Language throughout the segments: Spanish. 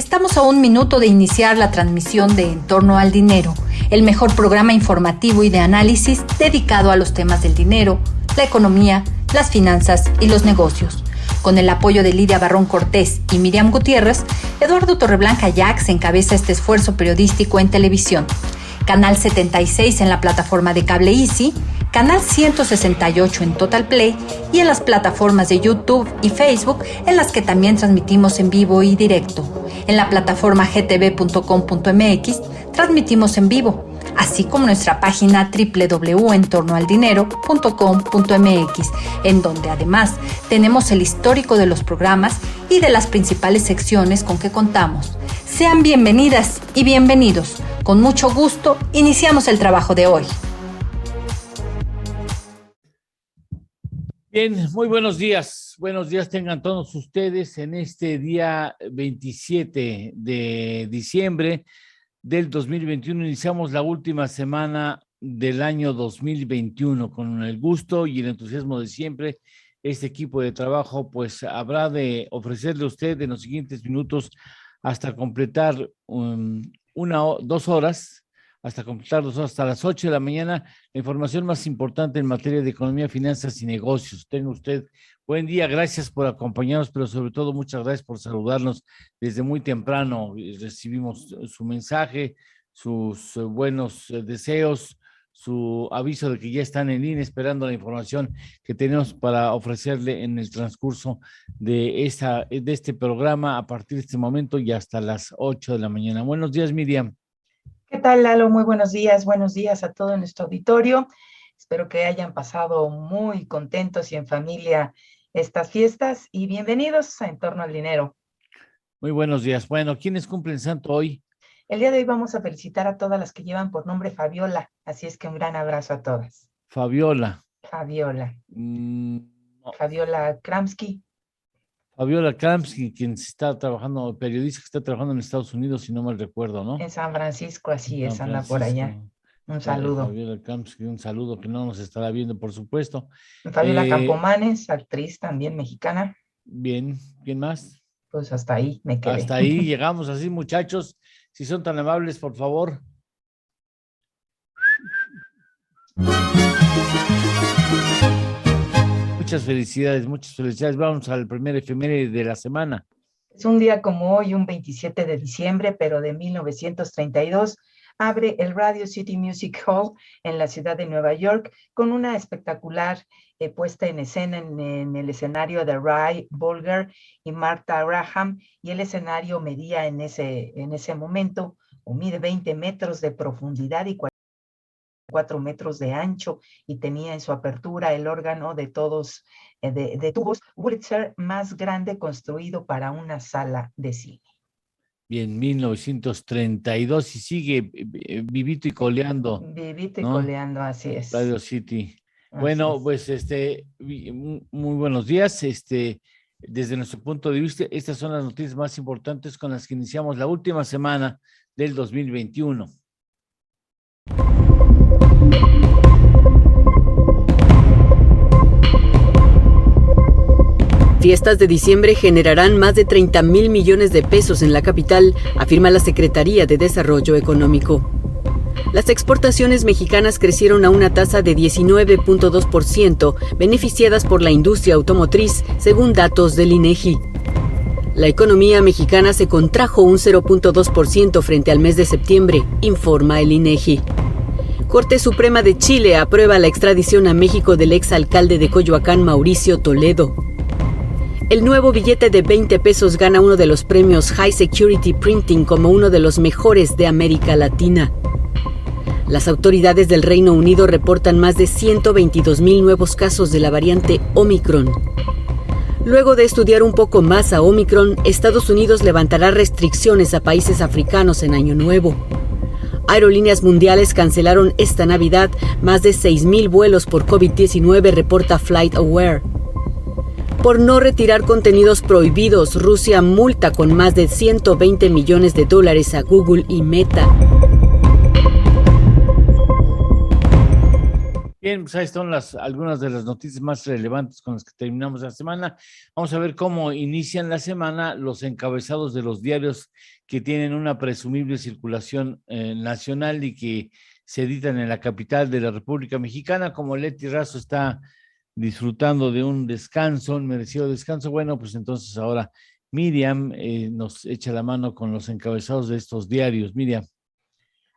Estamos a un minuto de iniciar la transmisión de En torno al dinero, el mejor programa informativo y de análisis dedicado a los temas del dinero, la economía, las finanzas y los negocios. Con el apoyo de Lidia Barrón Cortés y Miriam Gutiérrez, Eduardo Torreblanca Jax encabeza este esfuerzo periodístico en televisión. Canal 76 en la plataforma de cable Easy, Canal 168 en Total Play y en las plataformas de YouTube y Facebook, en las que también transmitimos en vivo y directo. En la plataforma gtv.com.mx transmitimos en vivo, así como nuestra página www.entornoaldinero.com.mx, en donde además tenemos el histórico de los programas y de las principales secciones con que contamos. Sean bienvenidas y bienvenidos. Con mucho gusto, iniciamos el trabajo de hoy. Bien, muy buenos días. Buenos días tengan todos ustedes en este día 27 de diciembre del 2021. Iniciamos la última semana del año 2021 con el gusto y el entusiasmo de siempre. Este equipo de trabajo pues habrá de ofrecerle a usted en los siguientes minutos hasta completar 2 horas, hasta las 8 de la mañana, la información más importante en materia de economía, finanzas y negocios. Tenga usted buen día, gracias por acompañarnos, pero sobre todo muchas gracias por saludarnos desde muy temprano. Recibimos su mensaje, sus buenos deseos, su aviso de que ya están en línea esperando la información que tenemos para ofrecerle en el transcurso de este programa a partir de este momento y hasta las 8 de la mañana. Buenos días, Miriam. ¿Qué tal, Lalo? Muy buenos días a todo nuestro auditorio. Espero que hayan pasado muy contentos y en familia estas fiestas y bienvenidos a En torno al dinero. Muy buenos días. Bueno, ¿quiénes cumplen santo hoy? El día de hoy vamos a felicitar a todas las que llevan por nombre Fabiola, así es que un gran abrazo a todas. Fabiola. Fabiola Kramsky. Fabiola Kramsky, quien está trabajando, periodista que está trabajando en Estados Unidos, si no mal recuerdo, ¿no? En San Francisco, así es, anda por allá. Un saludo. Fabiola Kramsky, un saludo que no nos estará viendo, por supuesto. Fabiola Campomanes, actriz también mexicana. Bien, ¿quién más? Pues hasta ahí me quedé. Hasta ahí llegamos, así muchachos, si son tan amables, por favor. Muchas felicidades. Vamos al primer efeméride de la semana. Es un día como hoy, un 27 de diciembre, pero de 1932, abre el Radio City Music Hall en la ciudad de Nueva York con una espectacular puesta en escena en el escenario de Ray Bolger y Martha Graham, y el escenario medía en ese momento, o mide 20 metros de profundidad y 4 metros de ancho, y tenía en su apertura el órgano de tubos Wurlitzer más grande construido para una sala de cine. Bien, 1932 y sigue vivito y coleando. Vivito, ¿no? Y coleando, así es. Radio City. Bueno, pues muy buenos días. Desde nuestro punto de vista, estas son las noticias más importantes con las que iniciamos la última semana del 2021. Fiestas de diciembre generarán más de 30,000 millones de pesos en la capital, afirma la Secretaría de Desarrollo Económico. Las exportaciones mexicanas crecieron a una tasa de 19.2%, beneficiadas por la industria automotriz, según datos del INEGI. La economía mexicana se contrajo un 0.2% frente al mes de septiembre, informa el INEGI. Corte Suprema de Chile aprueba la extradición a México del exalcalde de Coyoacán, Mauricio Toledo. El nuevo billete de 20 pesos gana uno de los premios High Security Printing como uno de los mejores de América Latina. Las autoridades del Reino Unido reportan más de 122,000 nuevos casos de la variante Omicron. Luego de estudiar un poco más a Omicron, Estados Unidos levantará restricciones a países africanos en Año Nuevo. Aerolíneas mundiales cancelaron esta Navidad más de 6,000 vuelos por COVID-19, reporta FlightAware. Por no retirar contenidos prohibidos, Rusia multa con más de $120 millones a Google y Meta. Bien, pues ahí están algunas de las noticias más relevantes con las que terminamos la semana. Vamos a ver cómo inician la semana los encabezados de los diarios que tienen una presumible circulación nacional y que se editan en la capital de la República Mexicana. Como Leti Razo está disfrutando de un descanso, un merecido descanso, bueno, pues entonces ahora Miriam nos echa la mano con los encabezados de estos diarios. Miriam.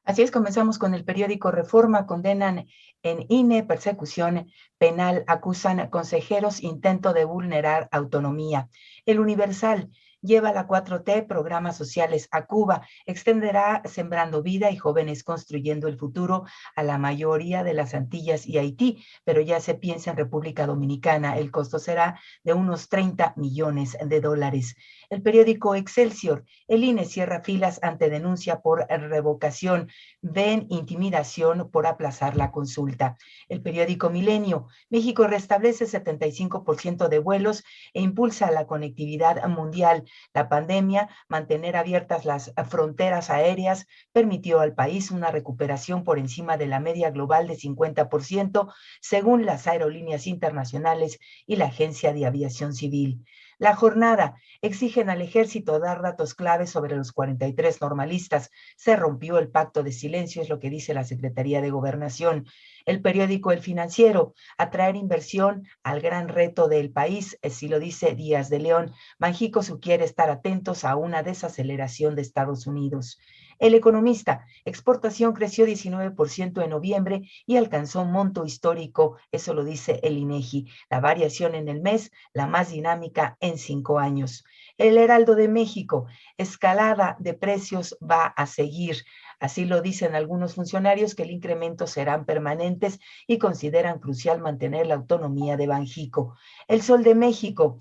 Así es, comenzamos con el periódico Reforma, condenan en INE persecución penal, acusan consejeros intento de vulnerar autonomía. El Universal lleva la 4T, programas sociales a Cuba, extenderá Sembrando Vida y Jóvenes Construyendo el Futuro a la mayoría de las Antillas y Haití, pero ya se piensa en República Dominicana. El costo será de unos 30 millones de dólares. El periódico Excelsior, el INE cierra filas ante denuncia por revocación, ven intimidación por aplazar la consulta. El periódico Milenio, México restablece 75% de vuelos e impulsa la conectividad mundial. La pandemia, mantener abiertas las fronteras aéreas, permitió al país una recuperación por encima de la media global de 50%, según las aerolíneas internacionales y la Agencia de Aviación Civil. La Jornada, exigen al ejército dar datos claves sobre los 43 normalistas. Se rompió el pacto de silencio, es lo que dice la Secretaría de Gobernación. El periódico El Financiero, atraer inversión al gran reto del país, así lo dice Díaz de León. Banxico sugiere estar atentos a una desaceleración de Estados Unidos. El Economista, exportación creció 19% en noviembre y alcanzó un monto histórico, eso lo dice el INEGI. La variación en el mes, la más dinámica en 5 años. El Heraldo de México, escalada de precios va a seguir. Así lo dicen algunos funcionarios, que el incremento serán permanentes y consideran crucial mantener la autonomía de Banxico. El Sol de México,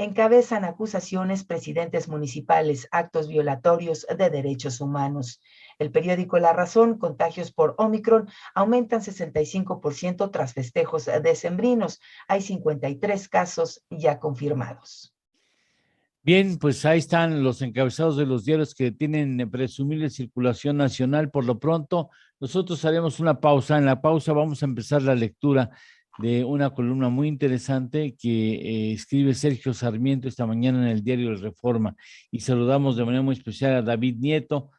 encabezan acusaciones presidentes municipales, actos violatorios de derechos humanos. El periódico La Razón, contagios por Omicron aumentan 65% tras festejos decembrinos. Hay 53 casos ya confirmados. Bien, pues ahí están los encabezados de los diarios que tienen presumible circulación nacional. Por lo pronto, nosotros haremos una pausa. En la pausa vamos a empezar la lectura de una columna muy interesante que escribe Sergio Sarmiento esta mañana en el diario El Reforma. Y saludamos de manera muy especial a David Nieto.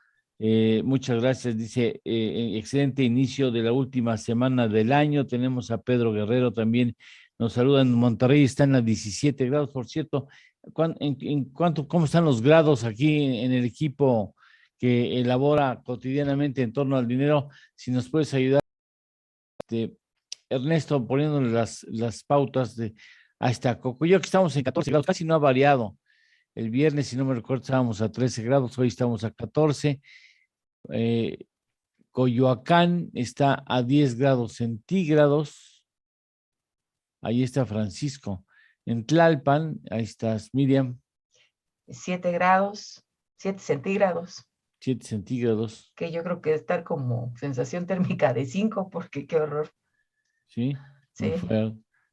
Muchas gracias, dice, excelente inicio de la última semana del año. Tenemos a Pedro Guerrero también, nos saluda en Monterrey, están a 17 grados, por cierto. ¿Cómo están los grados aquí en el equipo que elabora cotidianamente en torno al dinero? Si nos puedes ayudar, Ernesto, poniéndole las pautas a esta Cocoyo, que estamos en 14 grados, casi no ha variado. El viernes, si no me recuerdo, estábamos a 13 grados, hoy estamos a 14. Coyoacán está a 10 grados centígrados. Ahí está Francisco. En Tlalpan, ahí estás, Miriam. 7 grados, 7 centígrados. 7 centígrados. Que yo creo que debe estar como sensación térmica de 5, porque qué horror. Sí. Sí.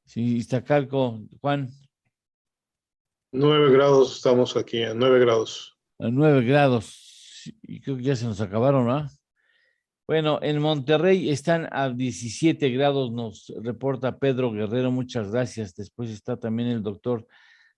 Sí, Iztacalco, Juan. 9 grados, estamos aquí a 9 grados. A 9 grados. Y creo que ya se nos acabaron, ¿no? Bueno, en Monterrey están a 17 grados, nos reporta Pedro Guerrero, muchas gracias. Después está también el doctor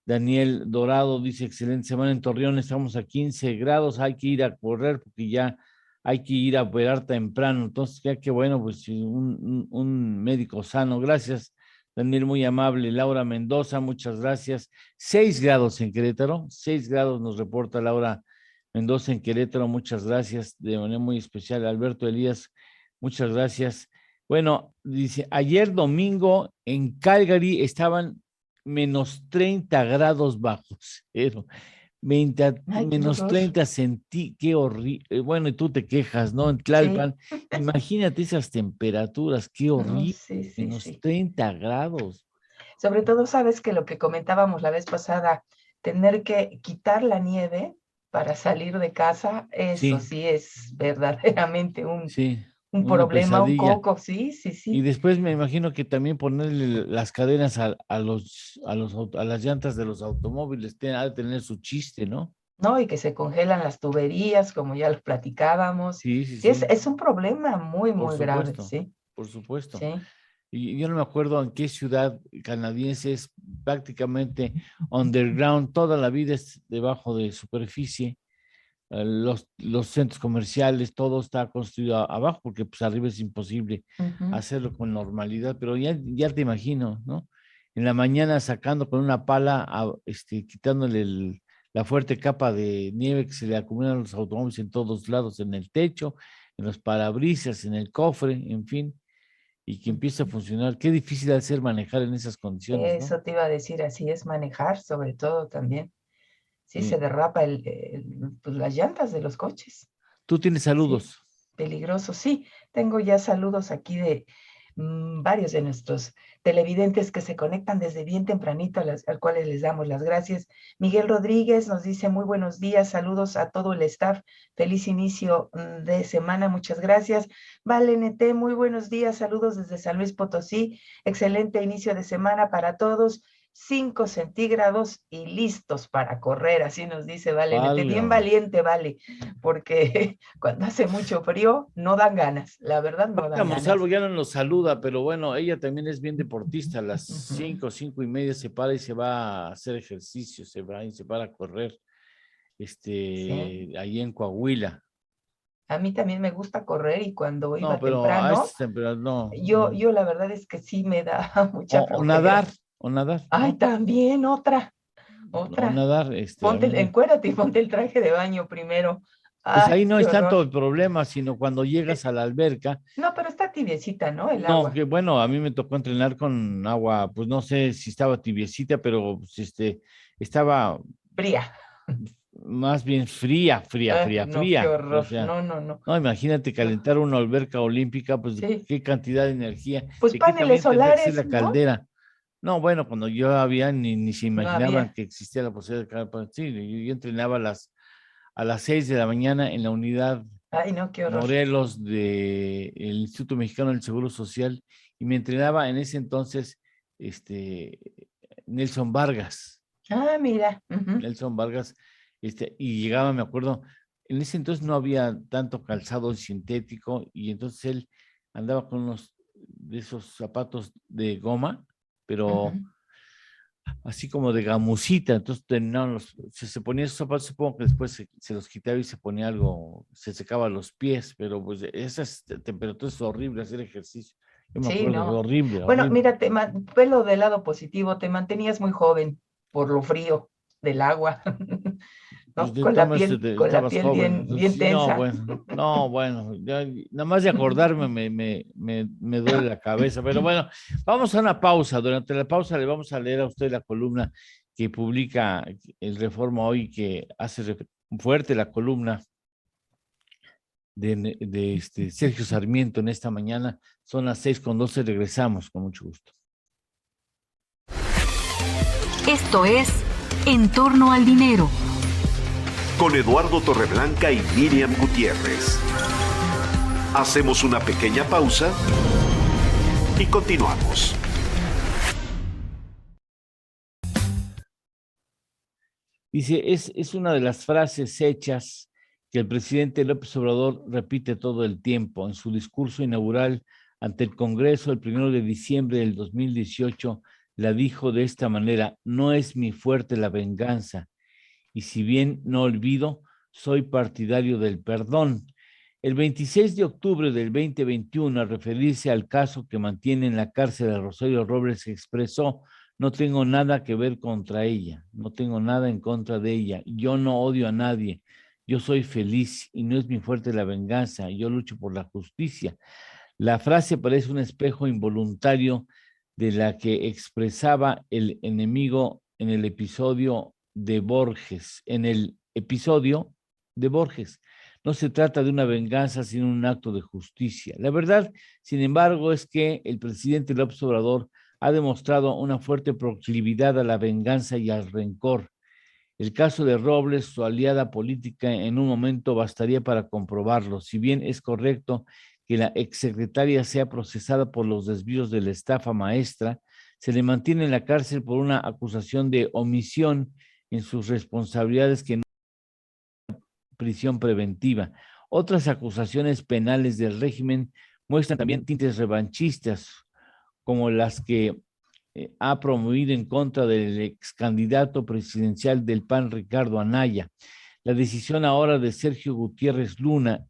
Daniel Dorado, dice, excelente semana en Torreón, estamos a 15 grados, hay que ir a correr porque ya hay que ir a operar temprano. Entonces, ya que bueno, pues un médico sano. Gracias, Daniel, muy amable. Laura Mendoza, muchas gracias. 6 grados en Querétaro, 6 grados nos reporta Laura Mendoza en Querétaro, muchas gracias, de manera muy especial. Alberto Elías, muchas gracias. Bueno, dice, ayer domingo en Calgary estaban menos 30 grados bajo cero. Menos 30 sentí, qué horrible. Bueno, y tú te quejas, ¿no? En Tlalpan, sí. Imagínate esas temperaturas, qué horrible. No, sí, menos 30 grados. Sobre todo, sabes que lo que comentábamos la vez pasada, tener que quitar la nieve para salir de casa, eso sí es verdaderamente un problema, pesadilla. Un coco, sí. Y después me imagino que también ponerle las cadenas a las llantas de los automóviles ha de tener su chiste, ¿no? No, y que se congelan las tuberías, como ya lo platicábamos. Sí. Es un problema muy grave, sí. Por supuesto. Sí. Y yo no me acuerdo en qué ciudad canadiense es prácticamente underground, toda la vida es debajo de superficie. Los centros comerciales, todo está construido abajo, porque pues arriba es imposible hacerlo con normalidad, pero ya te imagino, ¿no? En la mañana sacando con una pala, quitándole la fuerte capa de nieve que se le acumula a los automóviles en todos lados, en el techo, en los parabrisas, en el cofre, en fin, y que empiece a funcionar. Qué difícil ha de ser manejar en esas condiciones, ¿no? Eso te iba a decir, así es manejar, sobre todo también. Sí, Sí. se derrapa pues, las llantas de los coches. Tú tienes Sí, saludos. peligroso. Sí, tengo ya saludos aquí de varios de nuestros televidentes que se conectan desde bien tempranito, al cuales les damos las gracias. Miguel Rodríguez nos dice muy buenos días, saludos a todo el staff, feliz inicio de semana, muchas gracias. Vale NT, muy buenos días, saludos desde San Luis Potosí, excelente inicio de semana para todos. 5 centígrados y listos para correr, así nos dice Vale NT. Bien valiente, Vale, porque cuando hace mucho frío no dan ganas, la verdad no dan ganas. Monsalvo ya no nos saluda, pero bueno, ella también es bien deportista. A las 5:30 se para y se va a hacer ejercicio, se va y se para a correr, Sí. ahí en Coahuila. A mí también me gusta correr y cuando iba No, pero temprano, no. yo la verdad es que sí me da mucha O flojera. nadar. Ay, ¿no? también otra. O nadar, Encuérate y ponte el traje de baño primero. Pues Ay, ahí no qué es tanto horror. el problema, sino cuando llegas a la alberca. No, pero está tibiecita, ¿no? El No, agua. que bueno, a mí me tocó entrenar con agua, pues no sé si estaba tibiecita, pero pues, estaba Fría. más bien fría. No, qué O horror. sea, No. no, imagínate No. calentar una alberca olímpica, pues Sí. qué cantidad de energía, Pues de qué paneles también tendría que ser solares, la ¿no? caldera. No, bueno, cuando yo había, ni se No imaginaban había. que existía la posibilidad de sí, yo entrenaba a las 6 de la mañana en la unidad Ay, no, qué horror. Morelos del Instituto Mexicano del Seguro Social, y me entrenaba en ese entonces Nelson Vargas. Ah, mira. Nelson Vargas, y llegaba, me acuerdo, en ese entonces no había tanto calzado sintético, y entonces él andaba con unos de esos zapatos de goma, pero así como de gamusita. Entonces se ponía esos zapatos, supongo que después se los quitaba y se ponía algo, se secaba los pies, pero pues esas temperaturas es horrible hacer ejercicio. Yo me Sí, acuerdo, no. horrible. Bueno, mira, velo del lado positivo, te mantenías muy joven por lo frío del agua, Pues ¿no? de todas Con la estabas piel joven. bien, bien Sí, no, tensa. bueno, no, bueno, ya, nada más de acordarme me duele la cabeza, pero bueno, vamos a una pausa. Durante la pausa le vamos a leer a usted la columna que publica el Reforma hoy, que hace fuerte la columna de Sergio Sarmiento en esta mañana. Son las 6:12, regresamos con mucho gusto. Esto es En torno al dinero. Con Eduardo Torreblanca y Miriam Gutiérrez. Hacemos una pequeña pausa y continuamos. Dice, es una de las frases hechas que el presidente López Obrador repite todo el tiempo. En su discurso inaugural ante el Congreso el 1 de diciembre del 2018, la dijo de esta manera: no es mi fuerte la venganza, y si bien no olvido, soy partidario del perdón. El 26 de octubre del 2021, al referirse al caso que mantiene en la cárcel a Rosario Robles, expresó: no tengo nada que ver contra ella, no tengo nada en contra de ella, yo no odio a nadie, yo soy feliz y no es mi fuerte la venganza, yo lucho por la justicia. La frase parece un espejo involuntario de la que expresaba el enemigo en el episodio de Borges, No se trata de una venganza, sino un acto de justicia. La verdad, sin embargo, es que el presidente López Obrador ha demostrado una fuerte proclividad a la venganza y al rencor. El caso de Robles, su aliada política, en un momento bastaría para comprobarlo. Si bien es correcto que la exsecretaria sea procesada por los desvíos de la estafa maestra, se le mantiene en la cárcel por una acusación de omisión en sus responsabilidades que no prisión preventiva. Otras acusaciones penales del régimen muestran también tintes revanchistas, como las que ha promovido en contra del ex candidato presidencial del PAN, Ricardo Anaya. La decisión ahora de Sergio Gutiérrez Luna,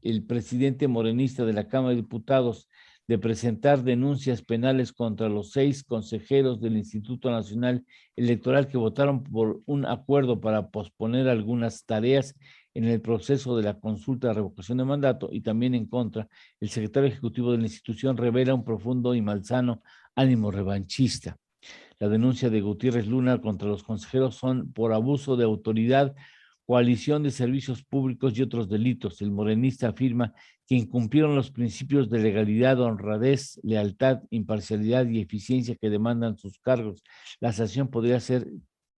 el presidente morenista de la Cámara de Diputados, de presentar denuncias penales contra los 6 consejeros del Instituto Nacional Electoral que votaron por un acuerdo para posponer algunas tareas en el proceso de la consulta de revocación de mandato, y también en contra el secretario ejecutivo de la institución, revela un profundo y malsano ánimo revanchista. La denuncia de Gutiérrez Luna contra los consejeros son por abuso de autoridad, coalición de servicios públicos y otros delitos. El morenista afirma que incumplieron los principios de legalidad, honradez, lealtad, imparcialidad y eficiencia que demandan sus cargos. La sanción podría ser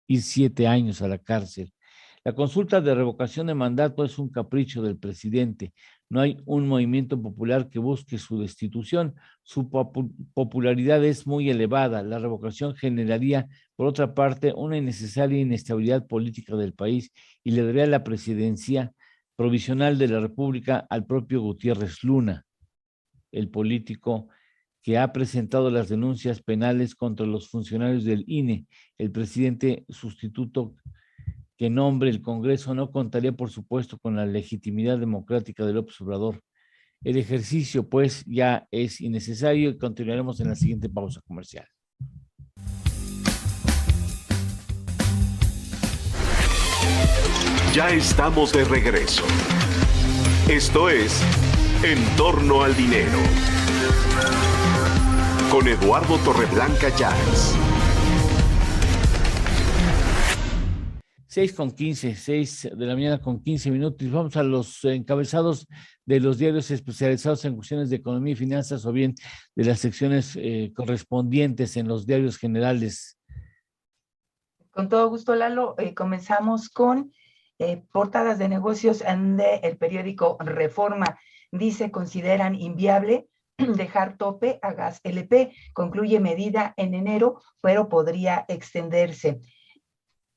ir 7 años a la cárcel. La consulta de revocación de mandato es un capricho del presidente. No hay un movimiento popular que busque su destitución. Su popularidad es muy elevada. La revocación generaría, por otra parte, una innecesaria inestabilidad política del país y le daría la presidencia provisional de la República al propio Gutiérrez Luna, el político que ha presentado las denuncias penales contra los funcionarios del INE. El presidente sustituto que nombre el Congreso no contaría, por supuesto, con la legitimidad democrática de López Obrador. El ejercicio, pues, ya es innecesario y continuaremos en la siguiente pausa comercial. Ya estamos de regreso. Esto es En torno al dinero. Con Eduardo Torreblanca Llanes. 6 de la mañana con 15 minutos. Vamos a los encabezados de los diarios especializados en cuestiones de economía y finanzas, o bien de las secciones correspondientes en los diarios generales. Con todo gusto, Lalo. Comenzamos con portadas de negocios del periódico Reforma. Dice, consideran inviable dejar tope a gas LP. Concluye medida en enero, pero podría extenderse.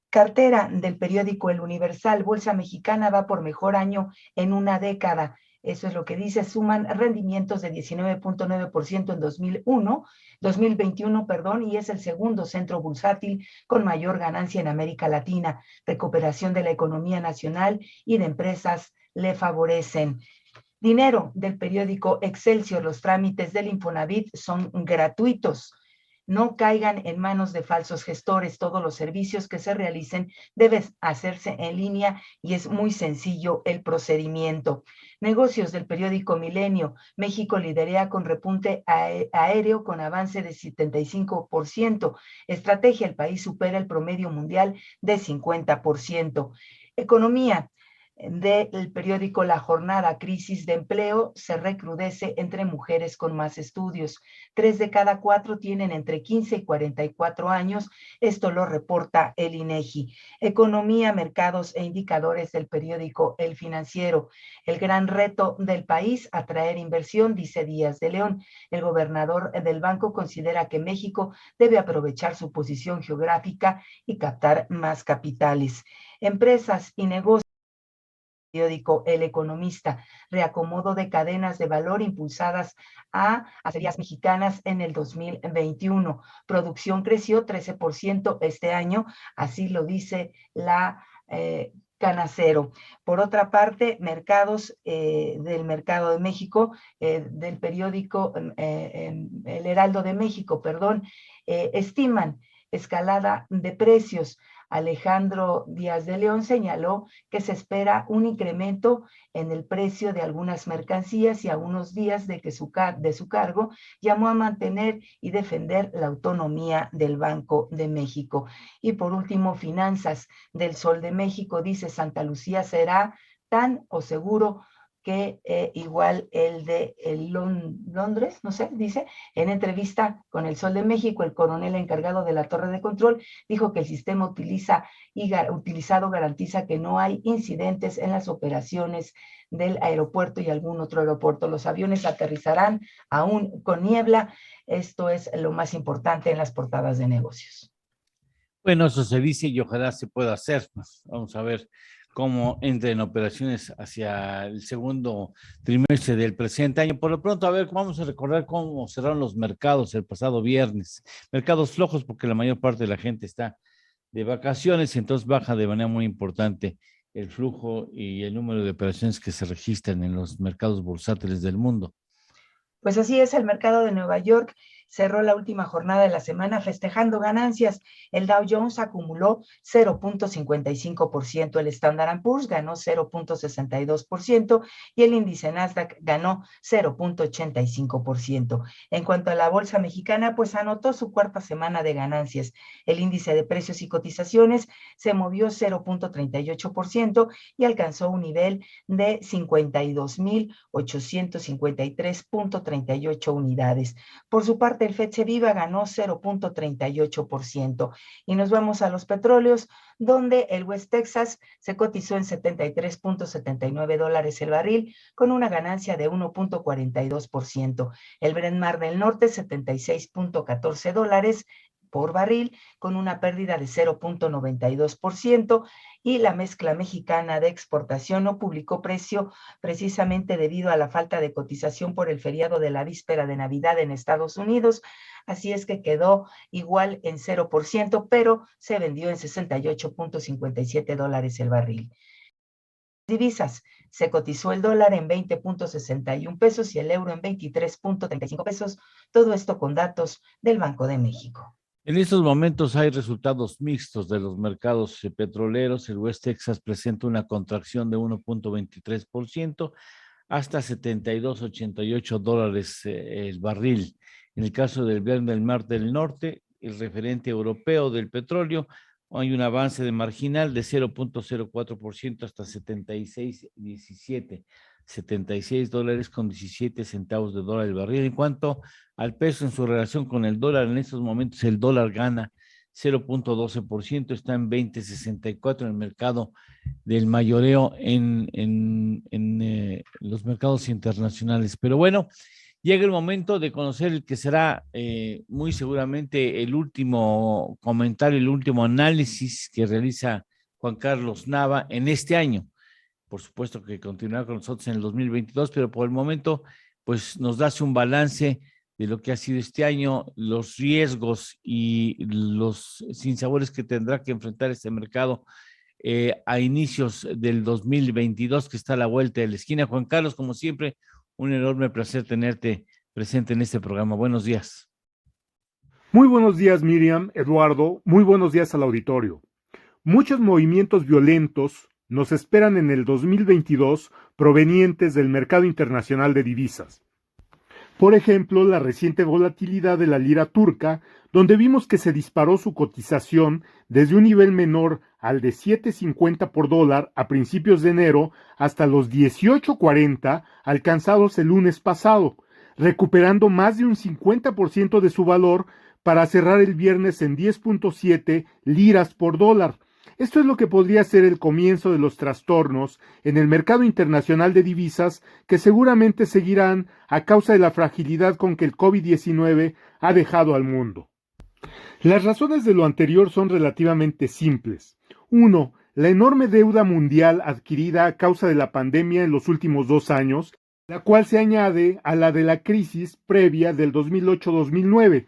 Cartera del periódico El Universal, Bolsa Mexicana va por mejor año en una década. Eso es lo que dice. Suman rendimientos de 19.9% en 2021, y es el segundo centro bursátil con mayor ganancia en América Latina. Recuperación de la economía nacional y de empresas le favorecen. Dinero del periódico Excelsior, los trámites del Infonavit son gratuitos. No caigan en manos de falsos gestores. Todos los servicios que se realicen deben hacerse en línea y es muy sencillo el procedimiento. Negocios del periódico Milenio. México lidera con repunte aéreo con avance de 75%. Estrategia, el país supera el promedio mundial de 50%. Economía del periódico La Jornada, crisis de empleo se recrudece entre mujeres con más estudios. 3 de cada 4 tienen entre 15 y 44 años. Esto lo reporta el INEGI. Economía, mercados e indicadores del periódico El Financiero. El gran reto del país, atraer inversión, dice Díaz de León. El gobernador del banco considera que México debe aprovechar su posición geográfica y captar más capitales. Empresas y negocios. Periódico El Economista, reacomodo de cadenas de valor impulsadas a acerías mexicanas en el 2021. Producción creció 13% este año, así lo dice la Canacero. Por otra parte, mercados del Mercado de México, del periódico El Heraldo de México, estiman escalada de precios. Alejandro Díaz de León señaló que se espera un incremento en el precio de algunas mercancías y a unos días de su cargo llamó a mantener y defender la autonomía del Banco de México. Y por último, finanzas del Sol de México, dice Santa Lucía será tan o seguro que igual el de Londres, no sé, dice, en entrevista con el Sol de México, el coronel encargado de la torre de control dijo que el sistema utilizado garantiza que no hay incidentes en las operaciones del aeropuerto y algún otro aeropuerto. Los aviones aterrizarán aún con niebla. Esto es lo más importante en las portadas de negocios. Bueno, eso se dice y ojalá se pueda hacer. Vamos a ver cómo entra en operaciones hacia el segundo trimestre del presente año. Por lo pronto, a ver, vamos a recordar cómo cerraron los mercados el pasado viernes. Mercados flojos porque la mayor parte de la gente está de vacaciones y entonces baja de manera muy importante el flujo y el número de operaciones que se registran en los mercados bursátiles del mundo. Pues así es, el mercado de Nueva York cerró la última jornada de la semana festejando ganancias. El Dow Jones acumuló 0.55%, el Standard & Poor's ganó 0.62% y el índice Nasdaq ganó 0.85%. En cuanto a la bolsa mexicana, pues anotó su cuarta semana de ganancias. El índice de precios y cotizaciones se movió 0.38% y alcanzó un nivel de 52.853.38 unidades. Por su parte, el FTSE Viva ganó 0.38%. Y nos vamos a los petróleos, donde el West Texas se cotizó en $73.79 el barril, con una ganancia de 1.42%. El Brent Mar del Norte, $76.14 por barril, con una pérdida de 0.92%, y la mezcla mexicana de exportación no publicó precio precisamente debido a la falta de cotización por el feriado de la víspera de Navidad en Estados Unidos, así es que quedó igual en 0%, pero se vendió en $68.57 el barril. Divisas, se cotizó el dólar en 20.61 pesos y el euro en 23.35 pesos, todo esto con datos del Banco de México. En estos momentos hay resultados mixtos de los mercados petroleros. El West Texas presenta una contracción de 1.23% hasta $72.88 el barril. En el caso del Brent del Mar del Norte, el referente europeo del petróleo, hay un avance de marginal de 0.04% hasta $76.17. $76.17 de dólar el barril. En cuanto al peso en su relación con el dólar, en estos momentos el dólar gana 0.12%, está en 20.64 en el mercado del mayoreo en los mercados internacionales. Pero bueno, llega el momento de conocer el que será muy seguramente el último comentario, el último análisis que realiza Juan Carlos Nava en este año. Por supuesto que continuará con nosotros en el 2022, pero por el momento, pues nos hace un balance de lo que ha sido este año, los riesgos y los sinsabores que tendrá que enfrentar este mercado a inicios del 2022, que está a la vuelta de la esquina. Juan Carlos, como siempre, un enorme placer tenerte presente en este programa. Buenos días. Muy buenos días, Miriam, Eduardo. Muy buenos días al auditorio. Muchos movimientos violentos nos esperan en el 2022 provenientes del mercado internacional de divisas. Por ejemplo, la reciente volatilidad de la lira turca, donde vimos que se disparó su cotización desde un nivel menor al de 7.50 por dólar a principios de enero hasta los 18.40 alcanzados el lunes pasado, recuperando más de un 50% de su valor para cerrar el viernes en 10.7 liras por dólar. Esto es lo que podría ser el comienzo de los trastornos en el mercado internacional de divisas que seguramente seguirán a causa de la fragilidad con que el COVID-19 ha dejado al mundo. Las razones de lo anterior son relativamente simples. 1. La enorme deuda mundial adquirida a causa de la pandemia en los últimos 2 años, la cual se añade a la de la crisis previa del 2008-2009.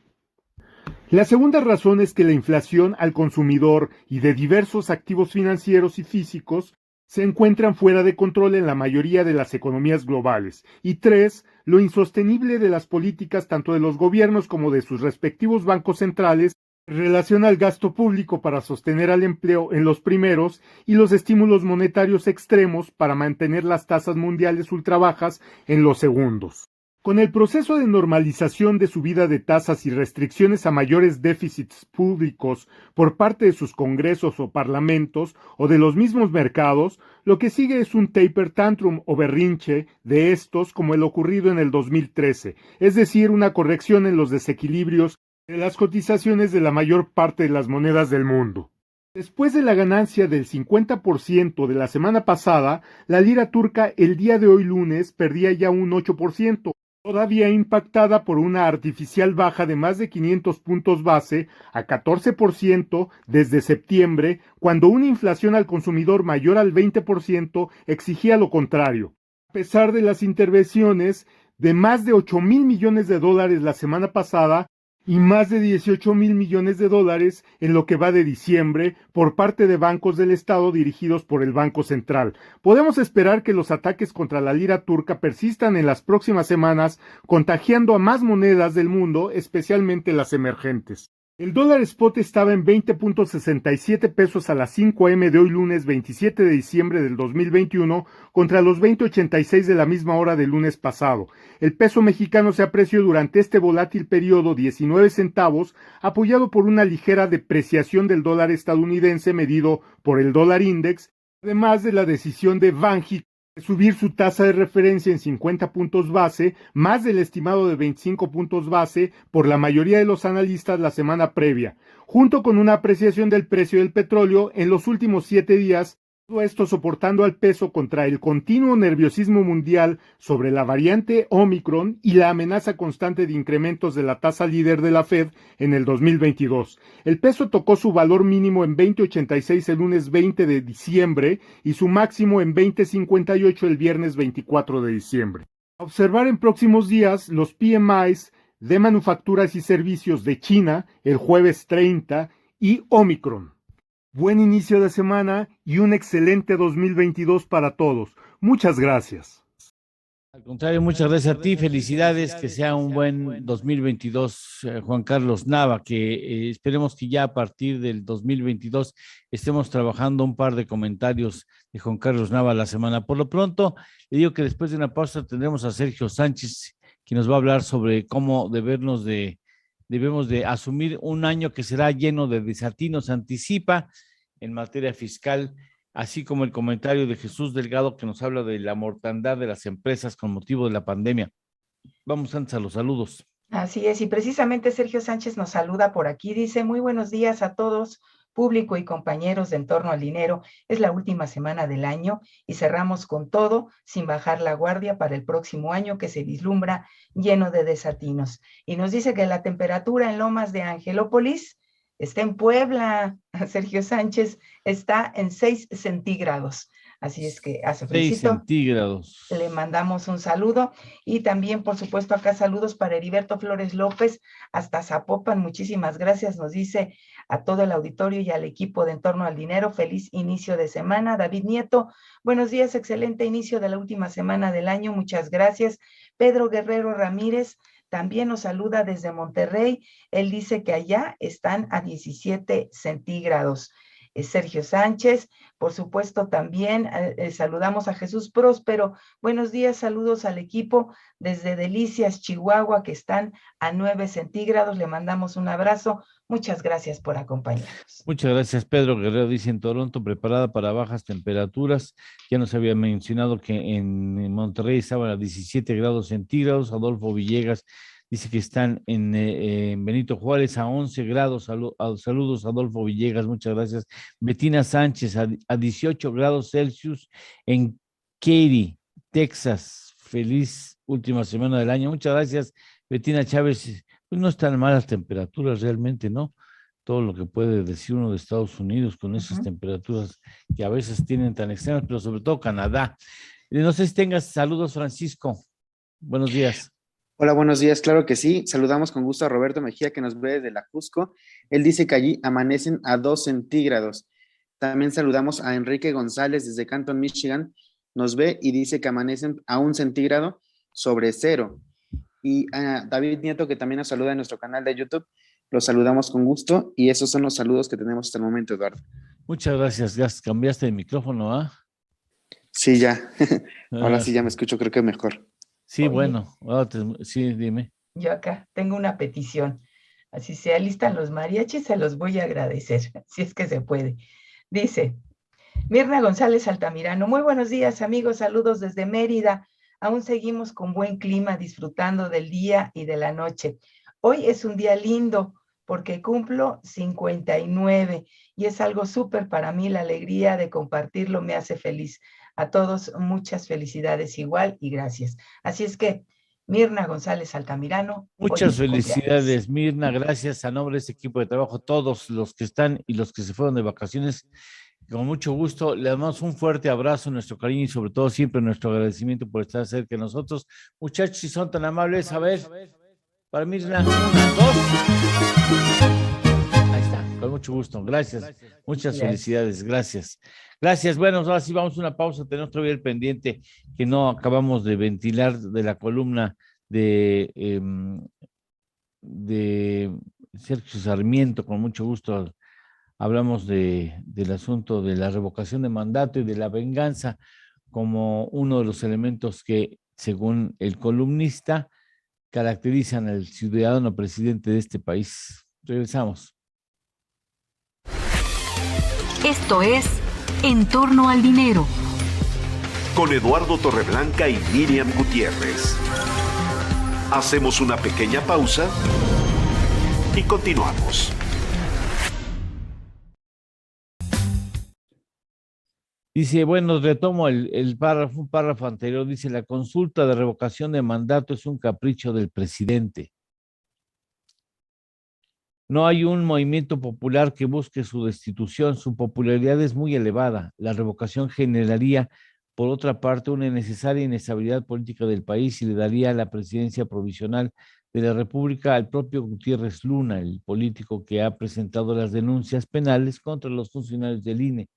La segunda razón es que la inflación al consumidor y de diversos activos financieros y físicos se encuentran fuera de control en la mayoría de las economías globales. Y 3, lo insostenible de las políticas tanto de los gobiernos como de sus respectivos bancos centrales en relación al gasto público para sostener al empleo en los primeros y los estímulos monetarios extremos para mantener las tasas mundiales ultrabajas en los segundos. Con el proceso de normalización de subida de tasas y restricciones a mayores déficits públicos por parte de sus congresos o parlamentos o de los mismos mercados, lo que sigue es un taper tantrum o berrinche de estos como el ocurrido en el 2013, es decir, una corrección en los desequilibrios de las cotizaciones de la mayor parte de las monedas del mundo. Después de la ganancia del 50% de la semana pasada, la lira turca el día de hoy lunes perdía ya un 8%. todavía impactada por una artificial baja de más de 500 puntos base a 14% desde septiembre, cuando una inflación al consumidor mayor al 20% exigía lo contrario. A pesar de las intervenciones de más de 8,000 millones de dólares la semana pasada y más de 18,000 millones de dólares en lo que va de diciembre por parte de bancos del Estado dirigidos por el Banco Central. Podemos esperar que los ataques contra la lira turca persistan en las próximas semanas, contagiando a más monedas del mundo, especialmente las emergentes. El dólar spot estaba en 20.67 pesos a las 5 a.m. de hoy lunes 27 de diciembre del 2021 contra los 20.86 de la misma hora del lunes pasado. El peso mexicano se apreció durante este volátil periodo 19 centavos, apoyado por una ligera depreciación del dólar estadounidense medido por el dólar index, además de la decisión de Banjico de subir su tasa de referencia en 50 puntos base, más del estimado de 25 puntos base por la mayoría de los analistas la semana previa, junto con una apreciación del precio del petróleo en los últimos 7 días, todo esto soportando al peso contra el continuo nerviosismo mundial sobre la variante Omicron y la amenaza constante de incrementos de la tasa líder de la Fed en el 2022. El peso tocó su valor mínimo en 20.86 el lunes 20 de diciembre y su máximo en 20.58 el viernes 24 de diciembre. A observar en próximos días los PMIs de manufacturas y servicios de China el jueves 30 y Omicron. Buen inicio de semana y un excelente 2022 para todos. Muchas gracias. Al contrario, muchas gracias a ti. Felicidades, que sea un buen 2022, Juan Carlos Nava, que esperemos que ya a partir del 2022 estemos trabajando un par de comentarios de Juan Carlos Nava la semana. Por lo pronto, le digo que después de una pausa tendremos a Sergio Sánchez, que nos va a hablar sobre cómo debemos de asumir un año que será lleno de desatinos. Anticipa en materia fiscal, así como el comentario de Jesús Delgado que nos habla de la mortandad de las empresas con motivo de la pandemia. Vamos antes a los saludos. Así es, y precisamente Sergio Sánchez nos saluda por aquí, dice: muy buenos días a todos, público y compañeros de En Torno al Dinero. Es la última semana del año y cerramos con todo, sin bajar la guardia para el próximo año que se vislumbra lleno de desatinos. Y nos dice que la temperatura en Lomas de Angelópolis está en Puebla. Sergio Sánchez está en 6 centígrados. Así es que hace 6 centígrados. Le mandamos un saludo y también, por supuesto, acá saludos para Heriberto Flores López hasta Zapopan. Muchísimas gracias, nos dice a todo el auditorio y al equipo de En Torno al Dinero. Feliz inicio de semana. David Nieto, buenos días, excelente inicio de la última semana del año. Muchas gracias. Pedro Guerrero Ramírez también nos saluda desde Monterrey. Él dice que allá están a 17 centígrados. Sergio Sánchez, por supuesto también saludamos a Jesús Próspero. Buenos días, saludos al equipo desde Delicias, Chihuahua, que están a 9 centígrados. Le mandamos un abrazo. Muchas gracias por acompañarnos. Muchas gracias, Pedro Guerrero. Dice: en Toronto, preparada para bajas temperaturas. Ya nos había mencionado que en Monterrey estaban a 17 grados centígrados. Adolfo Villegas dice que están en Benito Juárez a 11 grados. Saludos, Adolfo Villegas, muchas gracias. Betina Sánchez a 18 grados Celsius en Katy, Texas. Feliz última semana del año. Muchas gracias, Betina Chávez. Pues no están malas temperaturas realmente, ¿no? Todo lo que puede decir uno de Estados Unidos con esas temperaturas que a veces tienen tan extremas, pero sobre todo Canadá. No sé si tengas saludos, Francisco. Buenos días. Hola, buenos días, claro que sí. Saludamos con gusto a Roberto Mejía, que nos ve desde la Cusco. Él dice que allí amanecen a 2 centígrados. También saludamos a Enrique González desde Canton, Michigan. Nos ve y dice que amanecen a 1 centígrado sobre 0. Y a David Nieto, que también nos saluda en nuestro canal de YouTube. Los saludamos con gusto y esos son los saludos que tenemos hasta el momento, Eduardo. Muchas gracias. Ya cambiaste el micrófono, ¿ah? Sí, ya. Ahora sí ya me escucho, creo que mejor. Sí, oye, bueno, sí, dime. Yo acá tengo una petición. Así se alistan los mariachis, se los voy a agradecer, si es que se puede. Dice Mirna González Altamirano: muy buenos días, amigos, saludos desde Mérida. Aún seguimos con buen clima, disfrutando del día y de la noche. Hoy es un día lindo porque cumplo 59 y es algo súper para mí. La alegría de compartirlo me hace feliz. A todos muchas felicidades igual y gracias. Así es que Mirna González Altamirano. Muchas felicidades, Mirna. Gracias a nombre de este equipo de trabajo, todos los que están y los que se fueron de vacaciones. Con mucho gusto, le damos un fuerte abrazo, nuestro cariño y sobre todo siempre nuestro agradecimiento por estar cerca de nosotros. Muchachos, si son tan amables, a ver, para Mirna, 1, 2. Ahí está, con mucho gusto, gracias. Muchas felicidades, gracias. Gracias, bueno, ahora sí vamos a una pausa, tenemos todavía el pendiente que no acabamos de ventilar de la columna de Sergio Sarmiento, con mucho gusto. Hablamos del asunto de la revocación de mandato y de la venganza como uno de los elementos que, según el columnista, caracterizan al ciudadano presidente de este país. Regresamos. Esto es En torno al dinero. Con Eduardo Torreblanca y Miriam Gutiérrez. Hacemos una pequeña pausa y continuamos. Dice, bueno, retomo un párrafo anterior, dice, la consulta de revocación de mandato es un capricho del presidente. No hay un movimiento popular que busque su destitución, su popularidad es muy elevada. La revocación generaría, por otra parte, una innecesaria inestabilidad política del país y le daría la presidencia provisional de la República al propio Gutiérrez Luna, el político que ha presentado las denuncias penales contra los funcionarios del INE.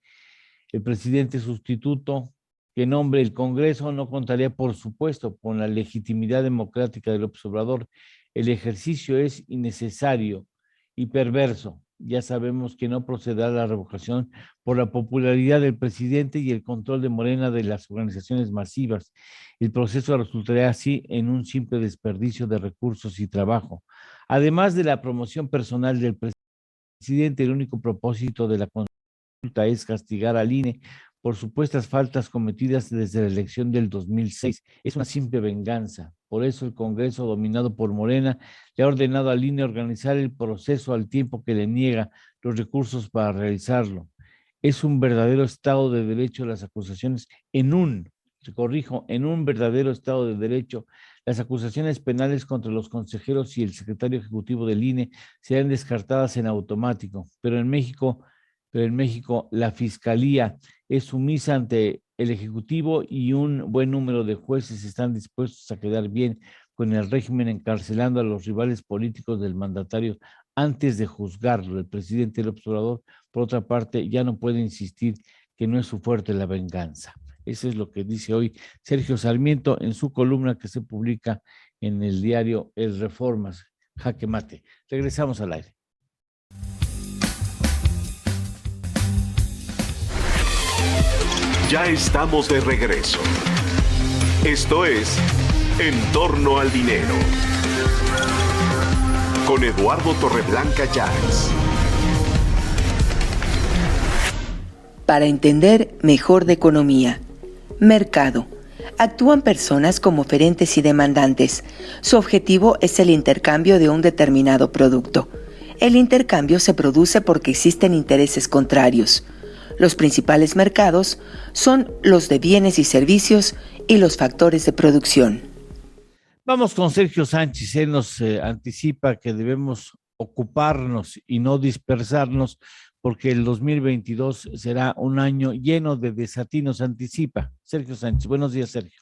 El presidente sustituto que nombre el Congreso no contaría, por supuesto, con la legitimidad democrática del López Obrador. El ejercicio es innecesario y perverso. Ya sabemos que no procederá la revocación por la popularidad del presidente y el control de Morena de las organizaciones masivas. El proceso resultaría así en un simple desperdicio de recursos y trabajo. Además de la promoción personal del presidente, el único propósito de la consulta es castigar al INE por supuestas faltas cometidas desde la elección del 2006. Es una simple venganza. Por eso el Congreso, dominado por Morena, le ha ordenado al INE organizar el proceso al tiempo que le niega los recursos para realizarlo. Es un verdadero Estado de Derecho las acusaciones en un verdadero Estado de Derecho. Las acusaciones penales contra los consejeros y el secretario ejecutivo del INE serán descartadas en automático, pero en México la Fiscalía es sumisa ante el Ejecutivo y un buen número de jueces están dispuestos a quedar bien con el régimen, encarcelando a los rivales políticos del mandatario antes de juzgarlo. El presidente López Obrador, por otra parte, ya no puede insistir que no es su fuerte la venganza. Eso es lo que dice hoy Sergio Sarmiento en su columna que se publica en el diario El Reformas. Jaque mate. Regresamos al aire. Ya estamos de regreso. Esto es En torno al dinero. Con Eduardo Torreblanca Llanes. Para entender mejor de economía. Mercado. Actúan personas como oferentes y demandantes. Su objetivo es el intercambio de un determinado producto. El intercambio se produce porque existen intereses contrarios. Los principales mercados son los de bienes y servicios y los factores de producción. Vamos con Sergio Sánchez. Él nos anticipa que debemos ocuparnos y no dispersarnos porque el 2022 será un año lleno de desatinos. Anticipa Sergio Sánchez. Buenos días, Sergio.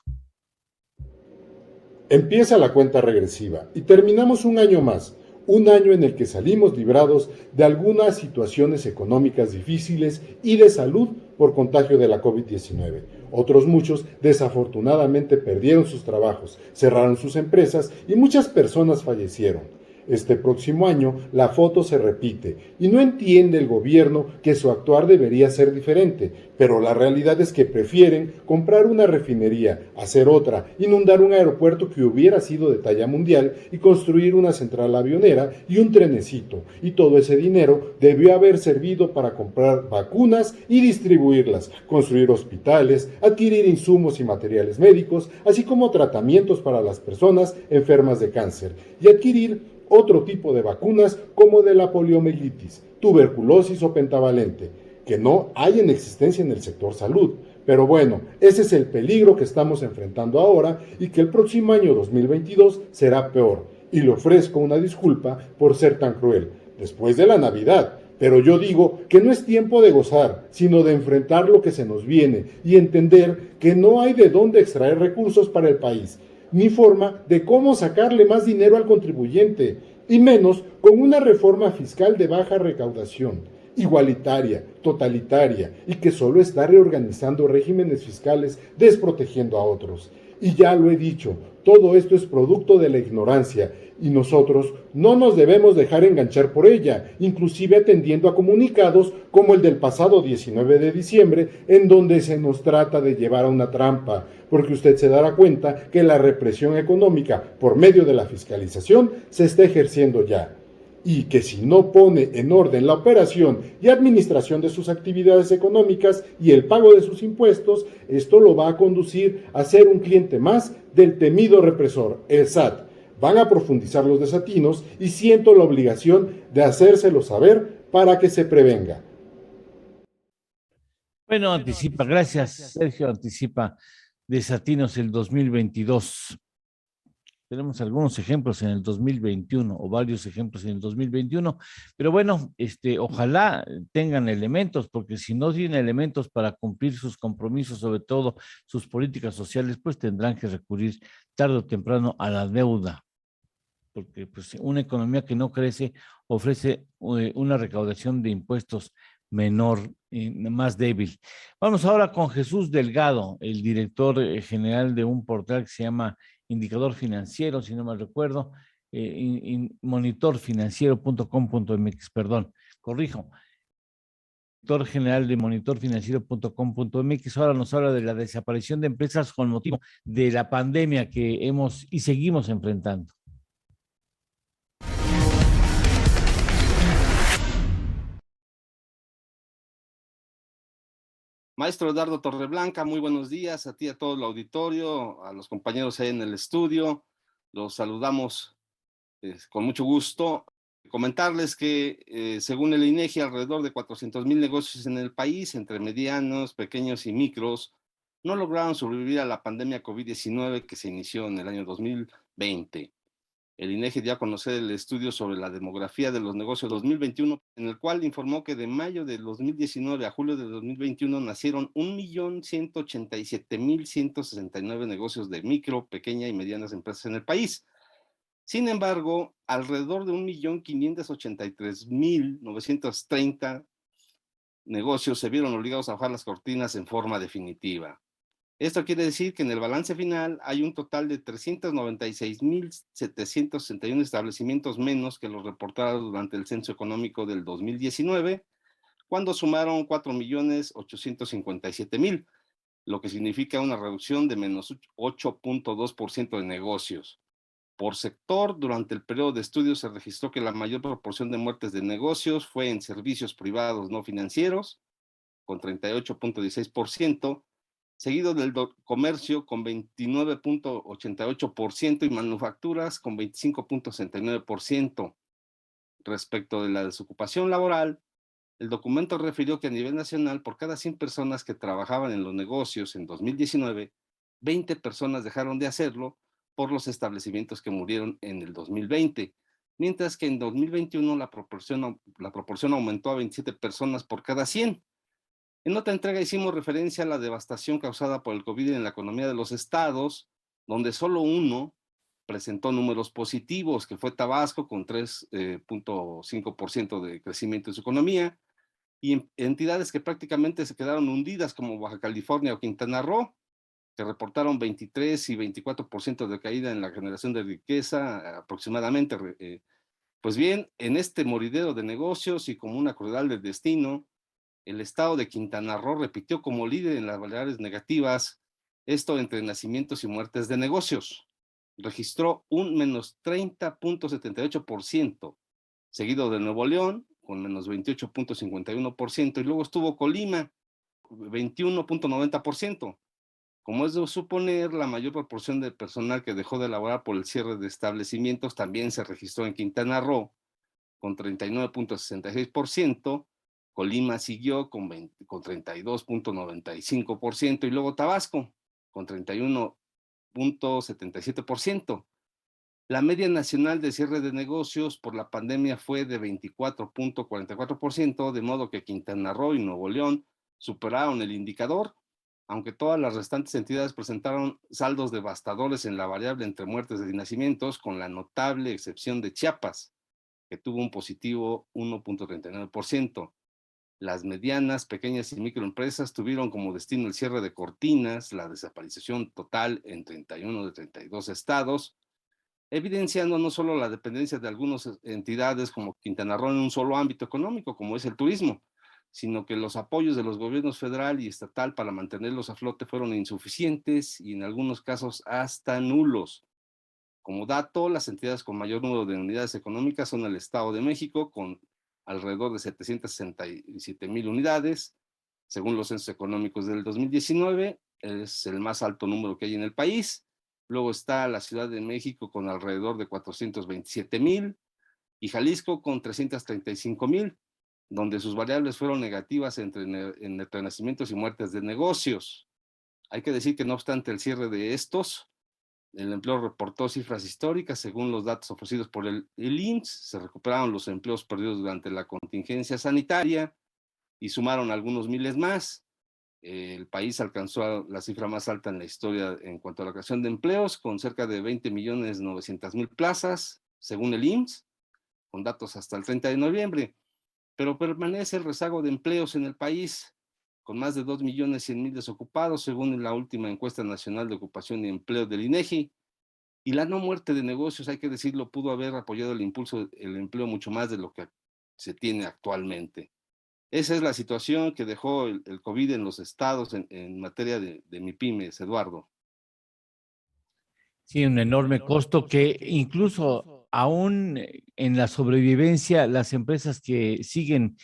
Empieza la cuenta regresiva y terminamos un año más. Un año en el que salimos librados de algunas situaciones económicas difíciles y de salud por contagio de la COVID-19. Otros muchos desafortunadamente perdieron sus trabajos, cerraron sus empresas y muchas personas fallecieron. Este próximo año la foto se repite y no entiende el gobierno que su actuar debería ser diferente, pero la realidad es que prefieren comprar una refinería, hacer otra, inundar un aeropuerto que hubiera sido de talla mundial y construir una central avionera y un trenecito, y todo ese dinero debió haber servido para comprar vacunas y distribuirlas, construir hospitales, adquirir insumos y materiales médicos, así como tratamientos para las personas enfermas de cáncer, y adquirir otro tipo de vacunas como de la poliomielitis, tuberculosis o pentavalente, que no hay en existencia en el sector salud, Pero bueno, ese es el peligro que estamos enfrentando ahora y que el próximo año 2022 será peor. Y le ofrezco una disculpa por ser tan cruel, después de la Navidad. Pero yo digo que no es tiempo de gozar, sino de enfrentar lo que se nos viene y entender que no hay de dónde extraer recursos para el país, ni forma de cómo sacarle más dinero al contribuyente, y menos con una reforma fiscal de baja recaudación, igualitaria, totalitaria, y que solo está reorganizando regímenes fiscales, desprotegiendo a otros. Y ya lo he dicho, todo esto es producto de la ignorancia, y nosotros no nos debemos dejar enganchar por ella, inclusive atendiendo a comunicados como el del pasado 19 de diciembre, en donde se nos trata de llevar a una trampa, porque usted se dará cuenta que la represión económica por medio de la fiscalización se está ejerciendo ya, y que si no pone en orden la operación y administración de sus actividades económicas y el pago de sus impuestos, esto lo va a conducir a ser un cliente más del temido represor, el SAT. Van a profundizar los desatinos y siento la obligación de hacérselo saber para que se prevenga. Bueno, anticipa, gracias Sergio, anticipa desatinos el 2022. Tenemos algunos ejemplos en el 2021 o varios ejemplos en el 2021, pero bueno, ojalá tengan elementos, porque si no tienen elementos para cumplir sus compromisos, sobre todo sus políticas sociales, pues tendrán que recurrir tarde o temprano a la deuda, porque pues, una economía que no crece ofrece una recaudación de impuestos menor, más débil. Vamos ahora con Jesús Delgado, el director general de un portal que se llama Indicador Financiero, si no mal recuerdo, monitorfinanciero.com.mx, perdón, corrijo. Director general de monitorfinanciero.com.mx, ahora nos habla de la desaparición de empresas con motivo de la pandemia que hemos y seguimos enfrentando. Maestro Eduardo Torreblanca, muy buenos días a ti, a todo el auditorio, a los compañeros ahí en el estudio. Los saludamos con mucho gusto. Comentarles que según el INEGI, alrededor de 400,000 negocios en el país, entre medianos, pequeños y micros, no lograron sobrevivir a la pandemia COVID-19 que se inició en el año 2020. El INEGI dio a conocer el estudio sobre la demografía de los negocios 2021, en el cual informó que de mayo de 2019 a julio de 2021 nacieron 1,187,169 negocios de micro, pequeña y medianas empresas en el país. Sin embargo, alrededor de 1,583,930 negocios se vieron obligados a bajar las cortinas en forma definitiva. Esto quiere decir que en el balance final hay un total de 396,761 establecimientos menos que los reportados durante el censo económico del 2019, cuando sumaron 4,857,000, lo que significa una reducción de menos 8.2% de negocios. Por sector, durante el periodo de estudio se registró que la mayor proporción de muertes de negocios fue en servicios privados no financieros, con 38.16%, seguido del comercio con 29.88% y manufacturas con 25.69%. Respecto de la desocupación laboral, el documento refirió que a nivel nacional, por cada 100 personas que trabajaban en los negocios en 2019, 20 personas dejaron de hacerlo por los establecimientos que murieron en el 2020, mientras que en 2021 la proporción aumentó a 27 personas por cada 100. En otra entrega hicimos referencia a la devastación causada por el COVID en la economía de los estados, donde solo uno presentó números positivos, que fue Tabasco, con 3.5% de crecimiento en su economía, y entidades que prácticamente se quedaron hundidas, como Baja California o Quintana Roo, que reportaron 23 y 24% de caída en la generación de riqueza aproximadamente. Pues bien, en este moridero de negocios y como una crueldad del destino, el estado de Quintana Roo repitió como líder en las variables negativas, esto entre nacimientos y muertes de negocios. Registró un menos 30.78%, seguido de Nuevo León, con menos 28.51%, y luego estuvo Colima, 21.90%. Como es de suponer, la mayor proporción de personal que dejó de laborar por el cierre de establecimientos también se registró en Quintana Roo, con 39.66%, Colima siguió con 32.95% y luego Tabasco con 31.77%. La media nacional de cierre de negocios por la pandemia fue de 24.44%, de modo que Quintana Roo y Nuevo León superaron el indicador, aunque todas las restantes entidades presentaron saldos devastadores en la variable entre muertes y nacimientos, con la notable excepción de Chiapas, que tuvo un positivo 1.39%. Las medianas, pequeñas y microempresas tuvieron como destino el cierre de cortinas, la desaparición total en 31 de 32 estados, evidenciando no solo la dependencia de algunas entidades como Quintana Roo en un solo ámbito económico, como es el turismo, sino que los apoyos de los gobiernos federal y estatal para mantenerlos a flote fueron insuficientes y en algunos casos hasta nulos. Como dato, las entidades con mayor número de unidades económicas son el Estado de México, con alrededor de 767,000 unidades. Según los censos económicos del 2019, es el más alto número que hay en el país. Luego está la Ciudad de México con alrededor de 427,000 y Jalisco con 335,000, donde sus variables fueron negativas entre nacimientos y muertes de negocios. Hay que decir que no obstante el cierre de estos, el empleo reportó cifras históricas. Según los datos ofrecidos por el IMSS, se recuperaron los empleos perdidos durante la contingencia sanitaria y sumaron algunos miles más. El país alcanzó la cifra más alta en la historia en cuanto a la creación de empleos, con cerca de 20,900,000 plazas, según el IMSS, con datos hasta el 30 de noviembre. Pero permanece el rezago de empleos en el país, con más de 2,100,000 desocupados, según la última encuesta nacional de ocupación y empleo del INEGI. Y la no muerte de negocios, hay que decirlo, pudo haber apoyado el impulso del empleo mucho más de lo que se tiene actualmente. Esa es la situación que dejó el COVID en los estados en materia de MIPYMES, Eduardo. Sí, un enorme costo que incluso aún en la sobrevivencia, las empresas que siguen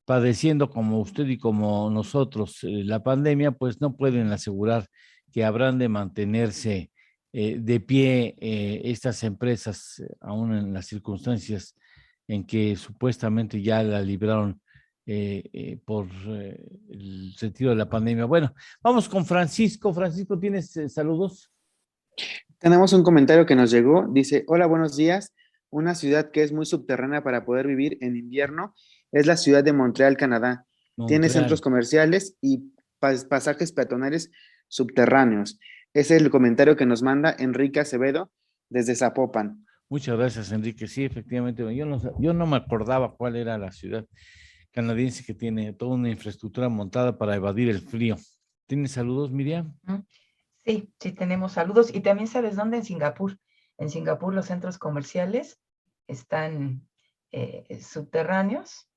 padeciendo como usted y como nosotros la pandemia, pues no pueden asegurar que habrán de mantenerse de pie estas empresas, aún en las circunstancias en que supuestamente ya la libraron por el sentido de la pandemia. Bueno, vamos con Francisco. Francisco, ¿tienes saludos? Tenemos un comentario que nos llegó. Dice: hola, buenos días. Una ciudad que es muy subterránea para poder vivir en invierno es la ciudad de Montreal, Canadá. Tiene centros comerciales y pasajes peatonales subterráneos. Ese es el comentario que nos manda Enrique Acevedo desde Zapopan. Muchas gracias, Enrique. Sí, efectivamente, yo no me acordaba cuál era la ciudad canadiense que tiene toda una infraestructura montada para evadir el frío. ¿Tienes saludos, Miriam? Sí, sí tenemos saludos. Y también, ¿sabes dónde? En Singapur. En Singapur los centros comerciales están subterráneos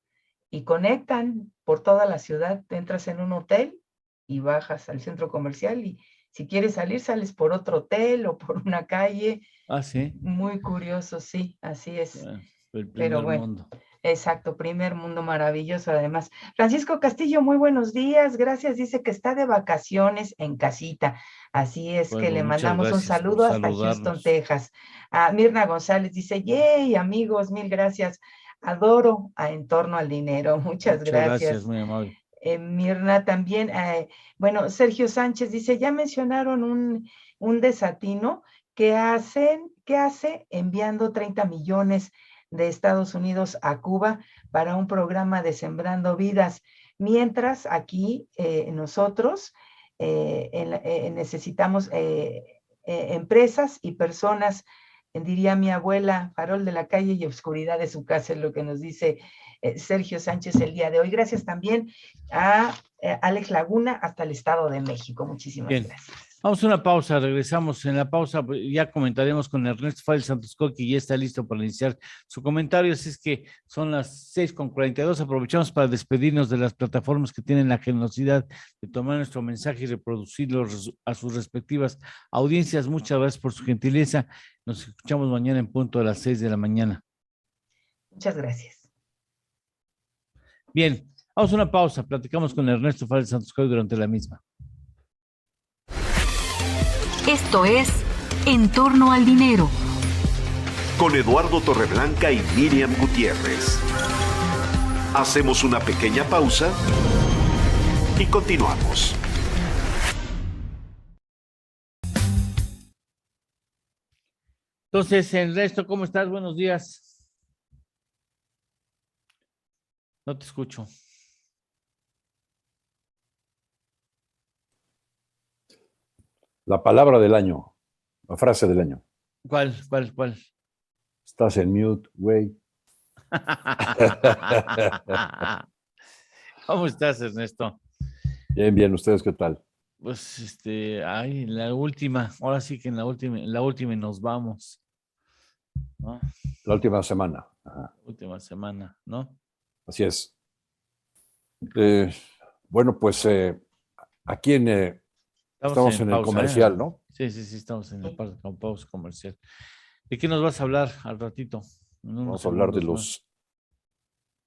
y conectan por toda la ciudad. Te entras en un hotel y bajas al centro comercial y si quieres salir, sales por otro hotel o por una calle. Ah, sí. Muy curioso, sí, así es. Bueno, el primer mundo. Exacto, primer mundo maravilloso además. Francisco Castillo, muy buenos días, gracias, dice que está de vacaciones en casita, así es, bueno, que le mandamos un saludo hasta Houston, Texas. A Mirna González dice: yay, amigos, mil gracias, adoro a En Torno al Dinero, muchas gracias. Muy amable. Mirna también, bueno, Sergio Sánchez dice: ya mencionaron un desatino que hace enviando 30 millones de Estados Unidos a Cuba para un programa de Sembrando Vidas, mientras aquí nosotros necesitamos empresas y personas, diría mi abuela, farol de la calle y oscuridad de su casa, es lo que nos dice Sergio Sánchez el día de hoy. Gracias también a Alex Laguna hasta el Estado de México. Muchísimas gracias. Vamos a una pausa, regresamos. En la pausa ya comentaremos con Ernesto Fadel Santos Coqui, ya está listo para iniciar su comentario, así es que son las 6:42, aprovechamos para despedirnos de las plataformas que tienen la generosidad de tomar nuestro mensaje y reproducirlo a sus respectivas audiencias. Muchas gracias por su gentileza, nos escuchamos mañana en punto a las 6 de la mañana. Muchas gracias. Bien, vamos a una pausa, platicamos con Ernesto Fadel Santos Coqui durante la misma. Esto es En Torno al Dinero. Con Eduardo Torreblanca y Miriam Gutiérrez. Hacemos una pequeña pausa y continuamos. Entonces, Ernesto, ¿cómo estás? Buenos días. No te escucho. La palabra del año, la frase del año. ¿Cuál? Estás en mute, güey. ¿Cómo estás, Ernesto? Bien, bien. ¿Ustedes qué tal? Pues, la última, ahora sí que en la última nos vamos, ¿no? La última semana. Ajá. Última semana, ¿no? Así es. Bueno, pues aquí estamos en el pausa, comercial, ¿no? Sí, estamos en el pausa comercial. ¿De qué nos vas a hablar al ratito? Vamos a hablar de los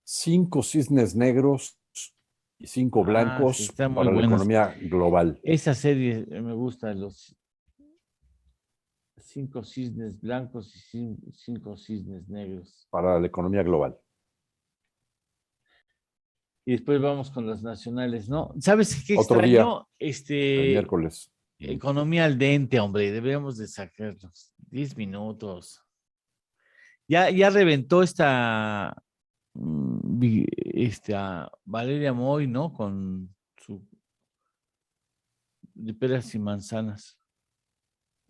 5 cisnes negros y 5 blancos sí, está muy para la buena. economía global. Esa serie me gusta, los 5 cisnes blancos y 5 cisnes negros. Para la economía global. Y después vamos con las nacionales, ¿no? ¿Sabes qué Otro extraño? día, el miércoles. Economía al dente, hombre, deberíamos de sacarlos. 10 minutos. Ya reventó esta Valeria Moy, ¿no? Con su de peras y manzanas.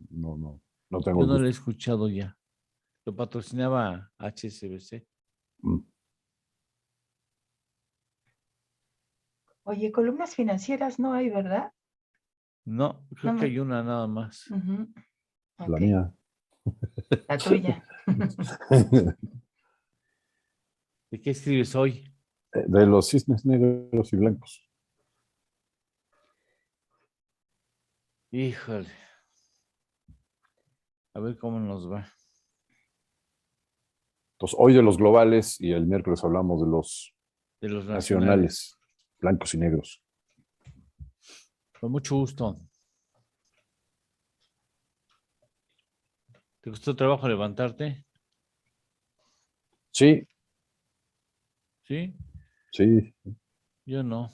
No tengo Yo no gusto. lo he escuchado ya. Lo patrocinaba HSBC. Oye, columnas financieras no hay, ¿verdad? No, creo que hay una nada más. La mía. La tuya. ¿De qué escribes hoy? De los cisnes negros y blancos. Híjole. A ver cómo nos va. Entonces, hoy de los globales y el miércoles hablamos de los nacionales, blancos y negros. Con mucho gusto. ¿Te costó trabajo levantarte? Sí. ¿Sí? Sí. Yo no.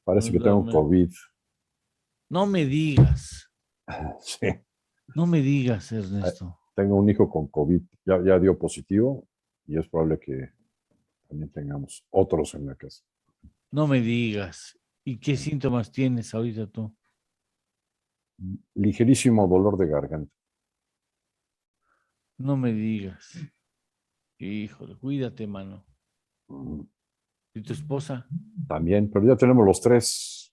Parece que tengo COVID. No me digas. Sí. No me digas, Ernesto. Tengo un hijo con COVID. Ya dio positivo y es probable que también tengamos otros en la casa. No me digas. ¿Y qué síntomas tienes ahorita tú? Ligerísimo dolor de garganta. No me digas. Híjole, cuídate, mano. ¿Y tu esposa? También, pero ya tenemos los tres.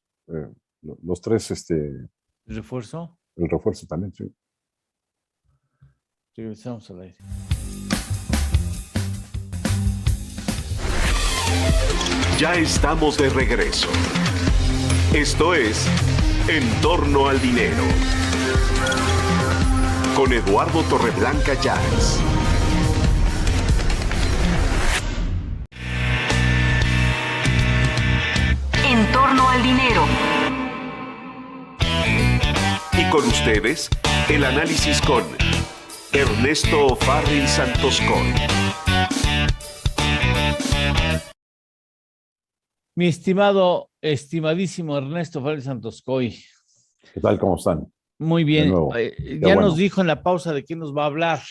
Los tres, ¿El refuerzo? El refuerzo también, sí. Regresamos al aire. Ya estamos de regreso. Esto es En torno al dinero. Con Eduardo Torreblanca Llanes. En torno al dinero. Y con ustedes, el análisis con Ernesto Farril Santoscoy. Mi estimadísimo Ernesto Farril Santoscoy. ¿Qué tal? ¿Cómo están? Muy bien. Ya bueno. nos dijo en la pausa de qué nos va a hablar.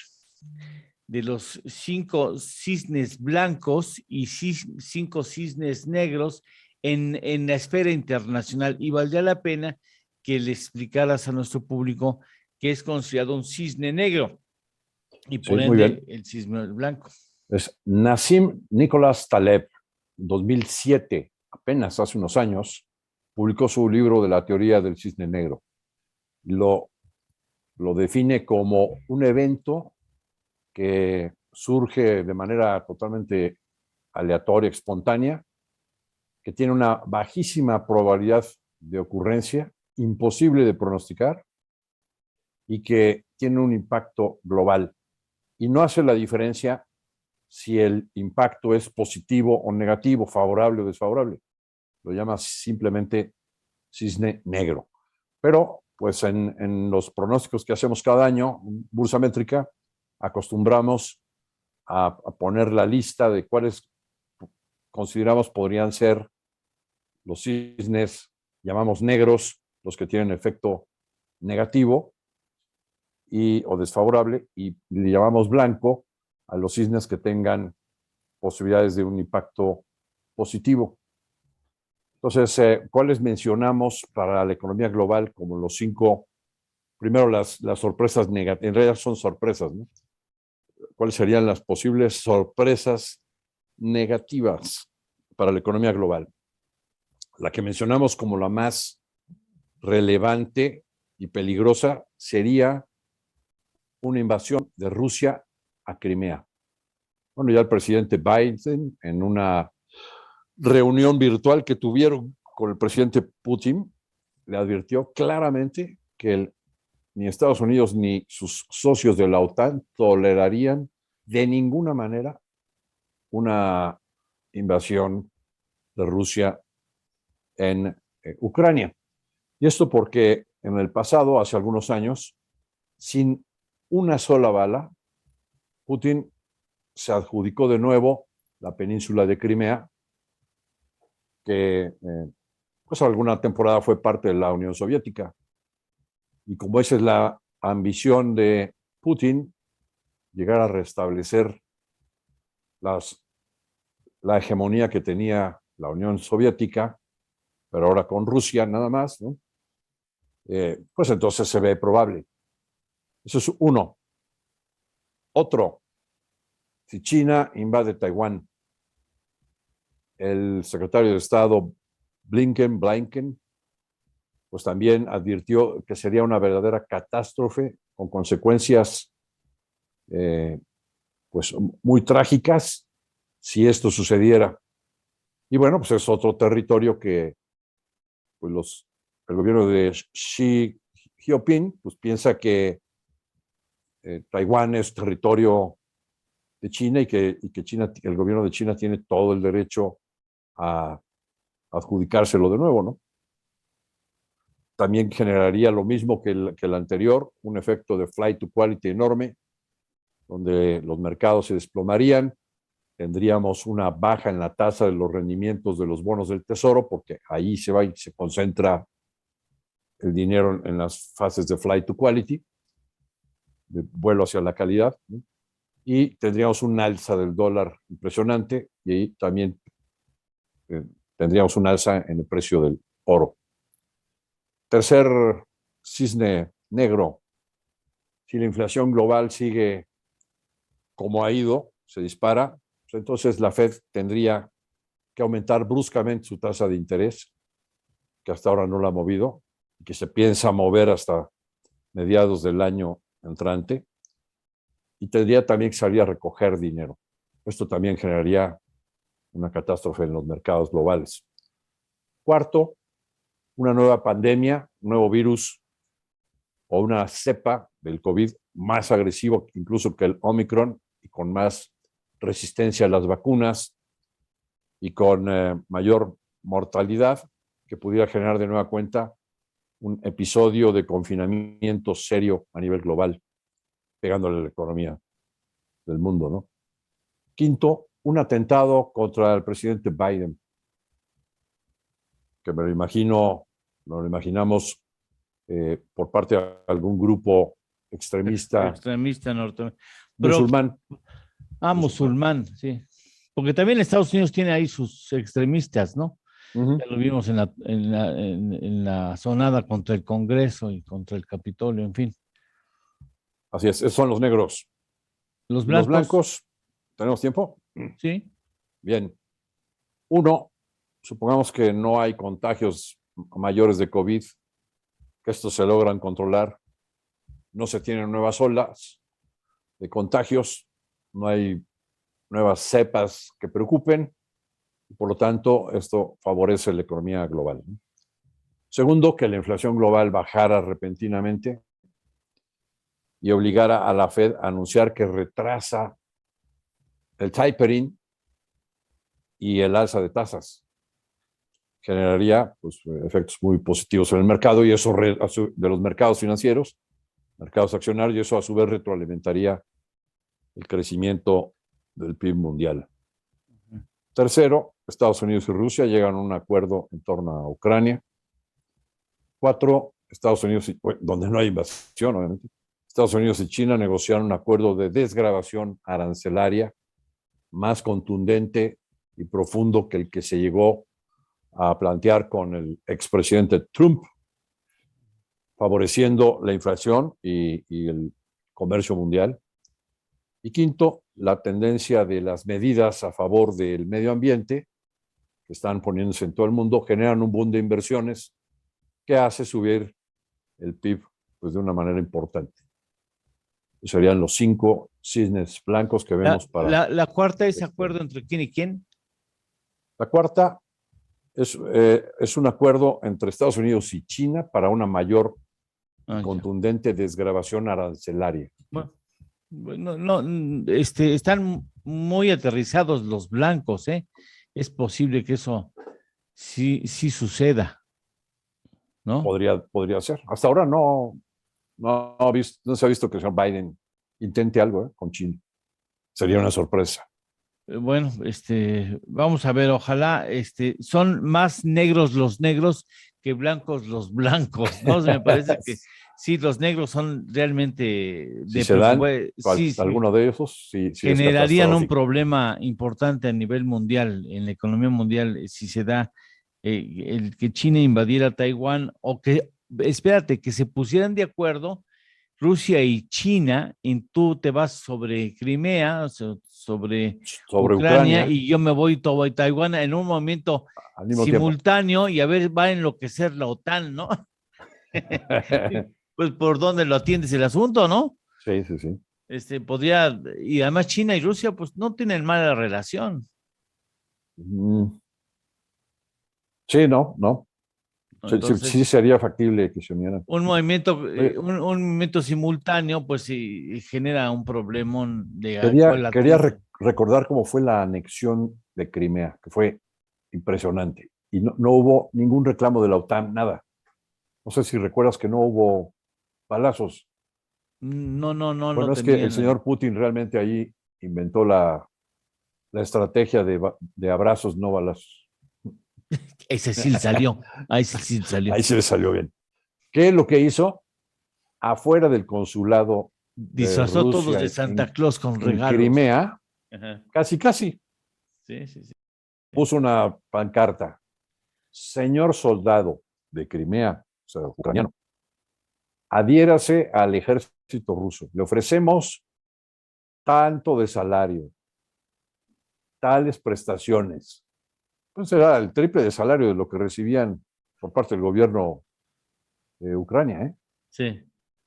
De los 5 cisnes blancos y 5 cisnes negros en la esfera internacional. Y valdría la pena que le explicaras a nuestro público qué es considerado un cisne negro y por ende el cisne blanco. Es Nassim Nicholas Taleb, 2007, apenas hace unos años, publicó su libro de la teoría del cisne negro. Lo define como un evento que surge de manera totalmente aleatoria, espontánea, que tiene una bajísima probabilidad de ocurrencia, imposible de pronosticar y que tiene un impacto global. Y no hace la diferencia si el impacto es positivo o negativo, favorable o desfavorable. Lo llama simplemente cisne negro. Pero, pues en los pronósticos que hacemos cada año, en Bursa Métrica, acostumbramos a poner la lista de cuáles consideramos podrían ser los cisnes, llamamos negros, los que tienen efecto negativo o desfavorable, y le llamamos blanco a los cisnes que tengan posibilidades de un impacto positivo. Entonces, ¿cuáles mencionamos para la economía global como los 5? Primero, las sorpresas negativas. En realidad son sorpresas, ¿no? ¿Cuáles serían las posibles sorpresas negativas para la economía global? La que mencionamos como la más relevante y peligrosa sería una invasión de Rusia a Crimea. Bueno, ya el presidente Biden, en una reunión virtual que tuvieron con el presidente Putin, le advirtió claramente que ni Estados Unidos ni sus socios de la OTAN tolerarían de ninguna manera una invasión de Rusia en Ucrania. Y esto porque en el pasado, hace algunos años, sin una sola bala, Putin se adjudicó de nuevo la península de Crimea, que pues alguna temporada fue parte de la Unión Soviética. Y como esa es la ambición de Putin, llegar a restablecer la hegemonía que tenía la Unión Soviética, pero ahora con Rusia nada más, ¿no? Pues entonces se ve probable. Eso es uno. Otro, si China invade Taiwán, el secretario de Estado Blinken, pues también advirtió que sería una verdadera catástrofe con consecuencias pues muy trágicas si esto sucediera. Y bueno, pues es otro territorio que pues el gobierno de Xi Jinping pues piensa que Taiwán es territorio de China y que China, el gobierno de China tiene todo el derecho a adjudicárselo de nuevo, ¿no? También generaría lo mismo que el anterior, un efecto de flight to quality enorme, donde los mercados se desplomarían, tendríamos una baja en la tasa de los rendimientos de los bonos del Tesoro, porque ahí se va y se concentra el dinero en las fases de flight to quality, de vuelo hacia la calidad, ¿no? Y tendríamos un alza del dólar impresionante, y ahí también tendríamos un alza en el precio del oro. Tercer cisne negro, si la inflación global sigue como ha ido, se dispara, pues entonces la Fed tendría que aumentar bruscamente su tasa de interés, que hasta ahora no la ha movido, y que se piensa mover hasta mediados del año entrante, y tendría también que salir a recoger dinero. Esto también generaría una catástrofe en los mercados globales. Cuarto, una nueva pandemia, un nuevo virus o una cepa del COVID más agresivo incluso que el Omicron y con más resistencia a las vacunas y con mayor mortalidad, que pudiera generar de nueva cuenta un episodio de confinamiento serio a nivel global, pegándole a la economía del mundo, ¿no? Quinto, un atentado contra el presidente Biden, que me lo imaginamos por parte de algún grupo extremista musulmán. Musulmán, sí. Porque también Estados Unidos tiene ahí sus extremistas, ¿no? Ya lo vimos en la sonada contra el Congreso y contra el Capitolio, en fin. Así es, esos son los negros. Los blancos. ¿Tenemos tiempo? Sí. Bien. Uno, supongamos que no hay contagios mayores de COVID, que estos se logran controlar, no se tienen nuevas olas de contagios, no hay nuevas cepas que preocupen, y por lo tanto esto favorece la economía global. Segundo, que la inflación global bajara repentinamente y obligara a la Fed a anunciar que retrasa el tapering y el alza de tasas. Generaría pues, efectos muy positivos en el mercado y eso de los mercados financieros, mercados accionarios, y eso a su vez retroalimentaría el crecimiento del PIB mundial. Tercero, Estados Unidos y Rusia llegan a un acuerdo en torno a Ucrania. 4, Estados Unidos, donde no hay invasión, obviamente. Estados Unidos y China negociaron un acuerdo de desgravación arancelaria más contundente y profundo que el que se llegó a plantear con el expresidente Trump, favoreciendo la inflación y el comercio mundial. Y 5, la tendencia de las medidas a favor del medio ambiente, que están poniéndose en todo el mundo, generan un boom de inversiones que hace subir el PIB pues, de una manera importante. Serían los 5 cisnes blancos que vemos para... La cuarta es acuerdo entre quién y quién. La cuarta es un acuerdo entre Estados Unidos y China para una mayor y contundente desgravación arancelaria. Bueno, están muy aterrizados los blancos, ¿eh? Es posible que eso sí suceda, ¿no? Podría ser. Hasta ahora no se ha visto que el señor Biden intente algo con China. Sería una sorpresa. Bueno, vamos a ver, ojalá, son más negros los negros que blancos los blancos, ¿no? Me parece que sí, los negros son realmente si se dan, alguno de ellos sí generarían un problema importante a nivel mundial, en la economía mundial, si se da el que China invadiera Taiwán o que, espérate, que se pusieran de acuerdo Rusia y China, y tú te vas sobre Crimea, sobre Ucrania, y yo me voy a Taiwán en un momento simultáneo, y a ver, va a enloquecer la OTAN, ¿no? Pues por dónde lo atiendes el asunto, ¿no? Sí. Podría, y además China y Rusia, pues no tienen mala relación. Sí, no. Entonces, sí sería factible que se unieran. Un movimiento simultáneo, pues sí, genera un problemón de... Quería recordar cómo fue la anexión de Crimea, que fue impresionante. Y no hubo ningún reclamo de la OTAN, nada. No sé si recuerdas que no hubo balazos. No. Bueno, es que el señor Putin realmente ahí inventó la estrategia de abrazos, no balazos. Ese sí salió. Ahí sí salió. Ahí se le salió bien. ¿Qué es lo que hizo? Afuera del consulado. Disfrazó a todos de Santa Claus con regalos. En Crimea, casi. Sí. Puso una pancarta. Señor soldado de Crimea, o sea, ucraniano, adhiérase al ejército ruso. Le ofrecemos tanto de salario, tales prestaciones. Pues era el triple de salario de lo que recibían por parte del gobierno de Ucrania, ¿eh? Sí.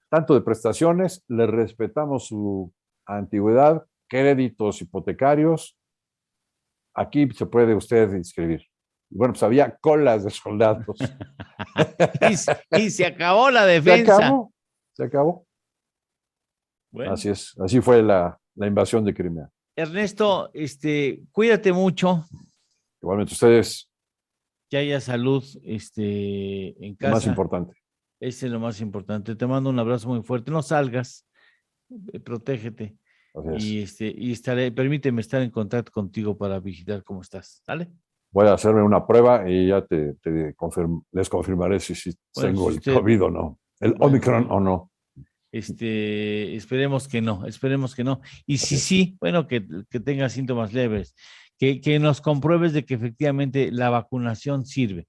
Tanto de prestaciones, le respetamos su antigüedad, créditos hipotecarios. Aquí se puede usted inscribir. Bueno, pues había colas de soldados. y se acabó la defensa. Se acabó. Bueno. Así es, así fue la invasión de Crimea. Ernesto, cuídate mucho. Igualmente ustedes. Que haya salud en casa. Lo más importante. Ese es lo más importante. Te mando un abrazo muy fuerte. No salgas, protégete. Y permíteme estar en contacto contigo para vigilar cómo estás. ¿Sale? Voy a hacerme una prueba y ya les confirmaré si tengo el COVID o no. El Omicron o no. Esperemos que no. Y sí, bueno, que tenga síntomas leves. Que nos compruebes de que efectivamente la vacunación sirve.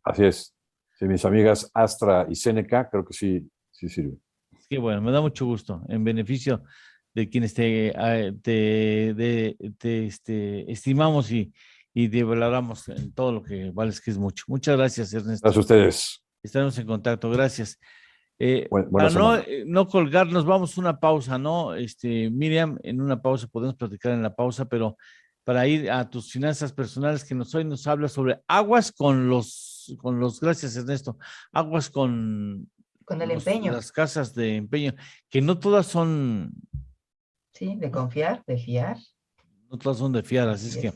Así es. Sí, mis amigas Astra y Seneca, creo que sí sirve. Qué bueno, me da mucho gusto. En beneficio de quienes te estimamos y te valoramos en todo lo que vales, que es mucho. Muchas gracias, Ernesto. Gracias a ustedes. Estaremos en contacto. Gracias. Para no colgarnos, vamos a una pausa, ¿no? Miriam, en una pausa podemos platicar en la pausa, pero para ir a tus finanzas personales, que hoy nos habla sobre aguas con los, gracias Ernesto, aguas con el empeño. Las casas de empeño, que no todas son... Sí, de confiar, de fiar. No todas son de fiar, así es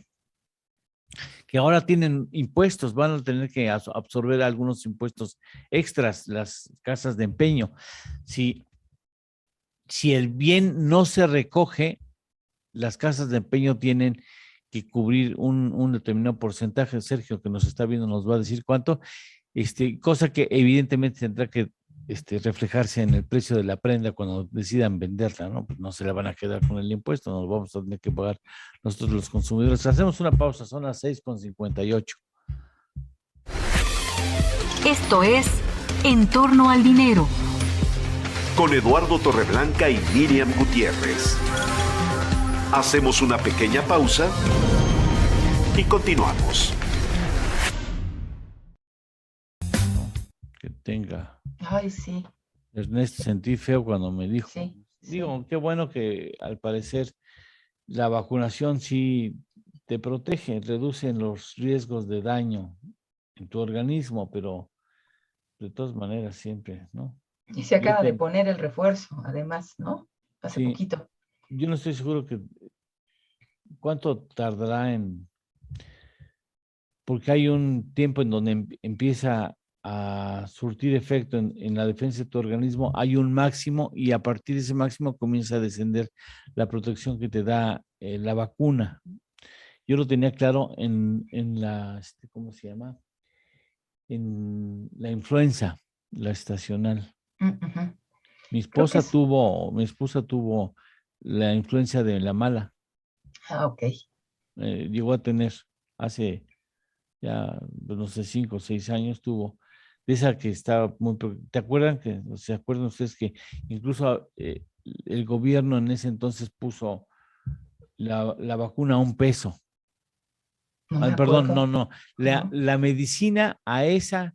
que ahora tienen impuestos, van a tener que absorber algunos impuestos extras, las casas de empeño. Si el bien no se recoge, las casas de empeño tienen que cubrir un determinado porcentaje. Sergio, que nos está viendo, nos va a decir cuánto, cosa que evidentemente tendrá que reflejarse en el precio de la prenda cuando decidan venderla, ¿no? Pues no se la van a quedar con el impuesto, nos vamos a tener que pagar nosotros los consumidores. Hacemos una pausa, son las 6:58. Esto es En torno al dinero. Con Eduardo Torreblanca y Miriam Gutiérrez. Hacemos una pequeña pausa y continuamos. Que tenga. Ay, sí. Ernesto, sentí feo cuando me dijo. Sí, Digo, qué bueno que al parecer la vacunación sí te protege, reduce los riesgos de daño en tu organismo, pero de todas maneras siempre, ¿no? Y se acaba de poner el refuerzo, además, ¿no? Hace poquito. Yo no estoy seguro cuánto tardará porque hay un tiempo en donde empieza a surtir efecto en la defensa de tu organismo, hay un máximo y a partir de ese máximo comienza a descender la protección que te da la vacuna. Yo lo tenía claro en la, ¿cómo se llama? En la influenza, la estacional. Uh-huh. Mi esposa tuvo la influencia de la mala. Ah, ok. Llegó a tener hace ya, no sé, 5 o 6 años tuvo. De esa que estaba muy... ¿Se acuerdan ustedes que incluso el gobierno en ese entonces puso la vacuna a $1? Perdón, no. La medicina a esa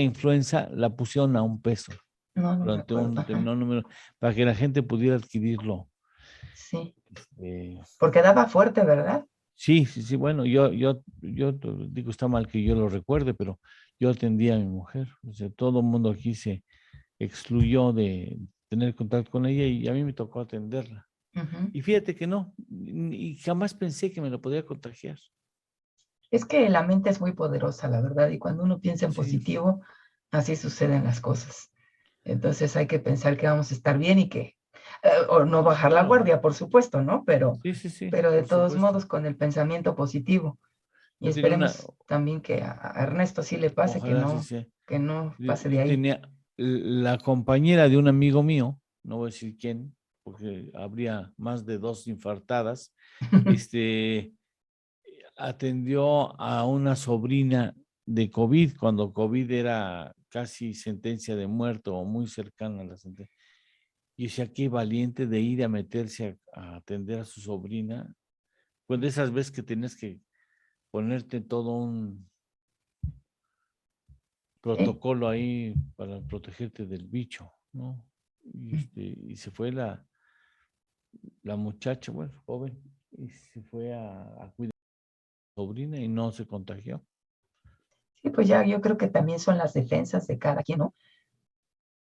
influenza la pusieron a $1. Durante un determinado número, para que la gente pudiera adquirirlo. Sí. Porque daba fuerte, ¿verdad? Sí. Bueno, yo digo, está mal que yo lo recuerde, pero yo atendía a mi mujer. O sea, todo el mundo aquí se excluyó de tener contacto con ella y a mí me tocó atenderla. Uh-huh. Y fíjate que no, y jamás pensé que me lo podía contagiar. Es que la mente es muy poderosa, la verdad, y cuando uno piensa en positivo, así suceden las cosas. Entonces hay que pensar que vamos a estar bien y que, o no bajar la guardia, por supuesto, ¿no? Pero de todos modos con el pensamiento positivo. Y esperemos también que a Ernesto sí le pase, que no pase de ahí. Tenía la compañera de un amigo mío, no voy a decir quién, porque habría más de 2 infartadas, atendió a una sobrina de COVID, cuando COVID era casi sentencia de muerte o muy cercana a la sentencia. Y decía, qué valiente de ir a meterse a atender a su sobrina. Pues de esas veces que tienes que ponerte todo un protocolo ahí para protegerte del bicho, ¿no? Y se fue la muchacha, bueno, joven, y se fue a cuidar a su sobrina y no se contagió. Sí, pues ya yo creo que también son las defensas de cada quien, ¿no?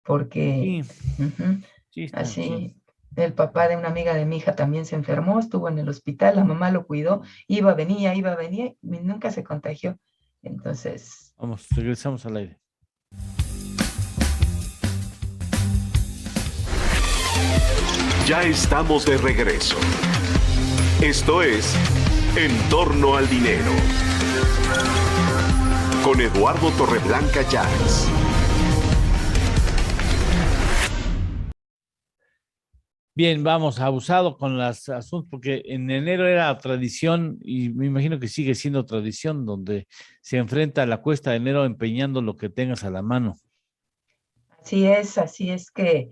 Porque así el papá de una amiga de mi hija también se enfermó, estuvo en el hospital, la mamá lo cuidó, venía, y nunca se contagió. Entonces... Vamos, regresamos al aire. Ya estamos de regreso. Esto es En torno al dinero. Con Eduardo Torreblanca Llanes. Bien, vamos, abusado con los asuntos, porque en enero era tradición, y me imagino que sigue siendo tradición, donde se enfrenta a la cuesta de enero empeñando lo que tengas a la mano. Así es que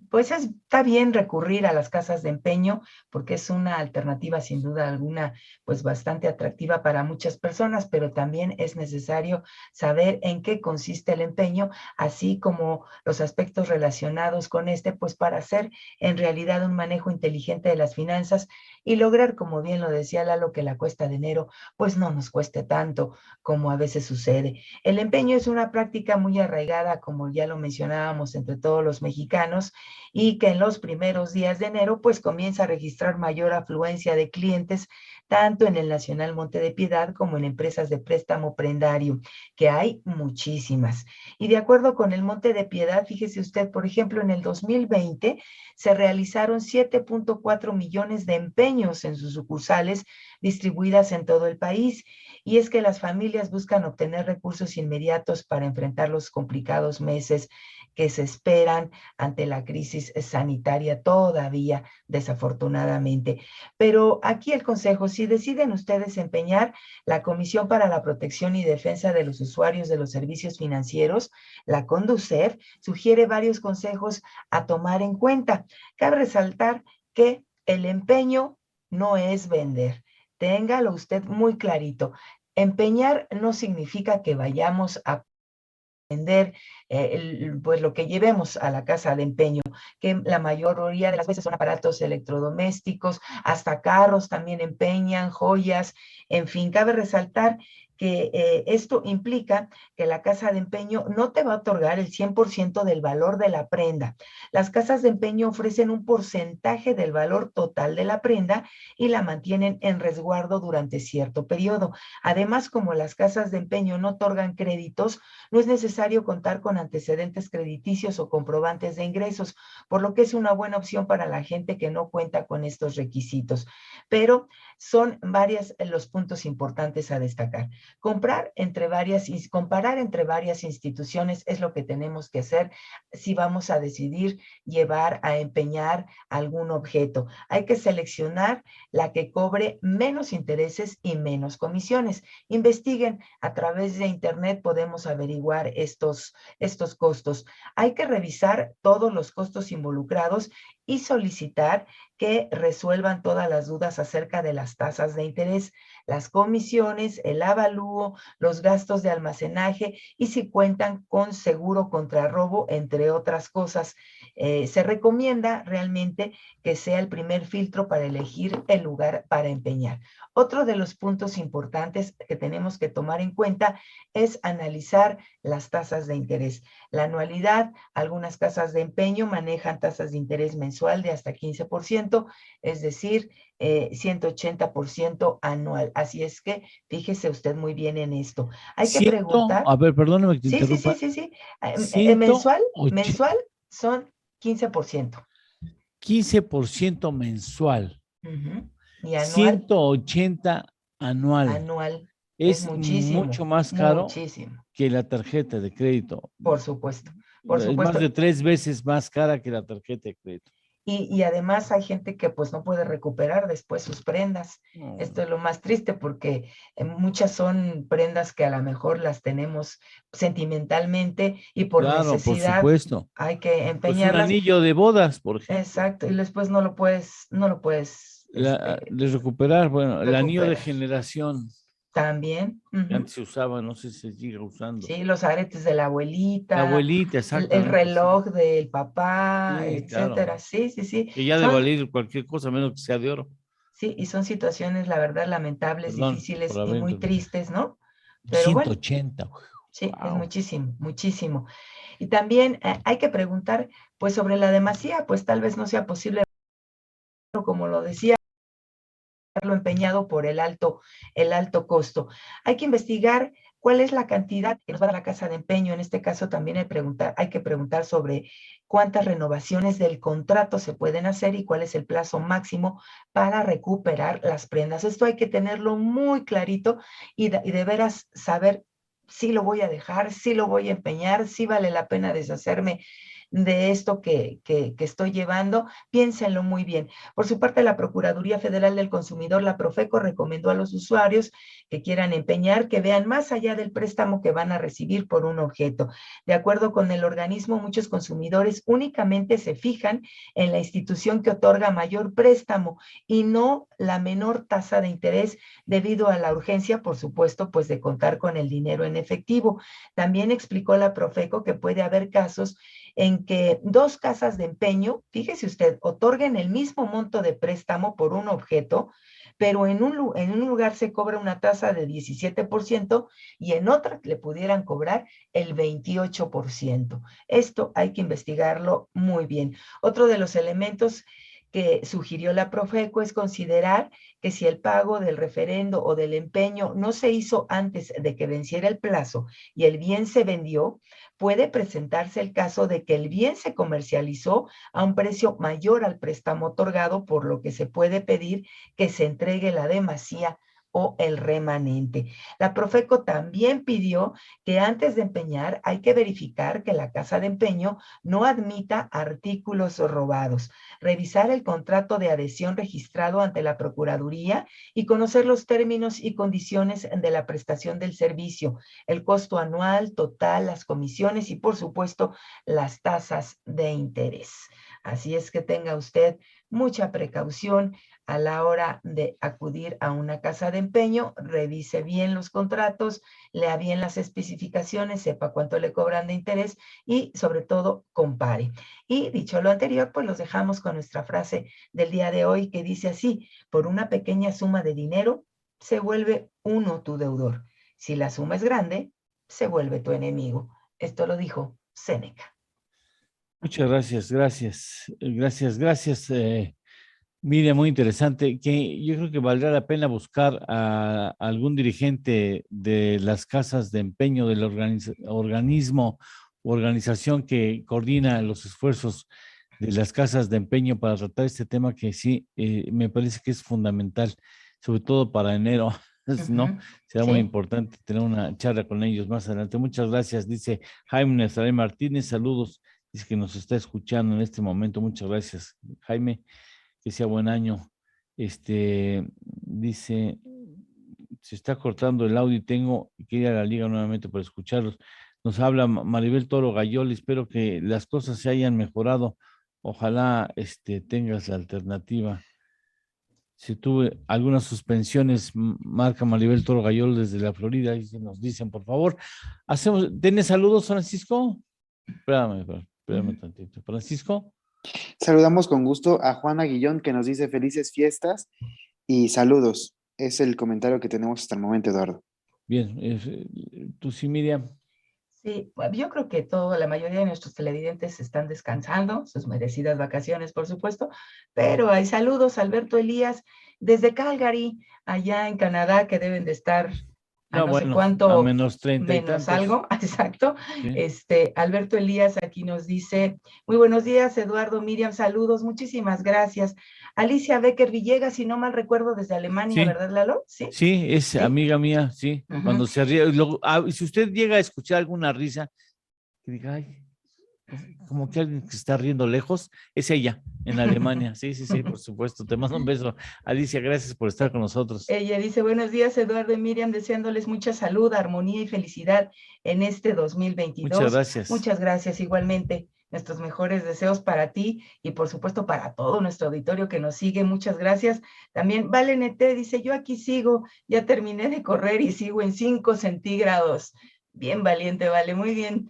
pues está bien recurrir a las casas de empeño porque es una alternativa sin duda alguna pues bastante atractiva para muchas personas, pero también es necesario saber en qué consiste el empeño, así como los aspectos relacionados con pues para hacer en realidad un manejo inteligente de las finanzas y lograr, como bien lo decía Lalo, que la cuesta de enero pues no nos cueste tanto como a veces sucede. El empeño es una práctica muy arraigada, como ya lo mencionábamos, entre todos los mexicanos, y que en los primeros días de enero pues comienza a registrar mayor afluencia de clientes tanto en el Nacional Monte de Piedad como en empresas de préstamo prendario, que hay muchísimas. Y de acuerdo con el Monte de Piedad, fíjese usted, por ejemplo, en el 2020 se realizaron 7.4 millones de empeños en sus sucursales distribuidas en todo el país. Y es que las familias buscan obtener recursos inmediatos para enfrentar los complicados meses que se esperan ante la crisis sanitaria todavía, desafortunadamente. Pero aquí el consejo, si deciden ustedes empeñar, la Comisión para la Protección y Defensa de los Usuarios de los Servicios Financieros, la CONDUCEF, sugiere varios consejos a tomar en cuenta. Cabe resaltar que el empeño no es vender. Téngalo usted muy clarito. Empeñar no significa que vayamos a vender pues lo que llevemos a la casa de empeño, que la mayoría de las veces son aparatos electrodomésticos, hasta carros también empeñan, joyas, en fin, cabe resaltar que esto implica que la casa de empeño no te va a otorgar el 100% del valor de la prenda. Las casas de empeño ofrecen un porcentaje del valor total de la prenda y la mantienen en resguardo durante cierto periodo. Además, como las casas de empeño no otorgan créditos, no es necesario contar con antecedentes crediticios o comprobantes de ingresos, por lo que es una buena opción para la gente que no cuenta con estos requisitos. Pero son varios los puntos importantes a destacar. Comparar entre varias instituciones es lo que tenemos que hacer si vamos a decidir llevar a empeñar algún objeto. Hay que seleccionar la que cobre menos intereses y menos comisiones. Investiguen, a través de internet podemos averiguar estos costos. Hay que revisar todos los costos involucrados y solicitar que resuelvan todas las dudas acerca de las tasas de interés, las comisiones, el avalúo, los gastos de almacenaje y si cuentan con seguro contra robo, entre otras cosas. Se recomienda realmente que sea el primer filtro para elegir el lugar para empeñar. Otro de los puntos importantes que tenemos que tomar en cuenta es analizar las tasas de interés. La anualidad, algunas casas de empeño manejan tasas de interés mensual de hasta 15%, es decir, 180% anual. Así es que fíjese usted muy bien en esto. Hay que preguntar. A ver, perdóname que te interrumpa. Mensual son 15%. 15% mensual. Y anual. 180 anual. Anual. Es muchísimo, mucho más caro muchísimo. Que la tarjeta de crédito. Por supuesto. Es más de 3 veces más cara que la tarjeta de crédito. Y además hay gente que pues no puede recuperar después sus prendas. Esto es lo más triste porque muchas son prendas que a lo mejor las tenemos sentimentalmente y por necesidad por supuesto. Hay que empeñarlas. Pues un anillo de bodas, por ejemplo. Exacto, y después no lo puedes de recuperar, bueno, el anillo de generación. También. Que antes se usaba, no sé si se sigue usando. Sí, los aretes de la abuelita. La abuelita, exactamente. El reloj del papá, sí, etcétera. Claro. Sí. Que ya debe valer cualquier cosa, menos que sea de oro. Sí, y son situaciones, la verdad, lamentables, difíciles y muy tristes, ¿no? Pero 180. Bueno, sí, wow. Es muchísimo, muchísimo. Y también hay que preguntar, pues, sobre la demasía, pues tal vez no sea posible, como lo decía, lo empeñado por el alto costo. Hay que investigar cuál es la cantidad que nos va a dar la casa de empeño. En este caso también hay que preguntar sobre cuántas renovaciones del contrato se pueden hacer y cuál es el plazo máximo para recuperar las prendas. Esto hay que tenerlo muy clarito y de veras saber si lo voy a dejar, si lo voy a empeñar, si vale la pena deshacerme de esto que estoy llevando. Piénsenlo muy bien. Por su parte, la Procuraduría Federal del Consumidor, la Profeco, recomendó a los usuarios que quieran empeñar que vean más allá del préstamo que van a recibir por un objeto. De acuerdo con el organismo, muchos consumidores únicamente se fijan en la institución que otorga mayor préstamo y no la menor tasa de interés debido a la urgencia, por supuesto, pues de contar con el dinero en efectivo. También explicó la Profeco que puede haber casos en que dos casas de empeño, fíjese usted, otorguen el mismo monto de préstamo por un objeto, pero en un lugar se cobra una tasa de 17% y en otra le pudieran cobrar el 28%. Esto hay que investigarlo muy bien. Otro de los elementos que sugirió la Profeco es considerar que si el pago del referendo o del empeño no se hizo antes de que venciera el plazo y el bien se vendió, puede presentarse el caso de que el bien se comercializó a un precio mayor al préstamo otorgado, por lo que se puede pedir que se entregue la demasía o el remanente. La Profeco también pidió que antes de empeñar hay que verificar que la casa de empeño no admita artículos robados, revisar el contrato de adhesión registrado ante la Procuraduría y conocer los términos y condiciones de la prestación del servicio, el costo anual, total, las comisiones y, por supuesto, las tasas de interés. Así es que tenga usted mucha precaución a la hora de acudir a una casa de empeño, revise bien los contratos, lea bien las especificaciones, sepa cuánto le cobran de interés y sobre todo compare. Y dicho lo anterior, pues los dejamos con nuestra frase del día de hoy que dice así: por una pequeña suma de dinero se vuelve uno tu deudor. Si la suma es grande, se vuelve tu enemigo. Esto lo dijo Séneca. Muchas gracias. Miriam, muy interesante, que yo creo que valdrá la pena buscar a algún dirigente de las casas de empeño del organismo o organización que coordina los esfuerzos de las casas de empeño para tratar este tema que sí, me parece que es fundamental, sobre todo para enero, ¿no? Será muy importante tener una charla con ellos más adelante. Muchas gracias, dice Jaime Nazaret Martínez, saludos, dice que nos está escuchando en este momento. Muchas gracias, Jaime. Que sea buen año. Dice, se está cortando el audio y tengo que ir a la liga nuevamente para escucharlos. Nos habla Maribel Toro Gayol, espero que las cosas se hayan mejorado. Ojalá tengas la alternativa. Si tuve algunas suspensiones, marca Maribel Toro Gayol desde la Florida, y nos dicen, por favor, ¿tienes saludos, Francisco? Espérame tantito. Francisco. Saludamos con gusto a Juana Guillón, que nos dice felices fiestas y saludos. Es el comentario que tenemos hasta el momento, Eduardo. Bien, tú sí, Miriam. Sí, yo creo que la mayoría de nuestros televidentes están descansando, sus merecidas vacaciones, por supuesto, pero hay saludos, Alberto Elías, desde Calgary, allá en Canadá, que deben de estar a no sé cuánto, a menos 30 menos algo, exacto. Sí. Alberto Elías aquí nos dice, muy buenos días, Eduardo, Miriam, saludos, muchísimas gracias. Alicia Becker Villegas, si no mal recuerdo, desde Alemania, sí. ¿Verdad, Lalo? Sí, es amiga mía, sí. Cuando se ríe, si usted llega a escuchar alguna risa, que diga, ay, como que alguien que se está riendo lejos, es ella, en Alemania. Sí, por supuesto. Te mando un beso. Alicia, gracias por estar con nosotros. Ella dice, buenos días, Eduardo y Miriam, deseándoles mucha salud, armonía y felicidad en este 2022. Muchas gracias. Muchas gracias, igualmente. Nuestros mejores deseos para ti y, por supuesto, para todo nuestro auditorio que nos sigue. Muchas gracias. También Vale Nete dice, yo aquí sigo, ya terminé de correr y sigo en 5 centígrados. Bien valiente, Vale, muy bien,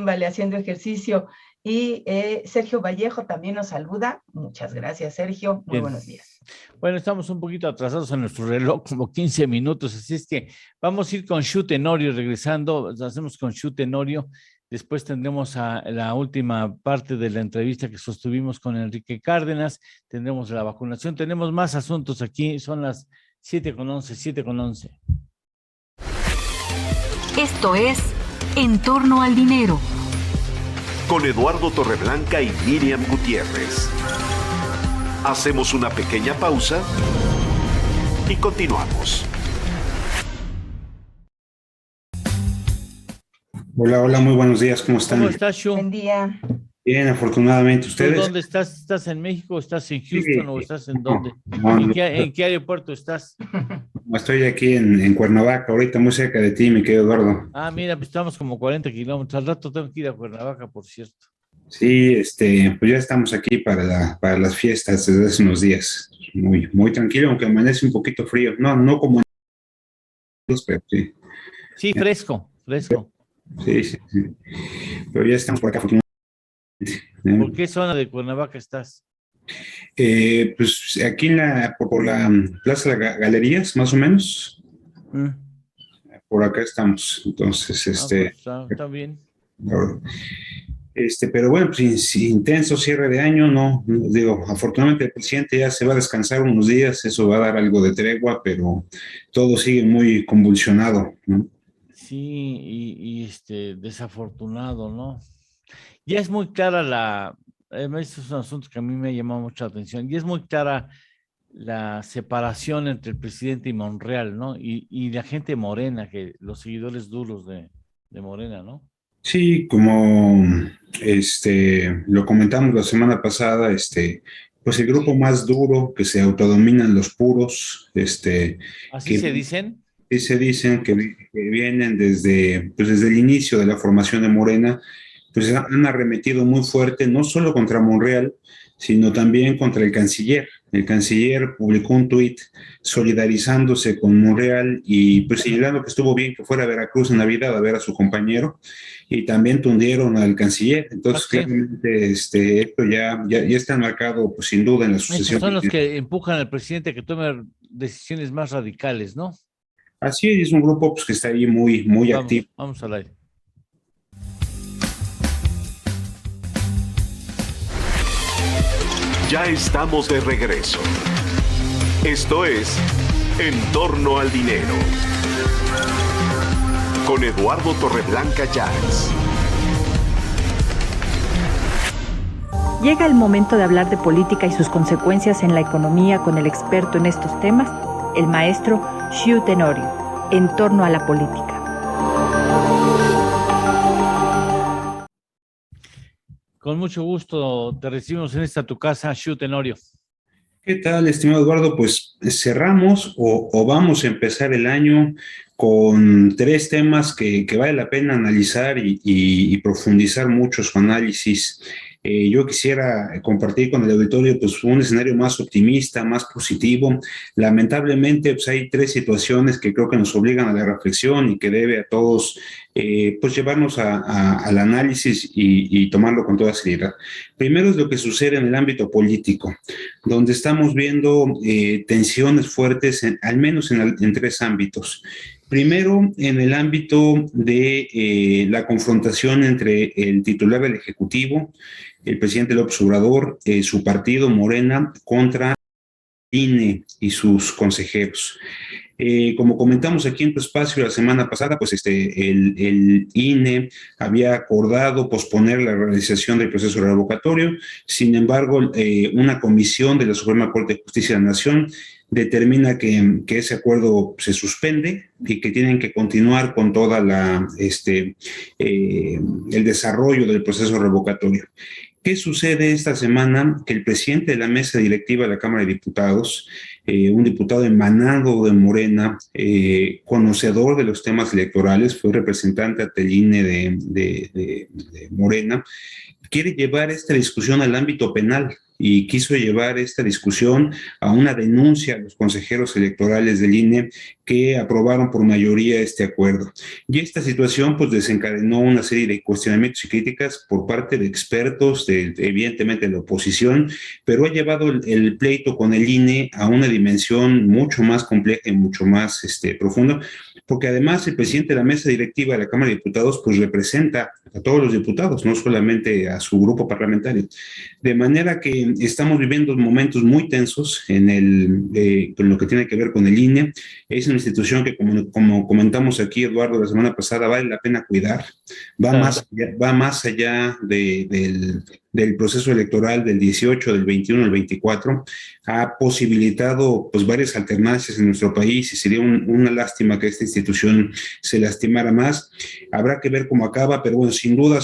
Vale, haciendo ejercicio. Y Sergio Vallejo también nos saluda. Muchas gracias, Sergio. Muy buenos días. Bueno, estamos un poquito atrasados en nuestro reloj, como 15 minutos, así es que vamos a ir con Shu Tenorio regresando. Hacemos con Shu Tenorio. Después tendremos a la última parte de la entrevista que sostuvimos con Enrique Cárdenas. Tendremos la vacunación. Tenemos más asuntos aquí. Son las 7:11. Esto es En torno al dinero. Con Eduardo Torreblanca y Miriam Gutiérrez. Hacemos una pequeña pausa y continuamos. Hola, muy buenos días, ¿cómo están? ¿Cómo estás, Shu? Buen día. Bien, afortunadamente. ¿Ustedes? ¿Dónde estás? ¿Estás en México? ¿Estás en Houston o estás en dónde? ¿En qué aeropuerto estás? Estoy aquí en Cuernavaca, ahorita muy cerca de ti, mi querido Eduardo. Ah, mira, pues estamos como 40 kilómetros. Al rato tengo que ir a Cuernavaca, por cierto. Sí, pues ya estamos aquí para las fiestas desde hace unos días. Muy tranquilo, aunque amanece un poquito frío. No como en pero sí. Sí, fresco. Sí. Pero ya estamos por acá. ¿Por qué zona de Cuernavaca estás? Pues aquí por la Plaza de Galerías, más o menos. Por acá estamos. Entonces, está bien. Pero bueno, pues intenso cierre de año, digo, afortunadamente el presidente ya se va a descansar unos días, eso va a dar algo de tregua, pero todo sigue muy convulsionado, ¿no? Sí, y desafortunado, ¿no? Ya es muy clara estos son asuntos que a mí me llaman mucha atención, y es muy clara la separación entre el presidente y Monreal, ¿no? Y la gente morena, los seguidores duros de Morena, ¿no? Sí, como lo comentamos la semana pasada, pues el grupo más duro que se autodominan los puros, ¿Así se dicen? Sí, se dicen que vienen desde el inicio de la formación de Morena, pues han arremetido muy fuerte, no solo contra Monreal, sino también contra el canciller. El canciller publicó un tuit solidarizándose con Monreal y pues señalando que estuvo bien que fuera a Veracruz en Navidad a ver a su compañero, y también tundieron al canciller. Entonces, claramente, esto ya está marcado, pues sin duda, en la sucesión. Estos son los que empujan al presidente a que tome decisiones más radicales, ¿no? Así es un grupo pues, que está ahí muy, muy activo. Vamos al aire. Ya estamos de regreso. Esto es En torno al dinero. Con Eduardo Torreblanca Llanes. Llega el momento de hablar de política y sus consecuencias en la economía con el experto en estos temas, el maestro Xiu Tenorio, en torno a la política. Con mucho gusto te recibimos en esta tu casa, Xiu Tenorio. ¿Qué tal, estimado Eduardo? Pues cerramos o vamos a empezar el año con 3 temas que vale la pena analizar y profundizar mucho su análisis. Yo quisiera compartir con el auditorio pues, un escenario más optimista, más positivo. Lamentablemente pues, hay 3 situaciones que creo que nos obligan a la reflexión y que debe a todos pues, llevarnos al análisis y tomarlo con toda seriedad. Primero es lo que sucede en el ámbito político, donde estamos viendo tensiones fuertes, al menos en 3 ámbitos. Primero, en el ámbito de la confrontación entre el titular del Ejecutivo, el presidente López Obrador, su partido Morena, contra INE y sus consejeros. Como comentamos aquí en tu espacio la semana pasada, pues el INE había acordado posponer la realización del proceso revocatorio. Sin embargo, una comisión de la Suprema Corte de Justicia de la Nación determina que ese acuerdo se suspende y que tienen que continuar con toda el desarrollo del proceso revocatorio. ¿Qué sucede esta semana? Que el presidente de la mesa directiva de la Cámara de Diputados, un diputado emanado de Morena, conocedor de los temas electorales, fue representante ante el INE de Morena, quiere llevar esta discusión al ámbito penal y quiso llevar esta discusión a una denuncia a los consejeros electorales del INE que aprobaron por mayoría este acuerdo. Y esta situación pues desencadenó una serie de cuestionamientos y críticas por parte de expertos, evidentemente de la oposición, pero ha llevado el pleito con el INE a una dimensión mucho más compleja y mucho más profunda, porque además el presidente de la mesa directiva de la Cámara de Diputados pues representa a todos los diputados, no solamente a su grupo parlamentario. De manera que estamos viviendo momentos muy tensos con lo que tiene que ver con el INE. Es una institución que, como comentamos aquí, Eduardo, la semana pasada, vale la pena cuidar. Va más allá del proceso electoral del 18, del 21, del 24. Ha posibilitado pues, varias alternancias en nuestro país y sería una lástima que esta institución se lastimara más. Habrá que ver cómo acaba, pero bueno, sin duda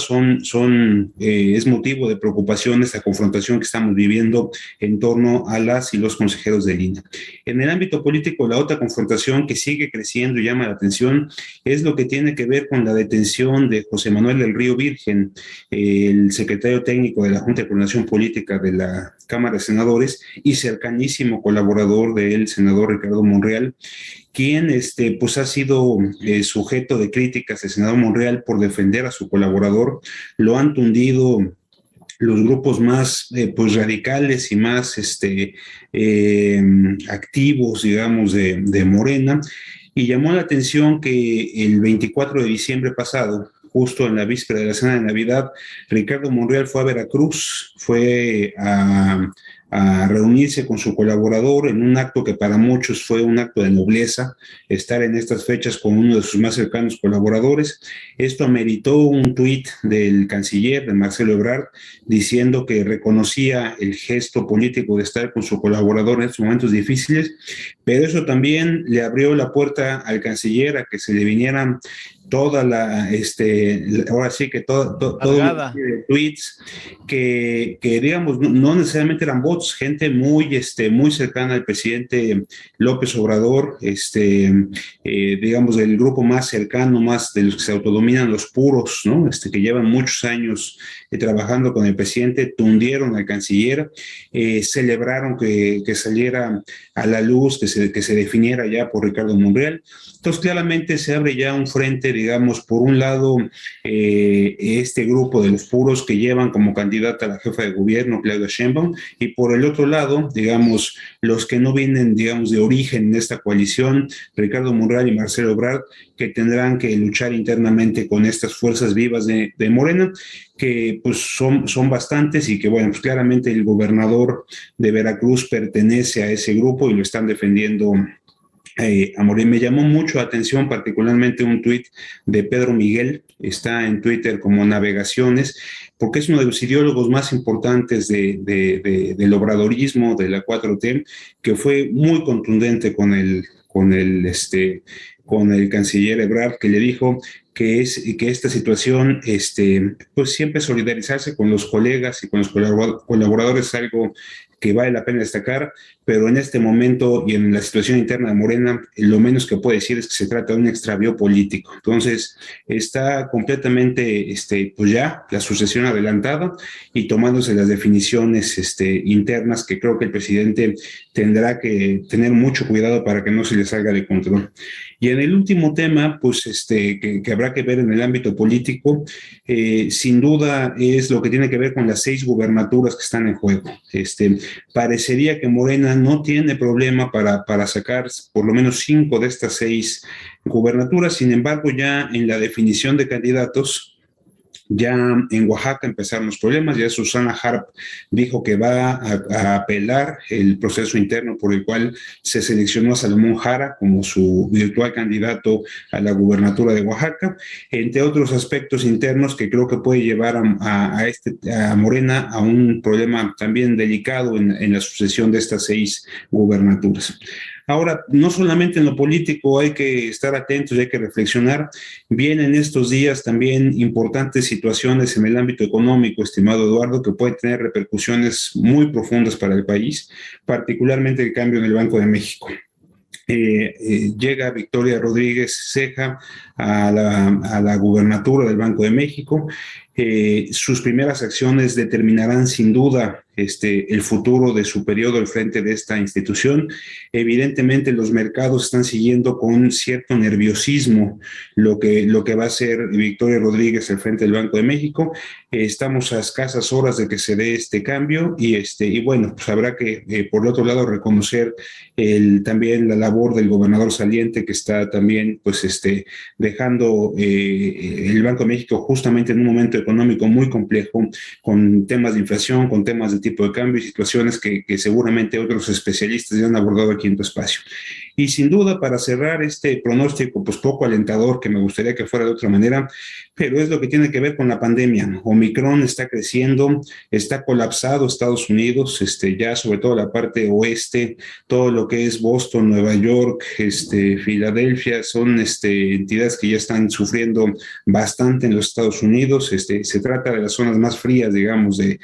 es motivo de preocupación esta confrontación que estamos viviendo en torno a las y los consejeros del INE. En el ámbito político, la otra confrontación que sigue creciendo y llama la atención es lo que tiene que ver con la detención de José Manuel del Río Virgen, el secretario técnico de la Junta de Coordinación Política de la Cámara de Senadores y cercanísimo colaborador del senador Ricardo Monreal, quien pues ha sido sujeto de críticas del senador Monreal por defender a su colaborador. Lo han tundido los grupos más pues radicales y más activos, digamos, de Morena, y llamó la atención que el 24 de diciembre pasado, justo en la víspera de la cena de Navidad, Ricardo Monreal fue a Veracruz, fue a reunirse con su colaborador en un acto que para muchos fue un acto de nobleza, estar en estas fechas con uno de sus más cercanos colaboradores. Esto ameritó un tuit del canciller, de Marcelo Ebrard, diciendo que reconocía el gesto político de estar con su colaborador en estos momentos difíciles, pero eso también le abrió la puerta al canciller a que se le vinieran toda ahora sí que todo de tweets que digamos no necesariamente eran bots, gente muy cercana al presidente López Obrador, digamos del grupo más cercano, más de los que se autodominan los puros, ¿no? Que llevan muchos años trabajando con el presidente, tundieron al canciller, celebraron que saliera a la luz, que se definiera ya por Ricardo Monreal. Entonces claramente se abre ya un frente, digamos, por un lado este grupo de los puros que llevan como candidata a la jefa de gobierno, Claudia Sheinbaum, y por el otro lado, digamos, los que no vienen, digamos, de origen en esta coalición, Ricardo Monreal y Marcelo Ebrard, que tendrán que luchar internamente con estas fuerzas vivas de Morena, que pues son bastantes y que, bueno, pues claramente el gobernador de Veracruz pertenece a ese grupo y lo están defendiendo a Morena. Me llamó mucho la atención particularmente un tuit de Pedro Miguel, está en Twitter como Navegaciones, porque es uno de los ideólogos más importantes del obradorismo, de la 4T, que fue muy contundente con el canciller Ebrard, que le dijo que esta situación, pues siempre solidarizarse con los colegas y con los colaboradores es algo que vale la pena destacar, pero en este momento y en la situación interna de Morena, lo menos que puedo decir es que se trata de un extravío político. Entonces, está completamente, pues ya, la sucesión adelantada y tomándose las definiciones internas que creo que el presidente tendrá que tener mucho cuidado para que no se le salga de control. Y en el último tema, pues que habrá que ver en el ámbito político, sin duda es lo que tiene que ver con las 6 gubernaturas que están en juego. Parecería que Morena no tiene problema para sacar por lo menos 5 de estas 6 gubernaturas, sin embargo ya en la definición de candidatos, ya en Oaxaca empezaron los problemas, ya Susana Harp dijo que va a apelar el proceso interno por el cual se seleccionó a Salomón Jara como su virtual candidato a la gubernatura de Oaxaca, entre otros aspectos internos que creo que puede llevar a Morena a un problema también delicado en la sucesión de estas 6 gubernaturas. Ahora, no solamente en lo político hay que estar atentos y hay que reflexionar. Vienen estos días también importantes situaciones en el ámbito económico, estimado Eduardo, que pueden tener repercusiones muy profundas para el país, particularmente el cambio en el Banco de México. Llega Victoria Rodríguez Ceja a la gubernatura del Banco de México. Sus primeras acciones determinarán sin duda el futuro de su periodo al frente de esta institución. Evidentemente los mercados están siguiendo con cierto nerviosismo lo que va a hacer Victoria Rodríguez al frente del Banco de México. Estamos a escasas horas de que se dé este cambio y bueno, pues habrá que por el otro lado reconocer también la labor del gobernador saliente, que está también pues dejando el Banco de México justamente en un momento económico muy complejo, con temas de inflación, con temas de tipo de cambio y situaciones que seguramente otros especialistas ya han abordado aquí en tu espacio. Y sin duda, para cerrar este pronóstico pues poco alentador, que me gustaría que fuera de otra manera, pero es lo que tiene que ver con la pandemia. Omicron está creciendo, está colapsado Estados Unidos, ya sobre todo la parte oeste, todo lo que es Boston, Nueva York, Filadelfia, son entidades que ya están sufriendo bastante en los Estados Unidos. Se trata de las zonas más frías, digamos, de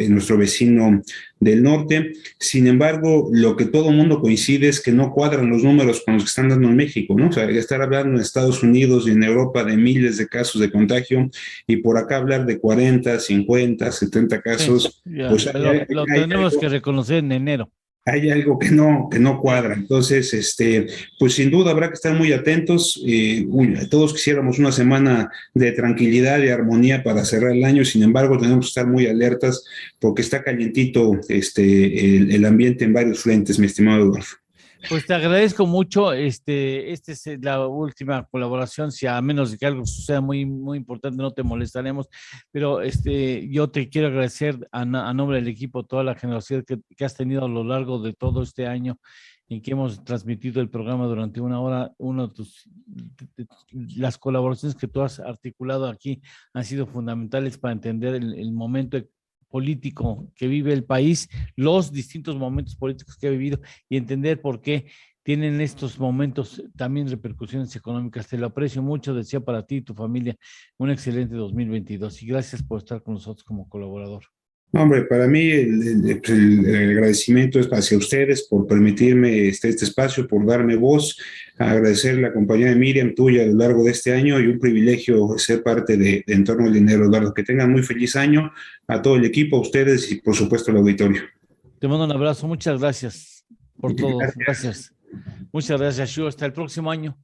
nuestro vecino del norte. Sin embargo, lo que todo el mundo coincide es que no cuadran los números con los que están dando en México, ¿no? O sea, estar hablando en Estados Unidos y en Europa de miles de casos de contagio y por acá hablar de 40, 50, 70 casos. Sí, ya, pues lo tenemos que reconocer en enero. hay algo que no cuadra. Entonces, pues sin duda habrá que estar muy atentos. Todos quisiéramos una semana de tranquilidad y armonía para cerrar el año, sin embargo, tenemos que estar muy alertas porque está calientito el ambiente en varios frentes, mi estimado Eduardo. Pues te agradezco mucho. Esta es la última colaboración. Si a menos de que algo suceda muy, muy importante, no te molestaremos. Pero yo te quiero agradecer a nombre del equipo toda la generosidad que has tenido a lo largo de todo este año en que hemos transmitido el programa durante una hora. Las colaboraciones que tú has articulado aquí han sido fundamentales para entender el momento político que vive el país, los distintos momentos políticos que ha vivido y entender por qué tienen estos momentos también repercusiones económicas. Te lo aprecio mucho, deseo para ti y tu familia un excelente 2022 y gracias por estar con nosotros como colaborador. Hombre, para mí el agradecimiento es hacia ustedes por permitirme este espacio, por darme voz, agradecer la compañía de Miriam, tuya, a lo largo de este año y un privilegio ser parte de Entorno al Dinero, Eduardo. Que tengan muy feliz año a todo el equipo, a ustedes y por supuesto al auditorio. Te mando un abrazo, muchas gracias por todo, gracias. Muchas gracias, Shu, hasta el próximo año.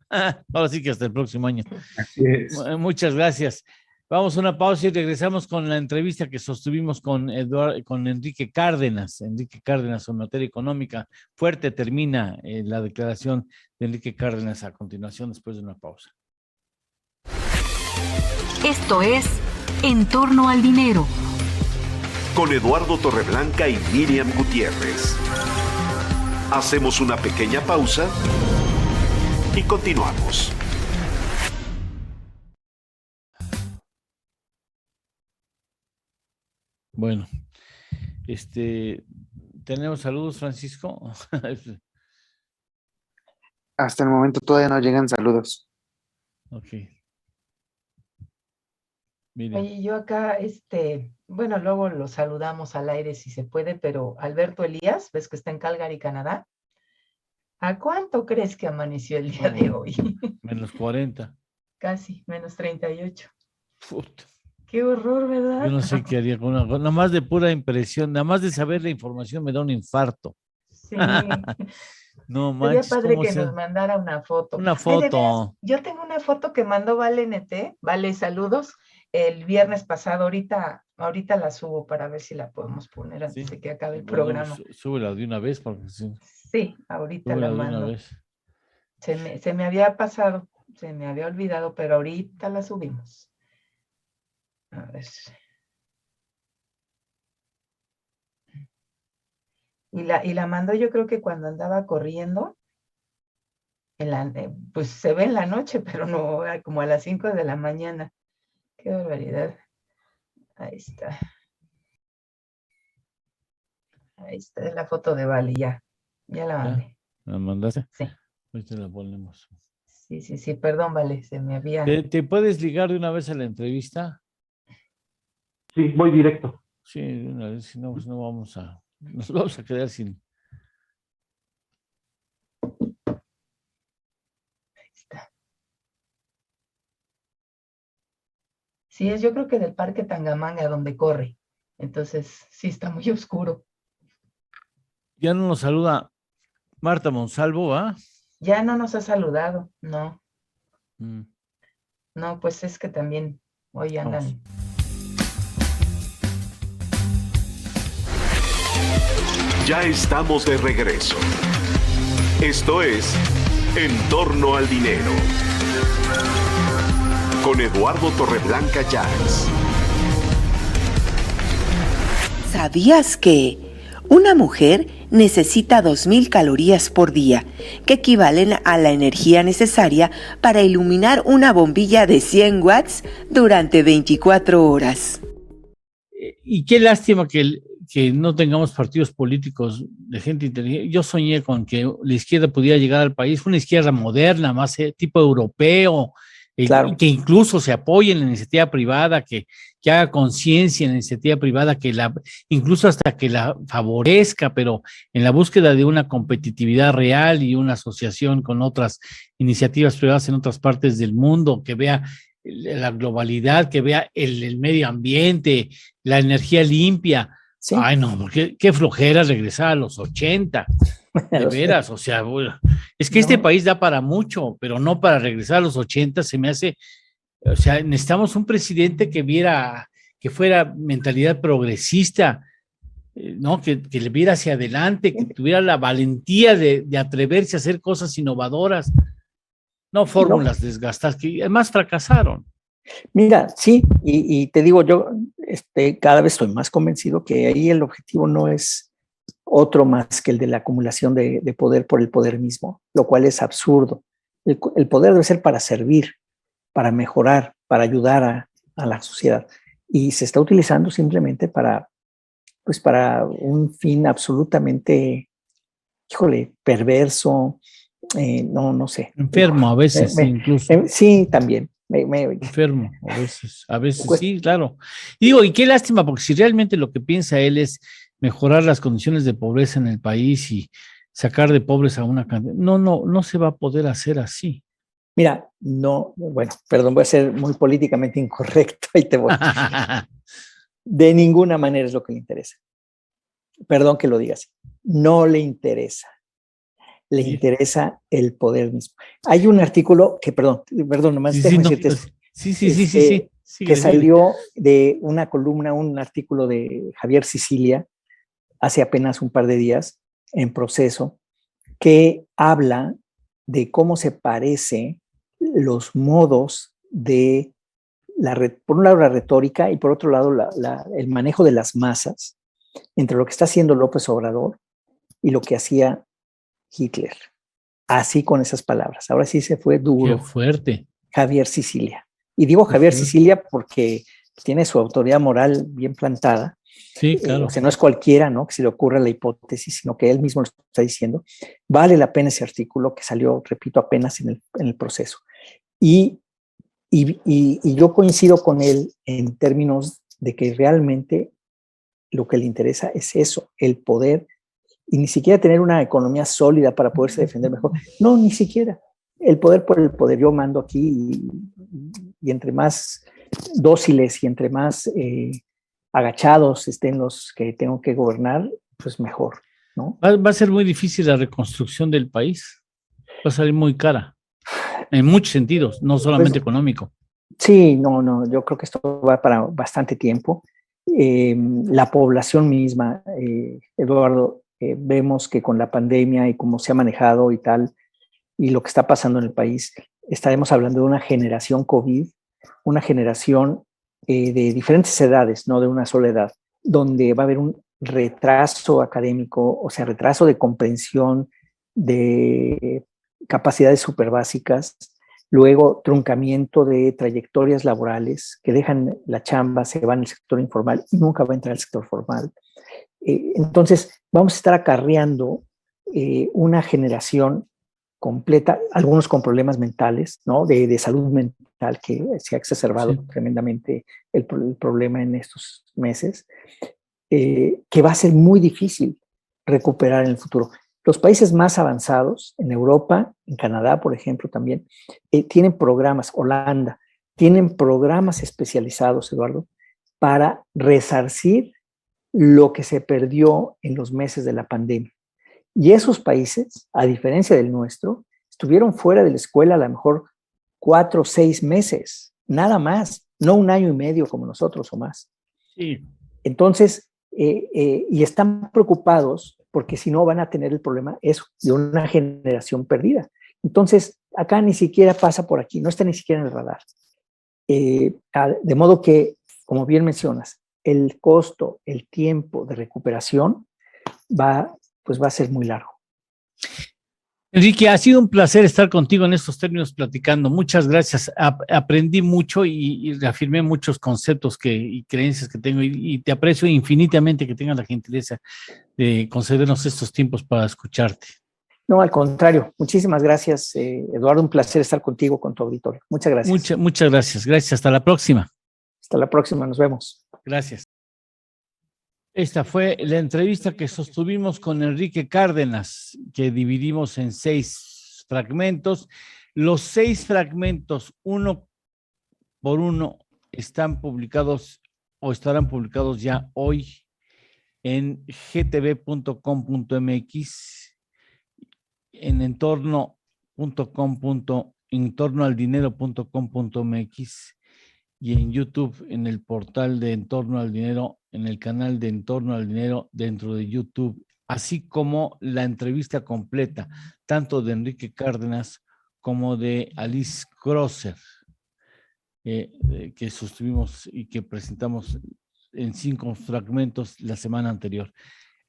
Ahora sí que hasta el próximo año. Así es. Muchas gracias. Vamos a una pausa y regresamos con la entrevista que sostuvimos con Enrique Cárdenas. Enrique Cárdenas en materia económica. Fuerte termina la declaración de Enrique Cárdenas a continuación después de una pausa. Esto es En torno al dinero. Con Eduardo Torreblanca y Miriam Gutiérrez. Hacemos una pequeña pausa y continuamos. Bueno, ¿tenemos saludos, Francisco? Hasta el momento todavía no llegan saludos. Ok. Oye, yo acá, bueno, luego lo saludamos al aire si se puede, pero Alberto Elías, ves que está en Calgary, Canadá. ¿A cuánto crees que amaneció el día de hoy? Menos 40. Casi, menos 38. Puta. Qué horror, ¿verdad? Yo no sé qué haría con una cosa, nada más de pura impresión, nada más de saber la información me da un infarto. Sí. No manches. Sería padre que nos mandara una foto. Una foto. Yo tengo una foto que mandó Vale NT, Vale, saludos, el viernes pasado. Ahorita la subo para ver si la podemos poner antes de que acabe el programa. Súbela de una vez. Porque sí, ahorita súbela la mando. de una vez. Se me había pasado, se me había olvidado, pero ahorita la subimos. A ver. Y la mandó yo creo que cuando andaba corriendo, pues se ve en la noche, pero no, como a las 5 de la mañana. Qué barbaridad. Ahí está. Ahí está la foto de Vale, ya la mandé. ¿La mandaste? Sí. Ahorita la ponemos. Sí, perdón, Vale, se me había... ¿Te puedes ligar de una vez a la entrevista? Sí, voy directo. Sí, de una vez, si no, pues nos vamos a quedar sin... Ahí está. Sí, yo creo que del Parque Tangamanga donde corre. Entonces, sí está muy oscuro. Ya no nos saluda Marta Monsalvo, ¿ah? Ya no nos ha saludado, no. No, pues es que también hoy andan... Vamos. Ya estamos de regreso. Esto es En torno al dinero. Con Eduardo Torreblanca Llanes. ¿Sabías que una mujer necesita 2.000 calorías por día, que equivalen a la energía necesaria para iluminar una bombilla de 100 watts durante 24 horas? Y qué lástima que no tengamos partidos políticos de gente inteligente. Yo soñé con que la izquierda pudiera llegar al país, una izquierda moderna, más tipo europeo, claro. Que incluso se apoye en la iniciativa privada, que haga conciencia en la iniciativa privada, incluso hasta que la favorezca, pero en la búsqueda de una competitividad real y una asociación con otras iniciativas privadas en otras partes del mundo, que vea la globalidad, que vea el medio ambiente, la energía limpia. O ¿sí? Ay, no, porque qué flojera regresar a los 80. De veras, o sea, bueno, es que este país da para mucho, pero no para regresar a los 80. Se me hace, o sea, necesitamos un presidente que viera, que fuera mentalidad progresista, ¿no? Que le viera hacia adelante, que tuviera la valentía de atreverse a hacer cosas innovadoras, no fórmulas desgastadas, que además fracasaron. Mira, sí, y te digo, yo cada vez estoy más convencido que ahí el objetivo no es otro más que el de la acumulación de poder por el poder mismo, lo cual es absurdo. El poder debe ser para servir, para mejorar, para ayudar a la sociedad. Y se está utilizando simplemente para un fin absolutamente, híjole, perverso, no sé. Enfermo a veces, incluso. Sí, también. Enfermo, a veces sí, claro. Y digo, y qué lástima, porque si realmente lo que piensa él es mejorar las condiciones de pobreza en el país y sacar de pobres a una cantidad, no se va a poder hacer así. Mira, bueno, perdón, voy a ser muy políticamente incorrecto y te voy. De ninguna manera es lo que le interesa. Perdón que lo digas. No le interesa. Le interesa el poder mismo. Hay un artículo que, perdón, nomás déjame decirte. Que salió de una columna, un artículo de Javier Sicilia hace apenas un par de días en Proceso, que habla de cómo se parece los modos de, por un lado la retórica y por otro lado el manejo de las masas entre lo que está haciendo López Obrador y lo que hacía Hitler. Así con esas palabras. Ahora sí se fue duro. Qué fuerte. Javier Sicilia. Y digo Javier Sicilia porque tiene su autoridad moral bien plantada. Sí, claro. O sea, no es cualquiera, ¿no?, que se le ocurra la hipótesis, sino que él mismo lo está diciendo. Vale la pena ese artículo que salió, repito, apenas en el Proceso. Y yo coincido con él en términos de que realmente lo que le interesa es eso, el poder, y ni siquiera tener una economía sólida para poderse defender mejor. No, ni siquiera. El poder por el poder. Yo mando aquí y entre más dóciles y entre más agachados estén los que tengo que gobernar, pues mejor, ¿no? Va a ser muy difícil la reconstrucción del país. Va a salir muy cara. En muchos sentidos, no solamente económico. Sí, no, yo creo que esto va para bastante tiempo. La población misma, Eduardo, vemos que con la pandemia y cómo se ha manejado y tal, y lo que está pasando en el país, estaremos hablando de una generación COVID, una generación de diferentes edades, no de una sola edad, donde va a haber un retraso académico, o sea, retraso de comprensión, de capacidades súper básicas, luego truncamiento de trayectorias laborales que dejan la chamba, se van al sector informal y nunca va a entrar al sector formal. Entonces, vamos a estar acarreando una generación completa, algunos con problemas mentales, ¿no?, de salud mental, que se ha exacerbado tremendamente el problema en estos meses, que va a ser muy difícil recuperar en el futuro. Los países más avanzados, en Europa, en Canadá, por ejemplo, también, tienen programas, Holanda, tienen programas especializados, Eduardo, para resarcir lo que se perdió en los meses de la pandemia. Y esos países, a diferencia del nuestro, estuvieron fuera de la escuela a lo mejor 4 o 6 meses, nada más, no 1 año y medio como nosotros o más. Sí. Entonces, y están preocupados porque si no van a tener el problema eso, de una generación perdida. Entonces, acá ni siquiera pasa por aquí, no está ni siquiera en el radar. De modo que, como bien mencionas, el costo, el tiempo de recuperación va a ser muy largo. Enrique, ha sido un placer estar contigo en estos términos platicando. Muchas gracias. Aprendí mucho y reafirmé muchos conceptos y creencias que tengo y te aprecio infinitamente que tengas la gentileza de concedernos estos tiempos para escucharte. No, al contrario. Muchísimas gracias, Eduardo. Un placer estar contigo, con tu auditorio. Muchas gracias. Muchas gracias. Gracias. Hasta la próxima. Hasta la próxima. Nos vemos. Gracias. Esta fue la entrevista que sostuvimos con Enrique Cárdenas, que dividimos en 6 fragmentos. Los 6 fragmentos, uno por uno, están publicados o estarán publicados ya hoy en gtv.com.mx, en entornoaldinero.com.mx y en YouTube, en el portal de Entorno al Dinero, en el canal de Entorno al Dinero dentro de YouTube, así como la entrevista completa, tanto de Enrique Cárdenas como de Alice Crosser, que sostuvimos y que presentamos en 5 fragmentos la semana anterior.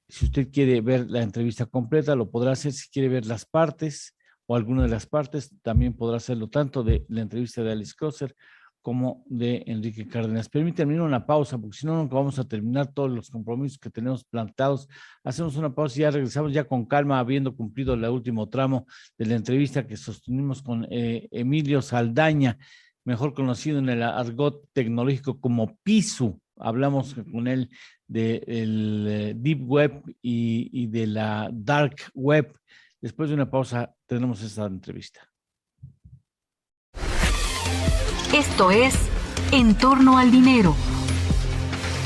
Si usted quiere ver la entrevista completa, lo podrá hacer. Si quiere ver las partes o alguna de las partes, también podrá hacerlo tanto de la entrevista de Alice Crosser como de Enrique Cárdenas. Permítanme una pausa, porque si no, nunca vamos a terminar todos los compromisos que tenemos plantados. Hacemos una pausa y ya regresamos ya con calma, habiendo cumplido el último tramo de la entrevista que sostuvimos con Emilio Saldaña, mejor conocido en el argot tecnológico como Pisu. Hablamos con él del Deep Web y de la Dark Web. Después de una pausa tenemos esta entrevista. Esto es En torno al dinero.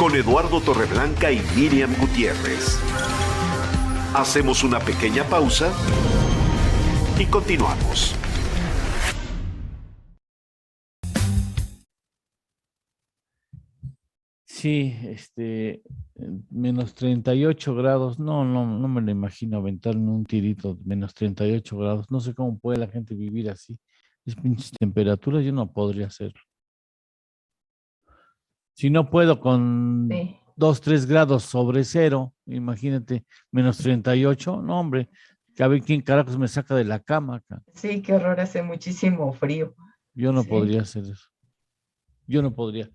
Con Eduardo Torreblanca y Miriam Gutiérrez. Hacemos una pequeña pausa y continuamos. Sí, menos 38 grados, no me lo imagino aventarme un tirito, menos 38 grados, no sé cómo puede la gente vivir así, es pinches temperaturas, yo no podría hacerlo. Si no puedo con 2, 3 grados sobre cero, imagínate, menos 38, no hombre, a ver quién carajos me saca de la cama acá. Sí, qué horror, hace muchísimo frío. Yo no podría hacer eso, yo no podría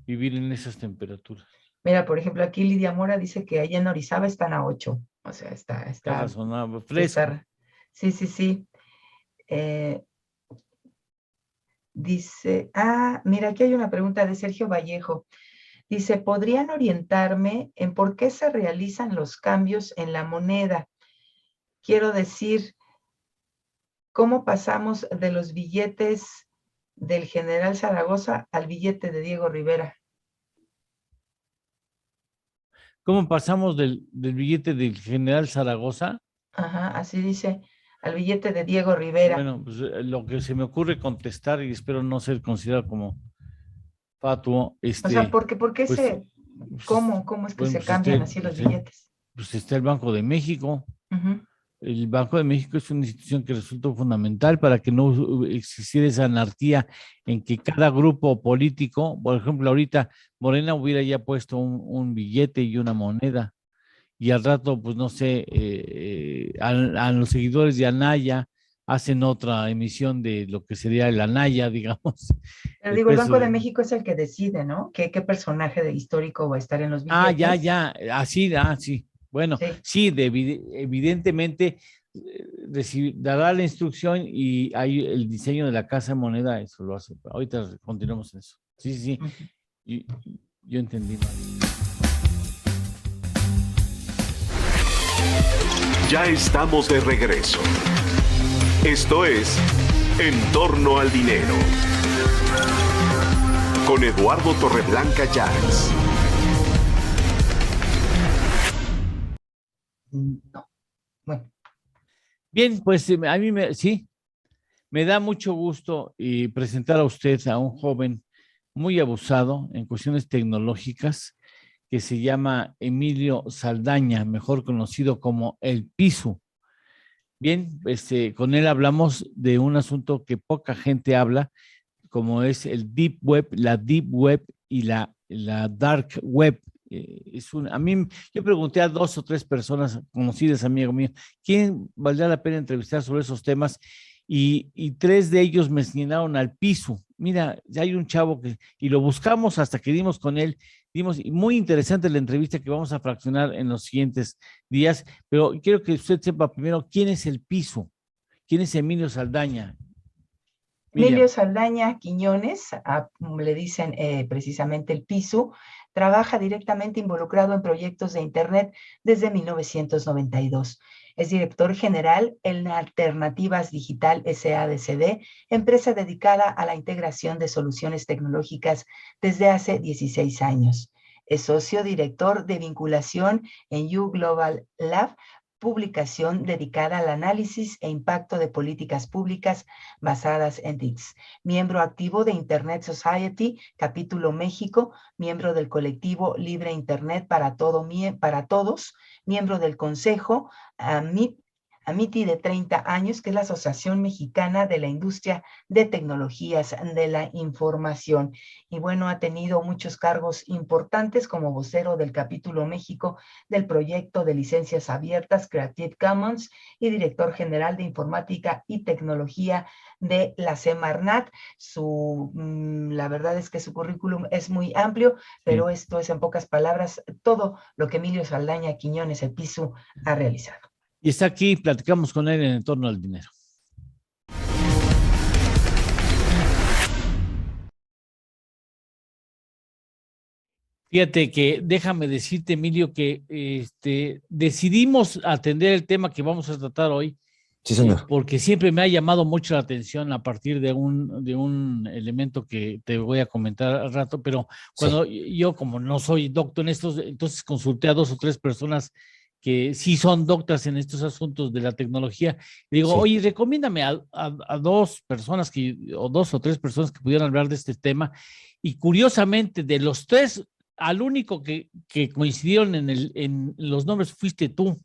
vivir en esas temperaturas. Mira, por ejemplo, aquí Lidia Mora dice que allá en Orizaba están a 8. O sea, está fresco. Sí. Dice, mira, aquí hay una pregunta de Sergio Vallejo. Dice, ¿podrían orientarme en por qué se realizan los cambios en la moneda? Quiero decir, ¿cómo pasamos de los billetes del general Zaragoza al billete de Diego Rivera? ¿Cómo pasamos del billete del general Zaragoza? Ajá, así dice, al billete de Diego Rivera. Bueno, pues lo que se me ocurre contestar, y espero no ser considerado como fatuo, o sea, ¿por qué pues, ¿cómo es que se cambian así los billetes? Pues está el Banco de México. Uh-huh. El Banco de México es una institución que resultó fundamental para que no existiera esa anarquía en que cada grupo político, por ejemplo, ahorita Morena hubiera ya puesto un billete y una moneda, y al rato, pues no sé, a los seguidores de Anaya hacen otra emisión de lo que sería el Anaya, digamos. Pero digo, el Banco de México es el que decide, ¿no? ¿Qué personaje histórico va a estar en los billetes? Sí. Bueno, sí, evidentemente dará la instrucción y hay el diseño de la casa de moneda, eso lo hace. Ahorita continuamos en eso. Sí. Uh-huh. Yo entendí mal. Ya estamos de regreso. Esto es En torno al dinero. Con Eduardo Torreblanca Llanes. No. Bueno. Bien, pues a mí me da mucho gusto presentar a usted a un joven muy abusado en cuestiones tecnológicas que se llama Emilio Saldaña, mejor conocido como El Pisu. Bien, con él hablamos de un asunto que poca gente habla, como es el Deep Web, la Deep Web y la Dark Web. Yo pregunté a 2 o 3 personas conocidas, amigo mío, ¿quién valdría la pena entrevistar sobre esos temas? Y 3 de ellos me señalaron al Pisu. Mira, ya hay un chavo y lo buscamos hasta que dimos con él. Y muy interesante la entrevista que vamos a fraccionar en los siguientes días, pero quiero que usted sepa primero quién es el Pisu, quién es Emilio Saldaña. Emilio Saldaña Quiñones, le dicen precisamente el Pisu, trabaja directamente involucrado en proyectos de Internet desde 1992. Es director general en Alternativas Digital SADCD, empresa dedicada a la integración de soluciones tecnológicas desde hace 16 años. Es socio director de vinculación en U Global Lab, publicación dedicada al análisis e impacto de políticas públicas basadas en TICs. Miembro activo de Internet Society, capítulo México, miembro del colectivo Libre Internet para Todos, miembro del Consejo AMITI de 30 años, que es la Asociación Mexicana de la Industria de Tecnologías de la Información. Y bueno, ha tenido muchos cargos importantes como vocero del capítulo México del proyecto de licencias abiertas Creative Commons y director general de Informática y Tecnología de la Semarnat. La verdad es que su currículum es muy amplio, pero esto es en pocas palabras todo lo que Emilio Saldaña Quiñones Epizu ha realizado. Y está aquí, platicamos con él en torno al dinero. Fíjate que, déjame decirte, Emilio, que decidimos atender el tema que vamos a tratar hoy. Sí, señor. Porque siempre me ha llamado mucho la atención a partir de un elemento que te voy a comentar al rato, pero cuando yo, como no soy doctor en estos, entonces consulté a 2 o 3 personas que sí son doctas en estos asuntos de la tecnología. Digo, oye, recomiéndame a 2 personas o 2 o 3 personas que pudieran hablar de este tema. Y curiosamente, de los 3, al único que coincidieron en los nombres fuiste tú.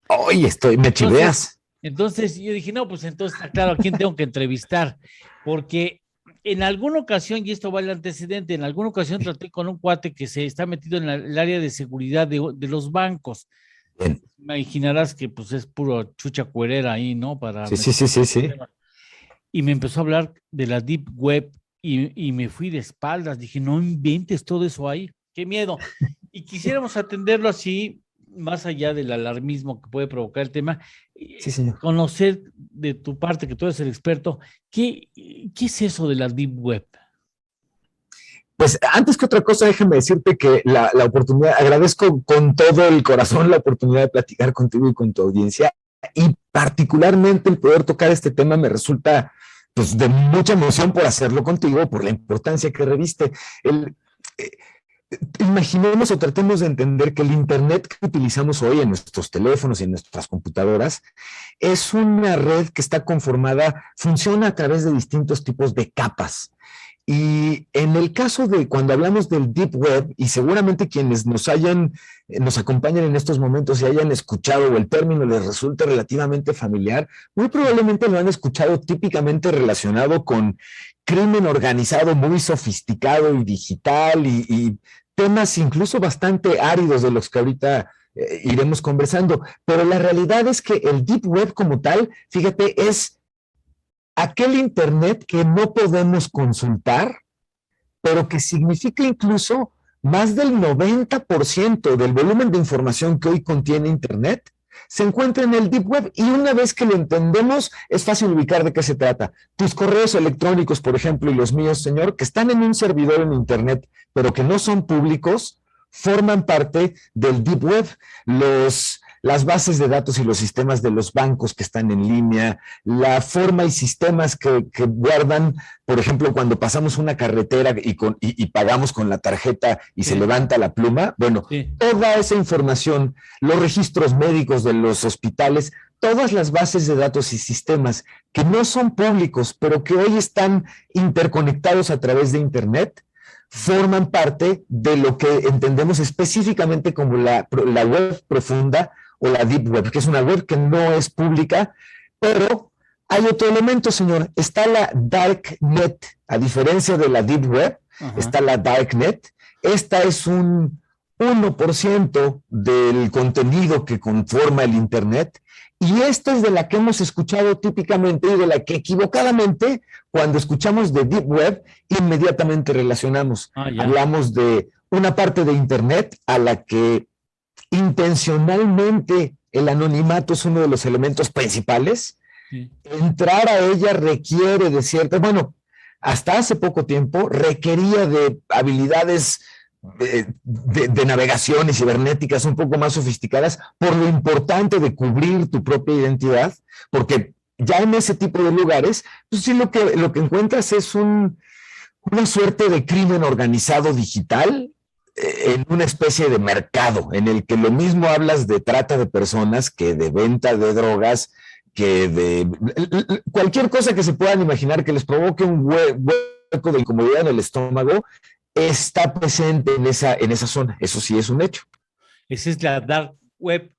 Oye, me chiveas. Entonces yo dije, no, pues entonces está claro a quién tengo que entrevistar, porque en alguna ocasión, y esto va al antecedente, en alguna ocasión traté con un cuate que se está metido en el área de seguridad de los bancos. Bien. Imaginarás que pues es puro chucha cuerera ahí, ¿no? Sí. Y me empezó a hablar de la Deep Web y me fui de espaldas. Dije, no inventes todo eso ahí. ¡Qué miedo! Y quisiéramos atenderlo así, más allá del alarmismo que puede provocar el tema. Sí, señor. Conocer de tu parte, que tú eres el experto, ¿qué es eso de la Deep Web? Pues antes que otra cosa, déjame decirte que la oportunidad, agradezco con todo el corazón la oportunidad de platicar contigo y con tu audiencia, y particularmente el poder tocar este tema me resulta pues de mucha emoción por hacerlo contigo, por la importancia que reviste. Imaginemos o tratemos de entender que el Internet que utilizamos hoy en nuestros teléfonos y en nuestras computadoras es una red que está conformada, funciona a través de distintos tipos de capas. Y en el caso de cuando hablamos del Deep Web, y seguramente quienes nos acompañan en estos momentos y hayan escuchado o el término les resulte relativamente familiar, muy probablemente lo han escuchado típicamente relacionado con crimen organizado muy sofisticado y digital y temas incluso bastante áridos de los que ahorita iremos conversando. Pero la realidad es que el Deep Web como tal, fíjate, es aquel Internet que no podemos consultar, pero que significa incluso más del 90% del volumen de información que hoy contiene Internet se encuentra en el Deep Web, y una vez que lo entendemos es fácil ubicar de qué se trata. Tus correos electrónicos, por ejemplo, y los míos, señor, que están en un servidor en Internet, pero que no son públicos, forman parte del Deep Web. Las bases de datos y los sistemas de los bancos que están en línea, la forma y sistemas que guardan, por ejemplo, cuando pasamos una carretera y pagamos con la tarjeta y se levanta la pluma, bueno, toda esa información, los registros médicos de los hospitales, todas las bases de datos y sistemas que no son públicos, pero que hoy están interconectados a través de Internet, forman parte de lo que entendemos específicamente como la web profunda o la Deep Web, que es una web que no es pública, pero hay otro elemento, señor. Está la Darknet. A diferencia de la Deep Web, está la Darknet. Esta es un 1% del contenido que conforma el Internet, y esta es de la que hemos escuchado típicamente y de la que equivocadamente, cuando escuchamos de Deep Web, inmediatamente relacionamos. Hablamos de una parte de Internet a la que intencionalmente el anonimato es uno de los elementos principales. Entrar a ella requiere de ciertas, hasta hace poco tiempo requería de habilidades de navegación y cibernéticas un poco más sofisticadas, por lo importante de cubrir tu propia identidad, porque ya en ese tipo de lugares, pues sí, lo que encuentras es una suerte de crimen organizado digital, en una especie de mercado en el que lo mismo hablas de trata de personas que de venta de drogas, que de cualquier cosa que se puedan imaginar que les provoque un hueco de incomodidad en el estómago, está presente en esa zona. Eso sí es un hecho. Esa es la dark web.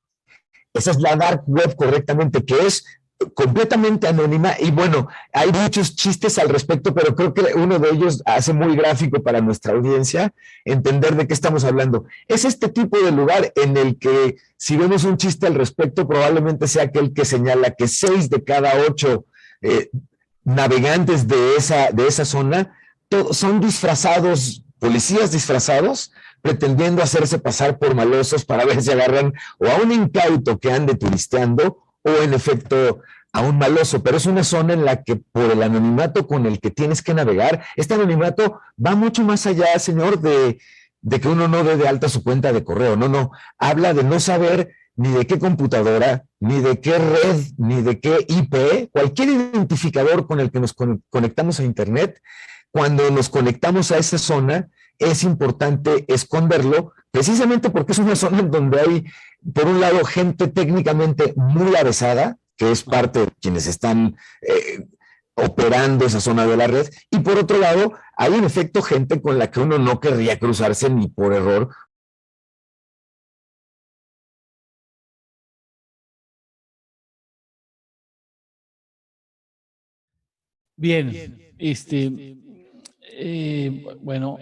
Esa es la dark web, correctamente, que es completamente anónima. Y bueno, hay muchos chistes al respecto, pero creo que uno de ellos hace muy gráfico para nuestra audiencia entender de qué estamos hablando. Es este tipo de lugar en el que, si vemos un chiste al respecto, probablemente sea aquel que señala que 6 de cada 8 navegantes de esa zona son disfrazados, policías disfrazados, pretendiendo hacerse pasar por malosos para ver si agarran o a un incauto que ande turisteando o en efecto a un maloso, pero es una zona en la que por el anonimato con el que tienes que navegar, este anonimato va mucho más allá, señor, de que uno no dé de alta su cuenta de correo, no, habla de no saber ni de qué computadora, ni de qué red, ni de qué IP, cualquier identificador con el que nos conectamos a Internet, cuando nos conectamos a esa zona, es importante esconderlo, precisamente porque es una zona en donde hay, por un lado, gente técnicamente muy avesada, que es parte de quienes están operando esa zona de la red, y por otro lado, hay en efecto gente con la que uno no querría cruzarse ni por error. Bien, bueno,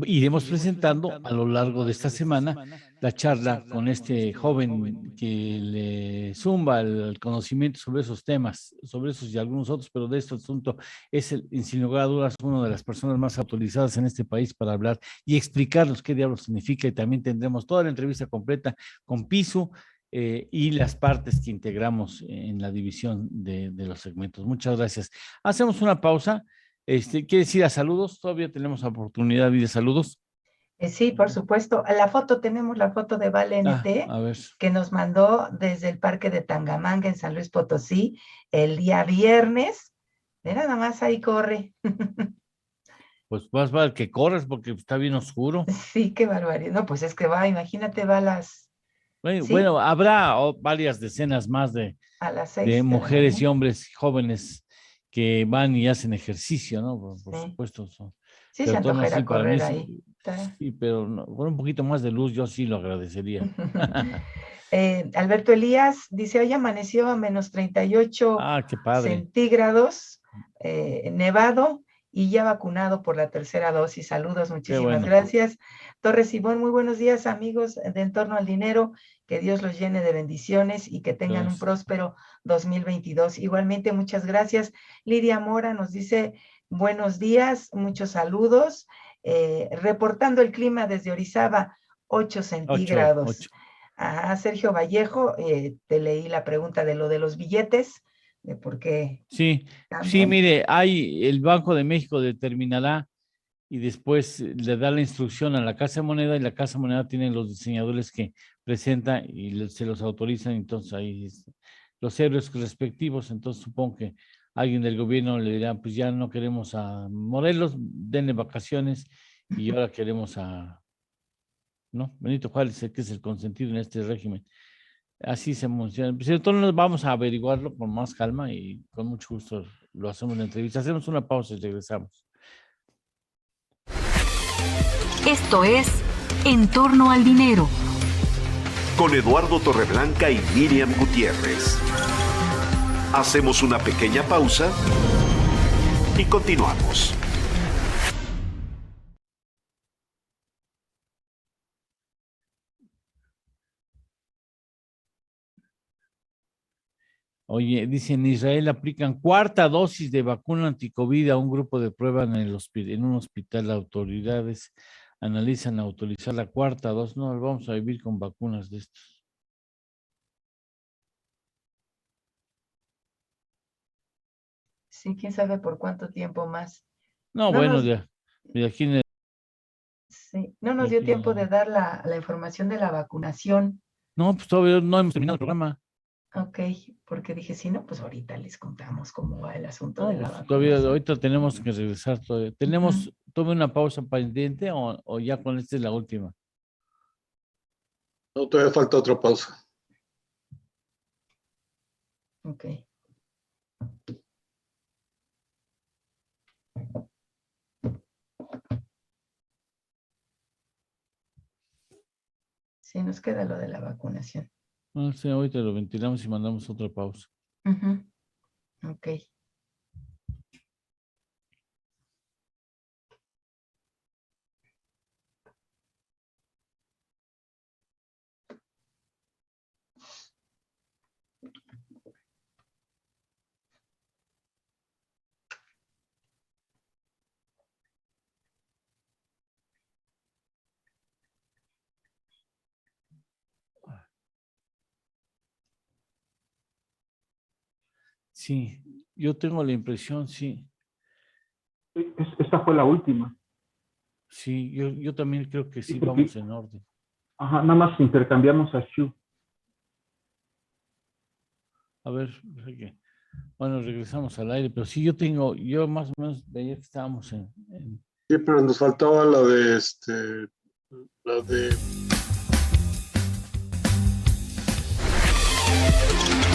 iremos presentando a lo largo de esta semana la charla con este joven que le zumba el conocimiento sobre esos temas, sobre esos y algunos otros, pero de este asunto es, sin lugar a dudas, una de las personas más autorizadas en este país para hablar y explicarnos qué diablos significa, y también tendremos toda la entrevista completa con Pisu y las partes que integramos en la división de los segmentos. Muchas gracias. Hacemos una pausa. ¿Quieres ir a saludos? Todavía tenemos oportunidad de ir a saludos. Sí, por supuesto. Tenemos la foto de Vale NT, a ver. que nos mandó desde el Parque de Tangamanga en San Luis Potosí el día viernes. Mira, nada más ahí corre. Pues más vale que corres porque está bien oscuro. Sí, qué barbaridad. No, pues es que imagínate, va a las... Bueno, ¿sí? bueno, habrá varias decenas más de mujeres y hombres jóvenes que van y hacen ejercicio, ¿no? Por supuesto. Sí, se antojará correr ahí. Sí, pero no, con un poquito más de luz yo sí lo agradecería. Alberto Elías dice, hoy amaneció a menos 38 qué padre. centígrados, nevado y ya vacunado por la tercera dosis. Saludos, muchísimas gracias. Torres Simón, muy buenos días, amigos de En Torno al Dinero. Que Dios los llene de bendiciones y que tengan un próspero 2022. Igualmente, muchas gracias. Lidia Mora nos dice, buenos días, muchos saludos. Reportando el clima desde Orizaba, 8 centígrados. Sergio Vallejo, te leí la pregunta de lo de los billetes, de por qué. Sí, mire, el Banco de México determinará y después le da la instrucción a la Casa de Moneda, y la Casa de Moneda tiene los diseñadores que presentan y se los autorizan, entonces ahí los héroes respectivos. Entonces supongo que alguien del gobierno le dirá, pues ya no queremos a Morelos, denle vacaciones, y ahora queremos ¿no? Benito Juárez, que es el consentido en este régimen. Así se menciona. Pues entonces vamos a averiguarlo con más calma y con mucho gusto lo hacemos en la entrevista. Hacemos una pausa y regresamos. Esto es En Torno al Dinero. Con Eduardo Torreblanca y Miriam Gutiérrez. Hacemos una pequeña pausa y continuamos. Oye, dice, en Israel aplican 4ª dosis de vacuna anticovid a un grupo de prueba en un hospital. Autoridades analizan autorizar la 4ª dosis. No, vamos a vivir con vacunas de estos. Sí, quién sabe por cuánto tiempo más. No, bueno, de aquí en el... Sí, no nos dio tiempo de dar la información de la vacunación. No, pues todavía no hemos terminado el programa. Ok, porque dije, si no, pues ahorita les contamos cómo va el asunto de la vacunación. Todavía, ahorita tenemos que regresar todavía. Tenemos tome una pausa pendiente o ya con esta es la última. No, todavía falta otra pausa. Ok. Sí, nos queda lo de la vacunación. No sé, ahorita lo ventilamos y mandamos otra pausa. Ujú. Ok. Sí, yo tengo la impresión, sí. Esta fue la última. Sí, yo también creo que sí, porque- vamos en orden. Ajá, nada más intercambiamos a Shu. A ver, bueno, regresamos al aire, pero sí yo más o menos veía que estábamos en Sí, pero nos faltaba la de la de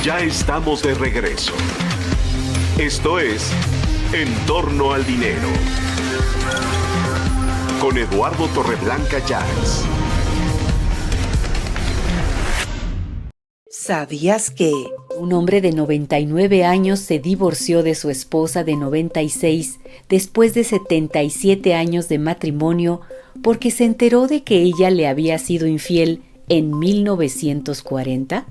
Ya estamos de regreso. Esto es En torno al dinero. Con Eduardo Torreblanca Llanes. ¿Sabías que Un hombre de 99 años se divorció de su esposa de 96 después de 77 años de matrimonio porque se enteró de que ella le había sido infiel en 1940?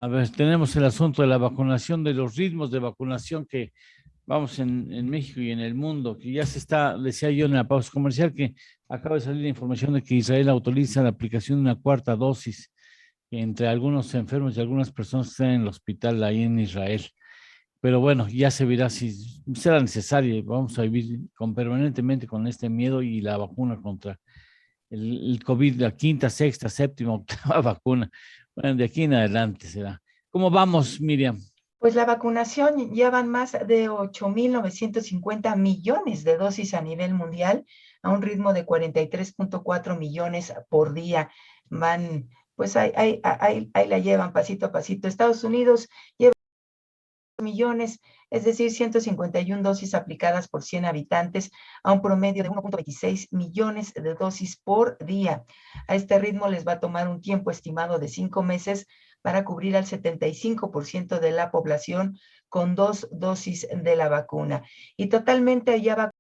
A ver, tenemos el asunto de la vacunación, de los ritmos de vacunación que vamos en México y en el mundo, que ya se está, decía yo en la pausa comercial, que acaba de salir la información de que Israel autoriza la aplicación de una cuarta dosis entre algunos enfermos y algunas personas que están en el hospital ahí en Israel. Pero bueno, ya se verá si será necesario. Vamos a vivir permanentemente con este miedo y la vacuna contra el COVID, la quinta, sexta, séptima, octava vacuna. Bueno, de aquí en adelante será. ¿Cómo vamos, Miriam? Pues la vacunación ya van más de 8.950 millones de dosis a nivel mundial, a un ritmo de 43.4 millones por día. Van, pues ahí la llevan pasito a pasito. Estados Unidos lleva millones, es decir, 151 dosis aplicadas por 100 habitantes, a un promedio de 1.26 millones de dosis por día. A este ritmo les va a tomar un tiempo estimado de 5 meses para cubrir al 75% de la población con 2 dosis de la vacuna. Y totalmente allá va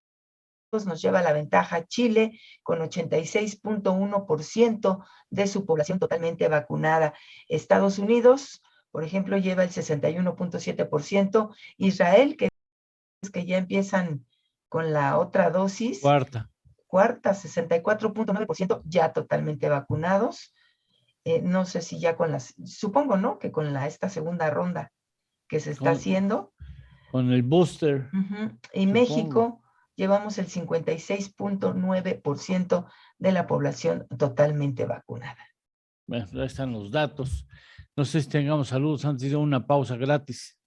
nos lleva la ventaja Chile con 86.1% de su población totalmente vacunada. Estados Unidos, por ejemplo, lleva el 61.7%. Israel, que es que ya empiezan con la otra dosis. Cuarta, 64.9% ya totalmente vacunados. No sé si ya supongo, ¿no? Que con esta segunda ronda que se está haciendo. Con el booster. Y supongo. México llevamos el 56.9% de la población totalmente vacunada. Bueno, ahí están los datos. No sé si tengamos saludos antes de ir a una pausa gratis.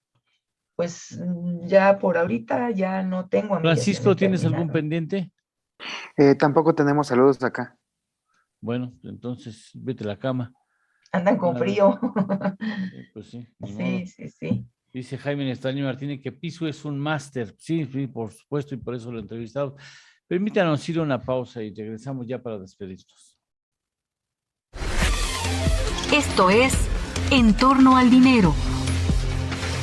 Pues ya por ahorita ya no tengo. Francisco, ¿tienes algún pendiente? Tampoco tenemos saludos acá. Bueno, entonces vete a la cama. Andan con frío. Pues sí, ni sí, modo. sí. Dice Jaime Estaño Martínez que Piso es un máster. Sí, por supuesto, y por eso lo he entrevistado. Permítanos ir a una pausa y regresamos ya para despedirnos. Esto es En torno al dinero.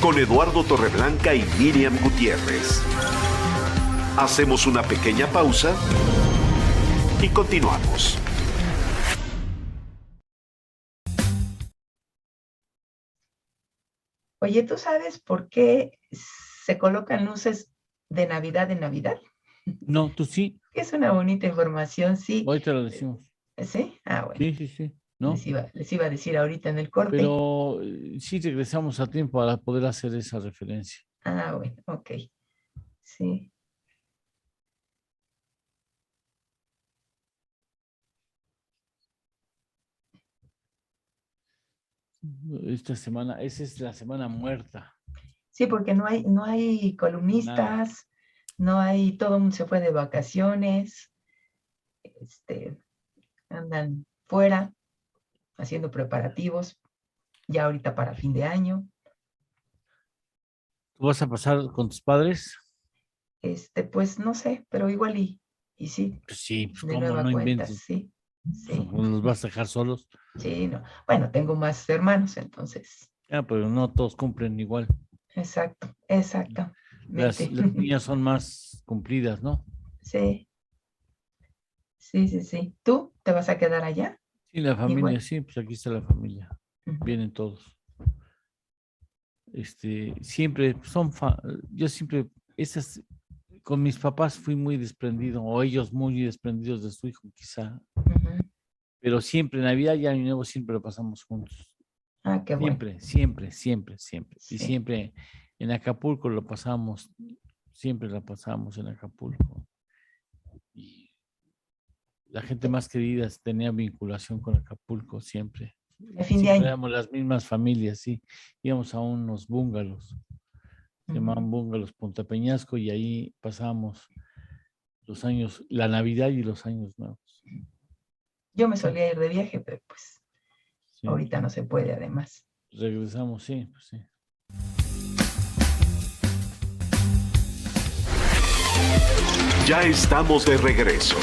Con Eduardo Torreblanca y Miriam Gutiérrez. Hacemos una pequeña pausa y continuamos. Oye, ¿tú sabes por qué se colocan luces de Navidad en Navidad? No, tú sí. Es una bonita información, sí. Hoy te lo decimos. ¿Sí? Ah, bueno. Sí. ¿No? Les iba a decir ahorita en el corte. Pero sí regresamos a tiempo para poder hacer esa referencia. Ah, bueno, ok. Sí. Esta semana, esa es la semana muerta. Sí, porque no hay columnistas, no hay, todo el mundo se fue de vacaciones, andan fuera haciendo preparativos, ya ahorita para fin de año. ¿Tú vas a pasar con tus padres? Pues no sé, pero igual y sí. Pues sí, pues de cómo nueva no cuenta, inventes. sí. ¿Los vas a dejar solos? Sí, no. Bueno, tengo más hermanos, entonces. Pero no todos cumplen igual. Exacto. Las niñas son más cumplidas, ¿no? Sí. ¿Tú te vas a quedar allá? Sí, la familia, Igual. sí, pues aquí está la familia. Vienen todos. Siempre yo siempre, con mis papás fui muy desprendido, o ellos muy desprendidos de su hijo, quizá. Pero siempre, Navidad y Año Nuevo, siempre lo pasamos juntos. Ah, qué bueno. Siempre. Sí. Y siempre en Acapulco siempre la pasamos en Acapulco. Y la gente más querida tenía vinculación con Acapulco siempre. De fin de Siempre año. éramos las mismas familias, sí. Íbamos a unos búngalos, se llamaban búngalos Punta Peñasco, y ahí pasábamos la Navidad y los años nuevos. Yo me solía ir de viaje, pero pues Sí. ahorita no se puede además. Regresamos, sí, pues sí. Ya estamos de regreso.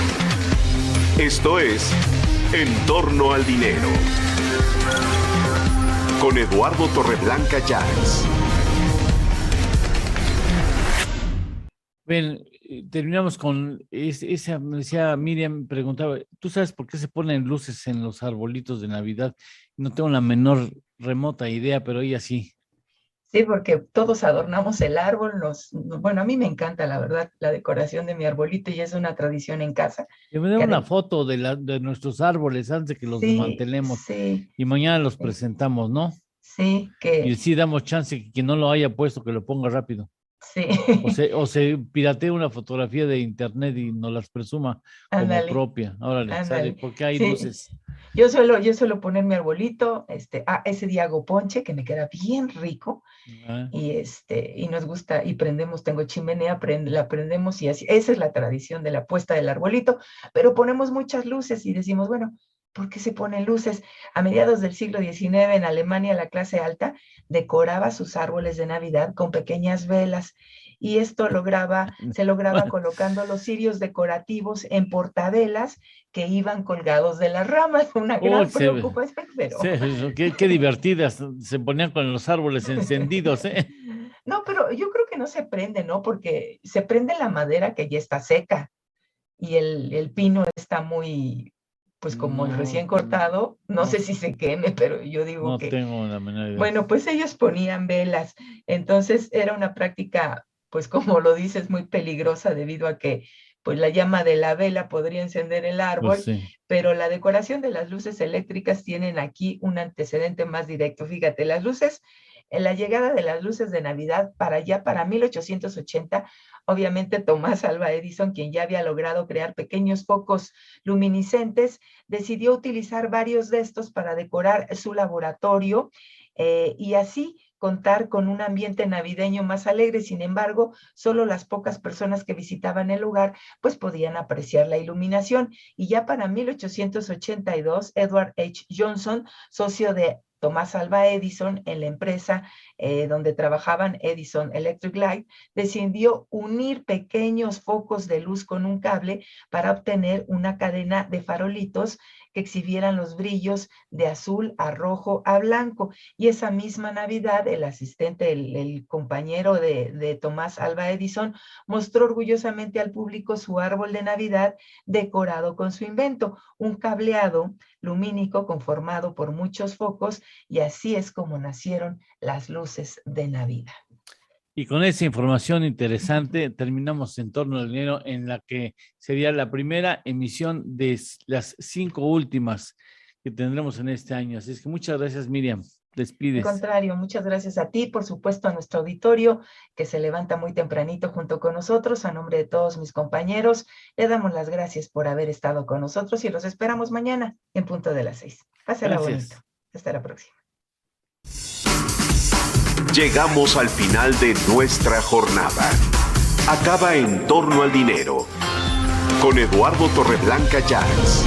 Esto es En torno al dinero. Con Eduardo Torreblanca Llanes. Bien, terminamos con esa, me decía Miriam, preguntaba, ¿tú sabes por qué se ponen luces en los arbolitos de Navidad? No tengo la menor remota idea, pero ella sí. Sí, porque todos adornamos el árbol, bueno, a mí me encanta, la verdad, la decoración de mi arbolito y es una tradición en casa. Que me den una foto de nuestros árboles antes de que los desmantelemos y mañana los presentamos, ¿no? Sí, Y sí damos chance que quien no lo haya puesto que lo ponga rápido. Sí. O se piratee una fotografía de internet y nos las presuma como propia. Órale, sale, porque hay luces. Yo suelo poner mi arbolito, ese día hago ponche que me queda bien rico y nos gusta y prendemos, tengo chimenea, la prendemos y así, esa es la tradición de la puesta del arbolito, pero ponemos muchas luces y decimos, bueno, ¿por qué se ponen luces? A mediados del siglo XIX en Alemania la clase alta decoraba sus árboles de Navidad con pequeñas velas y esto se lograba colocando los cirios decorativos en portavelas que iban colgados de las ramas, una gran preocupación, pero... Qué divertidas, se ponían con los árboles encendidos, ¿eh? No, pero yo creo que no se prende, ¿no? Porque se prende la madera que ya está seca y el pino está muy... pues como recién cortado, no sé si se queme, pero yo digo que... No tengo la menor idea. Bueno, pues ellos ponían velas, entonces era una práctica, pues como lo dices, muy peligrosa debido a que pues la llama de la vela podría encender el árbol, pero la decoración de las luces eléctricas tienen aquí un antecedente más directo. Fíjate, en la llegada de las luces de Navidad para 1880, obviamente Tomás Alva Edison, quien ya había logrado crear pequeños focos luminiscentes, decidió utilizar varios de estos para decorar su laboratorio y así contar con un ambiente navideño más alegre. Sin embargo, solo las pocas personas que visitaban el lugar pues podían apreciar la iluminación. Y ya para 1882, Edward H. Johnson, socio de Tomás Alva Edison en la empresa donde trabajaban Edison Electric Light, decidió unir pequeños focos de luz con un cable para obtener una cadena de farolitos que exhibieran los brillos de azul a rojo a blanco. Y esa misma Navidad, el asistente, el compañero de Tomás Alva Edison, mostró orgullosamente al público su árbol de Navidad decorado con su invento, un cableado lumínico conformado por muchos focos, y así es como nacieron las luces de Navidad. Y con esa información interesante terminamos En torno al dinero, en la que sería la primera emisión de las 5 últimas que tendremos en este año. Así es que muchas gracias, Miriam. Despides. Al contrario, muchas gracias a ti, por supuesto a nuestro auditorio que se levanta muy tempranito junto con nosotros. A nombre de todos mis compañeros, le damos las gracias por haber estado con nosotros y los esperamos mañana en punto de las 6. Pásala bonito. Hasta la próxima. Llegamos al final de nuestra jornada. Acaba En torno al dinero con Eduardo Torreblanca Llanes.